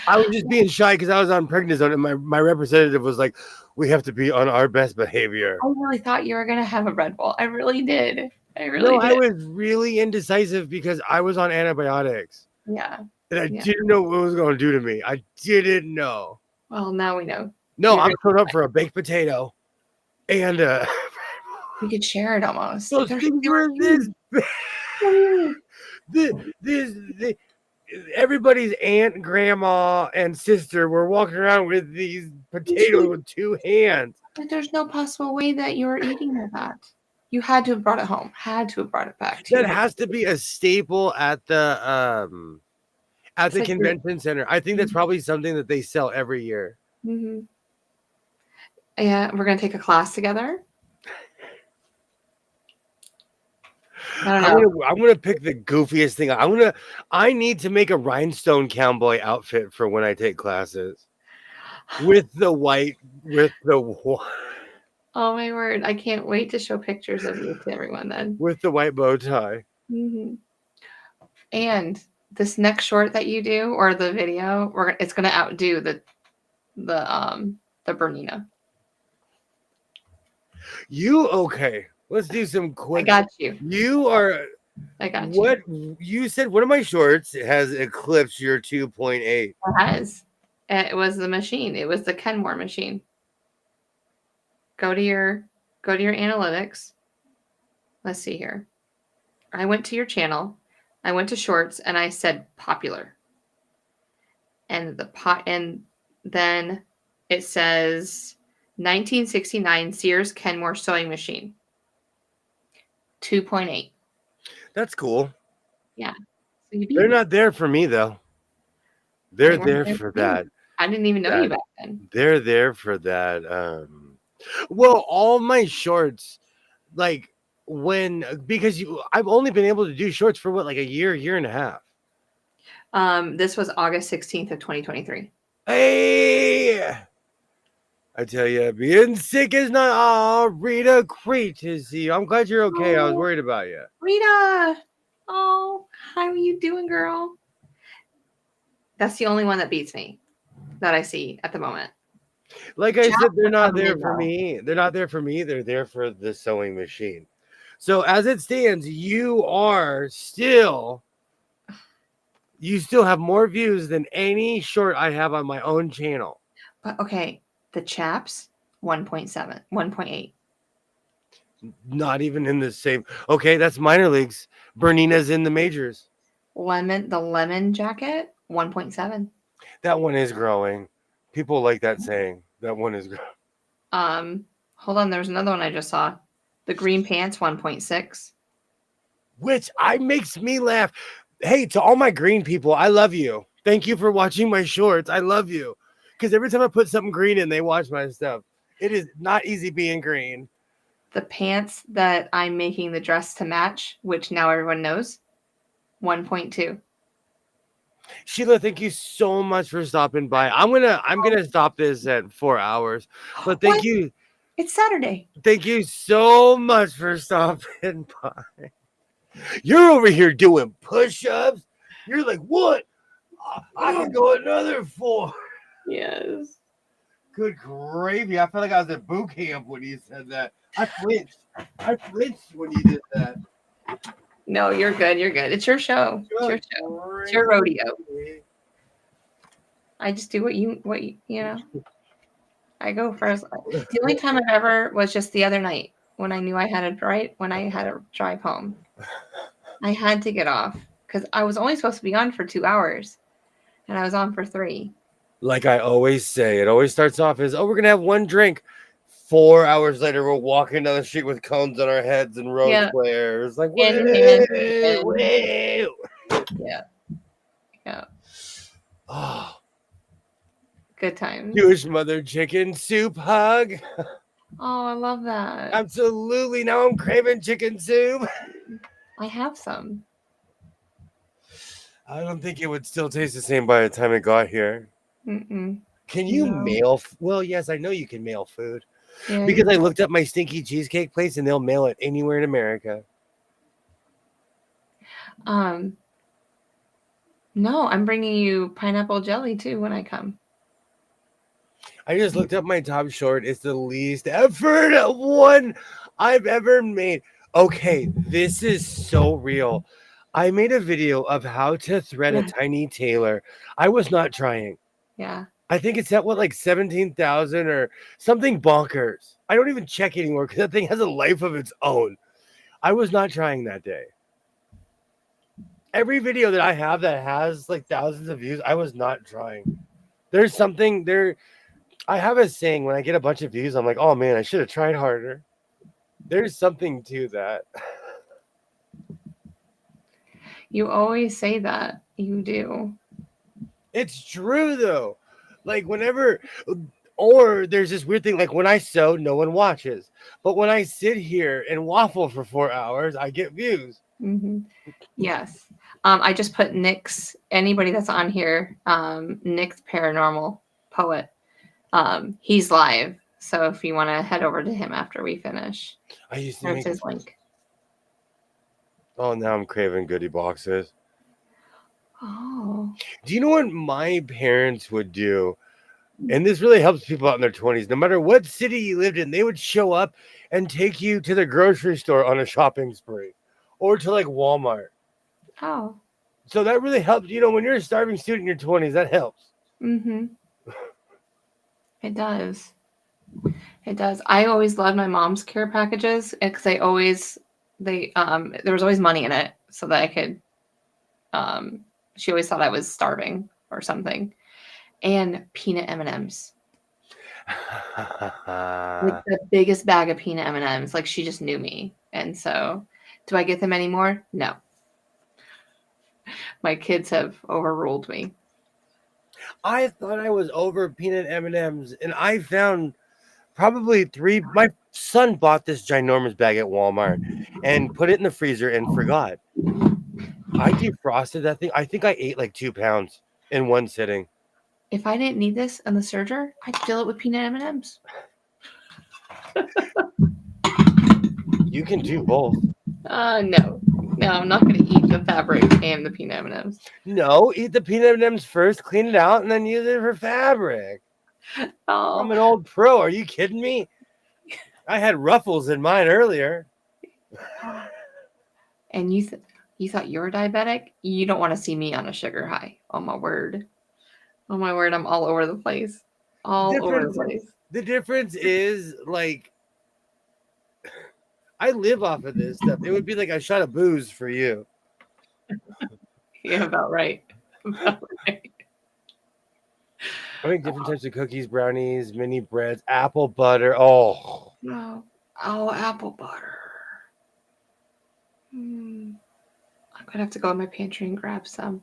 I was just being shy because I was on prednisone, and my representative was like, "We have to be on our best behavior." I really thought you were gonna have a Red Bull. I really did. I No, really I did. was really indecisive because I was on antibiotics, Yeah. and I Yeah. didn't know what it was going to do to me. I didn't know. Well, now we know. No, You're I'm gonna- showing up for a baked potato, and We could share it almost. those There's things were this. This everybody's aunt, grandma, and sister were walking around with these potatoes with two hands. But there's no possible way that you were eating that. You had to have brought it home. Had to have brought it back to That you. has to be a staple at the It's like your- convention center. I think that's probably something that they sell every year. Mm-hmm. Yeah, we're gonna take a class together. I don't know. I'm gonna pick the goofiest thing. I need to make a rhinestone cowboy outfit for when I take classes. With the Oh my word! I can't wait to show pictures of you to everyone then. with the white bow tie. Mm-hmm. And this next short that you do or the video, it's gonna outdo the Bernina. You okay? Let's do some I quick. got you. You are I got you. what you said. One of my shorts has eclipsed your 2.8. It has. It was the machine. It was the Kenmore machine. Go to your analytics. Let's see here. I went to your channel. I went to shorts and I said popular. And and then it says 1969 Sears Kenmore sewing machine. 2.8. That's cool. So you beat They're me. not there for me though. They're They weren't there there for for you. that. I didn't even know you back then. They're there for that. Well, all my shorts, like because I've only been able to do shorts for what, like a year and a half. This was August 16th of 2023. Hey, I tell you, being sick is not all. Rita, great to see you. I'm glad you're okay. I was worried about you. Rita! Oh, how are you doing, girl? That's the only one that beats me that I see at the moment. Like I said, they're not coming there in, for though. me. They're not there for me. They're there for the sewing machine. So as it stands, you still have more views than any short I have on my own channel. But okay, the chaps 1.7, 1.8. Not even in the same. Okay, that's minor leagues. Bernina's in the majors. The lemon jacket 1.7. That one is growing. People like that saying. That one is growing. Hold on, there's another one I just saw. The green pants 1.6. Which makes me laugh. Hey, to all my green people, I love you. Thank you for watching my shorts. I love you. Because every time I put something green in, they watch my stuff. It is not easy being green. The pants that I'm making the dress to match, which now everyone knows, 1.2. Sheila, thank you so much for stopping by. I'm gonna stop this at 4 hours. But thank What? you. It's Saturday. Thank you so much for stopping by. You're over here doing push-ups. You're like, what? I can go another 4. Yes. Good gravy. I felt like I was at boot camp when you said that. I flinched when you did that. No, you're good. You're good. It's your show. It's your show. It's your rodeo. I just do what you know. I go first. The only time I've ever was just the other night when I knew I had to drive home. I had to get off because I was only supposed to be on for 2 hours, and I was on for 3. Like I always say, it always starts off as, we're gonna have one drink. 4 hours later, we're walking down the street with cones on our heads and rose flares. Like, And- whoa. Yeah. Oh, Good times. Jewish mother chicken soup hug. Oh, I love that. Absolutely. Now I'm craving chicken soup. I have some. I don't think it would still taste the same by the time it got here. Mm-mm. Can you No. mail? Well, yes, I know you can mail food Yeah. because I looked up my stinky cheesecake place and they'll mail it anywhere in America. No, I'm bringing you pineapple jelly too when I come. I just looked up my top short. It's the least effort one I've ever made. Okay, this is so real. I made a video of how to thread a Yeah. tiny tailor. I was not trying. Yeah. I think it's at what, like 17,000 or something bonkers. I don't even check anymore because that thing has a life of its own. I was not trying that day. Every video that I have that has like thousands of views, I was not trying. There's something there. I have a saying when I get a bunch of views, I'm like, oh man, I should have tried harder. There's something to that. You always say that. You do. It's true though. Like whenever, or there's this weird thing like when I sew, no one watches. But when I sit here and waffle for 4 hours, I get views. Mm-hmm. Yes. I just put Nick's, anybody that's on here, Nick's Paranormal Poet. He's live. So if you want to head over to him after we finish, I used to there's make. his link. Oh, now I'm craving goodie boxes. Oh. Do you know what my parents would do? And this really helps people out in their 20s. No matter what city you lived in, they would show up and take you to the grocery store on a shopping spree or to like Walmart. Oh. So that really helps. You know, when you're a starving student in your 20s, that helps. Mm-hmm. It does. It does. I always loved my mom's care packages because there was always money in it so that I could she always thought I was starving or something. And peanut M&Ms. Like the biggest bag of peanut M&Ms. Like she just knew me. And so do I get them anymore? No. My kids have overruled me. I thought I was over peanut M&Ms, and I found probably 3. My son bought this ginormous bag at Walmart and put it in the freezer and forgot. I defrosted that thing. I think I ate like 2 pounds in one sitting. If I didn't need this in the serger, I'd fill it with peanut M&Ms. You can do both. No, I'm not going to eat the fabric and the peanut M&Ms. No, eat the peanut M&Ms first, clean it out, and then use it for fabric. Oh, I'm an old pro. Are you kidding me? I had ruffles in mine earlier. and you thought you were diabetic? You don't want to see me on a sugar high. Oh my word! Oh my word! I'm all over the place. All over the place. The difference is like I live off of this stuff. It would be like a shot of booze for you. Yeah, about right. About right. I make different types of cookies, brownies, mini breads, apple butter. Oh, No. Oh, apple butter. I'm gonna have to go in my pantry and grab some.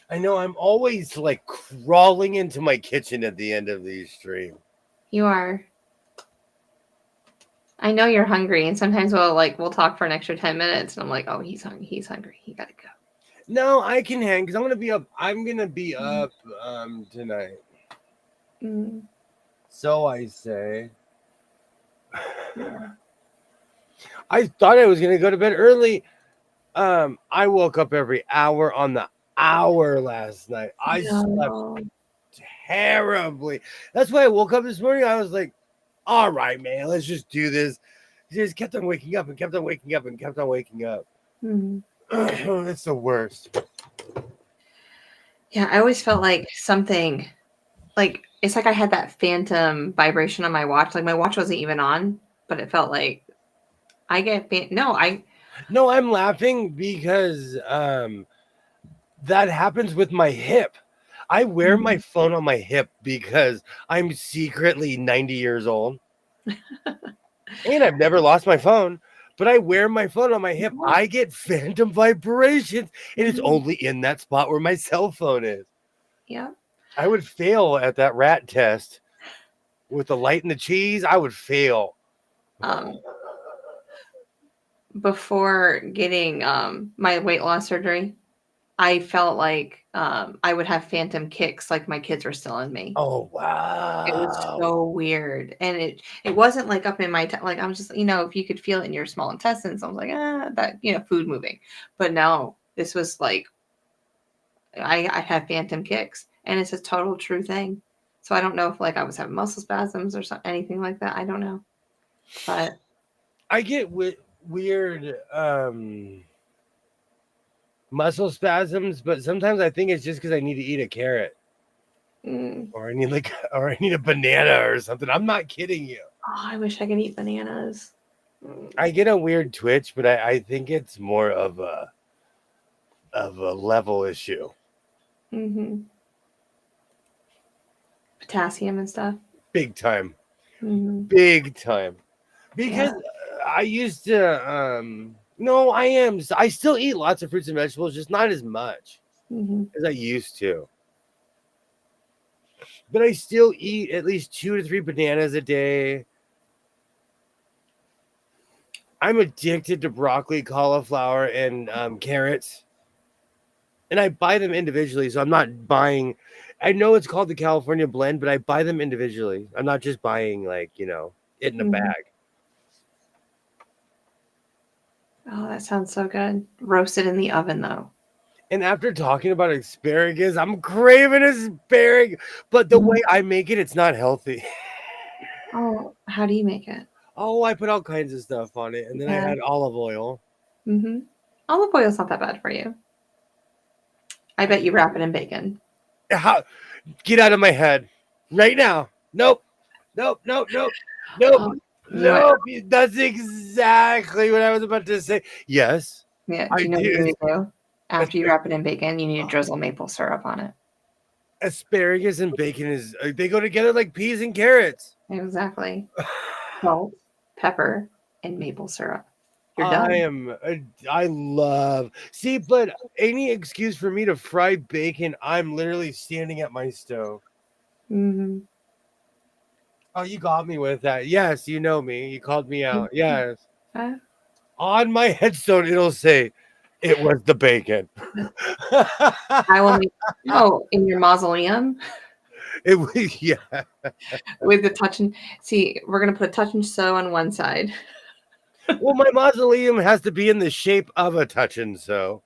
I know. I'm always like crawling into my kitchen at the end of these streams. You are. I know you're hungry, and sometimes we'll talk for an extra 10 minutes, and I'm like, oh, he's hungry. He's hungry. He gotta go. No, I can hang because I'm gonna be up. I'm gonna be up tonight. Mm. So I say. I thought I was gonna go to bed early. I woke up every hour on the hour last night. I slept terribly. That's why I woke up this morning. I was like, all right, man, let's just do this. Just kept on waking up and kept on waking up and kept on waking up. Mm. It's the worst. Yeah, I always felt like something, like it's like I had that phantom vibration on my watch. Like my watch wasn't even on, but it felt like I get No, I'm laughing because that happens with my hip. I wear my phone on my hip because I'm secretly 90 years old. And I've never lost my phone, but I wear my phone on my hip. I get phantom vibrations, and it's only in that spot where my cell phone is. Yeah. I would fail at that rat test. with the light and the cheese, I would fail. Um, before getting my weight loss surgery, I felt like I would have phantom kicks, like my kids were still in me. Oh It was wow. so weird, and it wasn't like up in my like I was just if you could feel it in your small intestines, I was like that food moving, but no, this was like I had phantom kicks, and it's a total true thing. So I don't know if like I was having muscle spasms or something, anything like that. I don't know, but I get weird muscle spasms, but sometimes I think it's just because I need to eat a carrot. mm, Or I need a banana or something. I'm not kidding you. I wish I could eat bananas. I get a weird twitch, but I think it's more of a level issue. Mm-hmm. Potassium and stuff. Big time. Mm-hmm. Big time. Because I used to no, I still eat lots of fruits and vegetables, just not as much Mm-hmm. as I used to. But I still eat at least 2 to 3 bananas a day. I'm addicted to broccoli, cauliflower, and carrots. And I buy them individually, so I'm not buying. I know it's called the California blend, but I buy them individually. I'm not just buying it in a Mm-hmm. bag. Oh, that sounds so good. Roasted in the oven, though. And after talking about asparagus, I'm craving asparagus, but the way I make it, it's not healthy. Oh, how do you make it? Oh, I put all kinds of stuff on it, and then I Yeah. had olive oil. Mm-hmm. Olive oil's not that bad for you. I bet you wrap it in bacon. Get out of my head right now. Nope. Nope. Nope. Nope. Nope. Oh, Nope. That's exactly what I was about to say. Yes. Yeah. I Do you know what you do. need to do? After you wrap it in bacon, you need to drizzle maple syrup on it. Asparagus and bacon they go together like peas and carrots. Exactly. Salt, pepper, and maple syrup. You're done. I love. See, but any excuse for me to fry bacon, I'm literally standing at my stove. Mm-hmm. Oh, you got me with that. Yes, you know me. You called me out. Yes. Huh? On my headstone, it'll say, "It was the bacon." I will make in your mausoleum It was, yeah. with the touch and see, we're gonna put touch and sew on one side. Well, my mausoleum has to be in the shape of a touch and sew.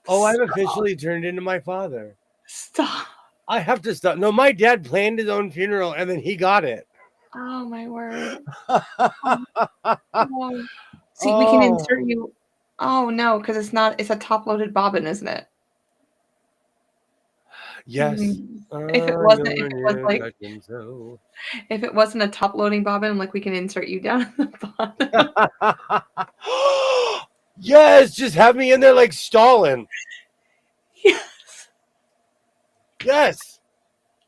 Oh, I've officially turned into my father. Stop. I have to stop. No, my dad planned his own funeral and then he got it. Oh my word. Oh. See, we can insert you. Oh no, because it's a top-loaded bobbin, isn't it? Yes. If it wasn't a top-loading bobbin, like we can insert you down at the bottom. Yes, just have me in there like Stalin. Yes. Yes.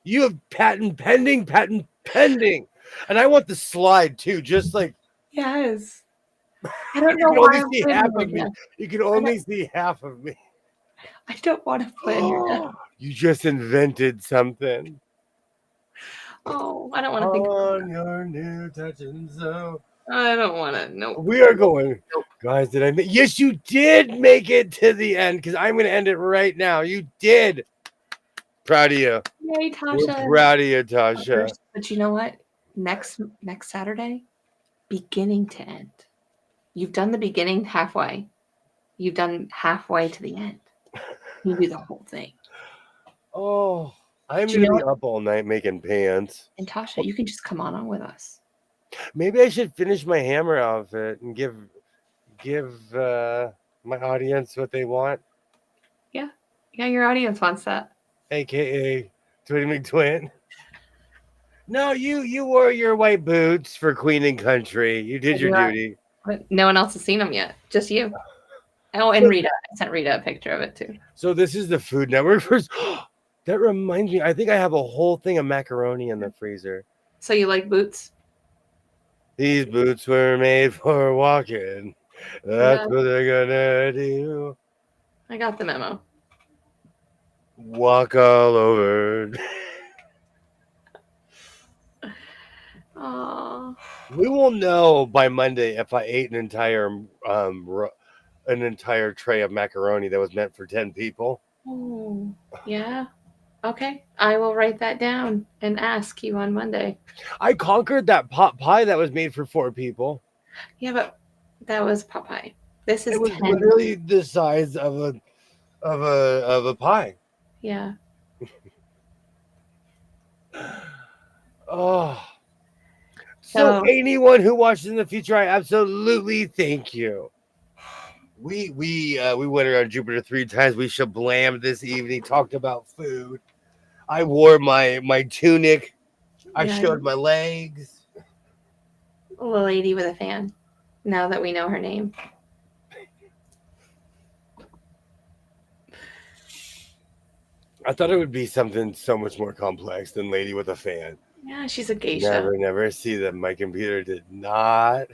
You have patent pending. And I want the slide too, just like Yes. I don't you know can why only I'm see planning half on of me. that. You can only see half of me. I don't want to plan your death. You just invented something. Oh, I don't want to think On your new touch and sew. I don't want to. No. We are going. Guys, did I make? Yes, you did make it to the end because I'm going to end it right now. You did. Proud of you. Yay, Tasha. We're proud of you, Tasha. But you know what? Next Saturday, beginning to end. You've done the beginning halfway. You've done halfway to the end. You do the whole thing. Oh, I'm Do going you to know be up all night making pants. And Tasha, you can just come on with us. Maybe I should finish my hammer outfit and give my audience what they want. Yeah, your audience wants that. AKA Twitty McTwin. No, you wore your white boots for Queen and Country. You did your duty. But no one else has seen them yet. Just you. Oh, and Rita. I sent Rita a picture of it too. So this is the Food Network first. That reminds me, I think I have a whole thing of macaroni in the freezer. So you like boots? These boots were made for walking. That's what they're gonna do. I got the memo. Walk all over. Oh, We will know by Monday if I ate an entire tray of macaroni that was meant for 10 people. oh, yeah. Okay, I will write that down and ask you on Monday. I conquered that pot pie that was made for 4 people. Yeah, but that was Popeye. This is It was 10. literally the size of a pie. Yeah. Oh. So So, anyone who watches in the future, I absolutely thank you. We went around Jupiter 3 times. We shablammed this evening, talked about food. I wore my tunic. I yeah, showed my legs. a lady with a fan. Now that we know her name. I thought it would be something so much more complex than lady with a fan. Yeah, she's a geisha. Never see that. My computer did not.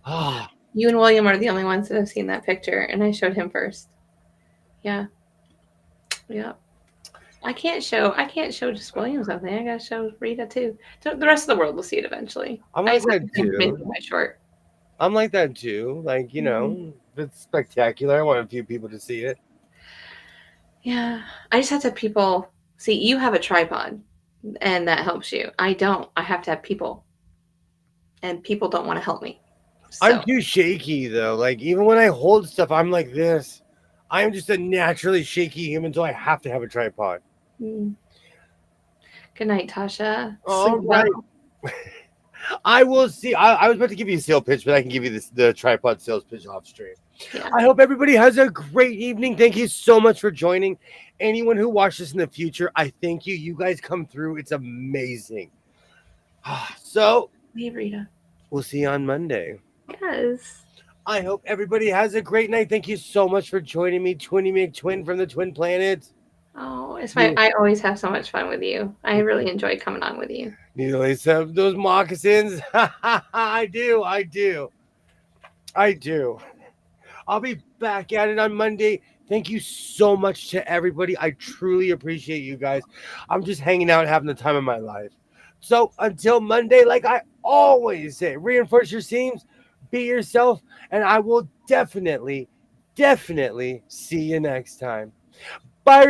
Ah, You and William are the only ones that have seen that picture, and I showed him first. Yeah. Yeah. I can't show just William something. I gotta show Rita too. So the rest of the world will see it eventually. I'm I like just have that to finish too. making my short. I'm like that too. Like, you know, it's spectacular. I want a few people to see it. Yeah. I just have to have people see you have a tripod and that helps you. I don't. I have to have people. And people don't want to help me. I'm So too shaky though. Like even when I hold stuff, I'm like this. I am just a naturally shaky human, so I have to have a tripod. mm. Good night, Tasha. All Sleep well. right. I will see. I was about to give you a sale pitch, but I can give you the tripod sales pitch off stream. Yeah. I hope everybody has a great evening. Thank you so much for joining. Anyone who watches in the future, I thank you. You guys come through. It's amazing. So Leave Rita. we'll see you on Monday. Yes. I hope everybody has a great night. Thank you so much for joining me, Twinny McTwin from the Twin Planets. Oh, it's fine. I always have so much fun with you. I really enjoy coming on with you. Need to lace up those moccasins? I do. I'll be back at it on Monday. Thank you so much to everybody. I truly appreciate you guys. I'm just hanging out, having the time of my life. So until Monday, like I always say, reinforce your seams, be yourself, and I will definitely see you next time. Bye.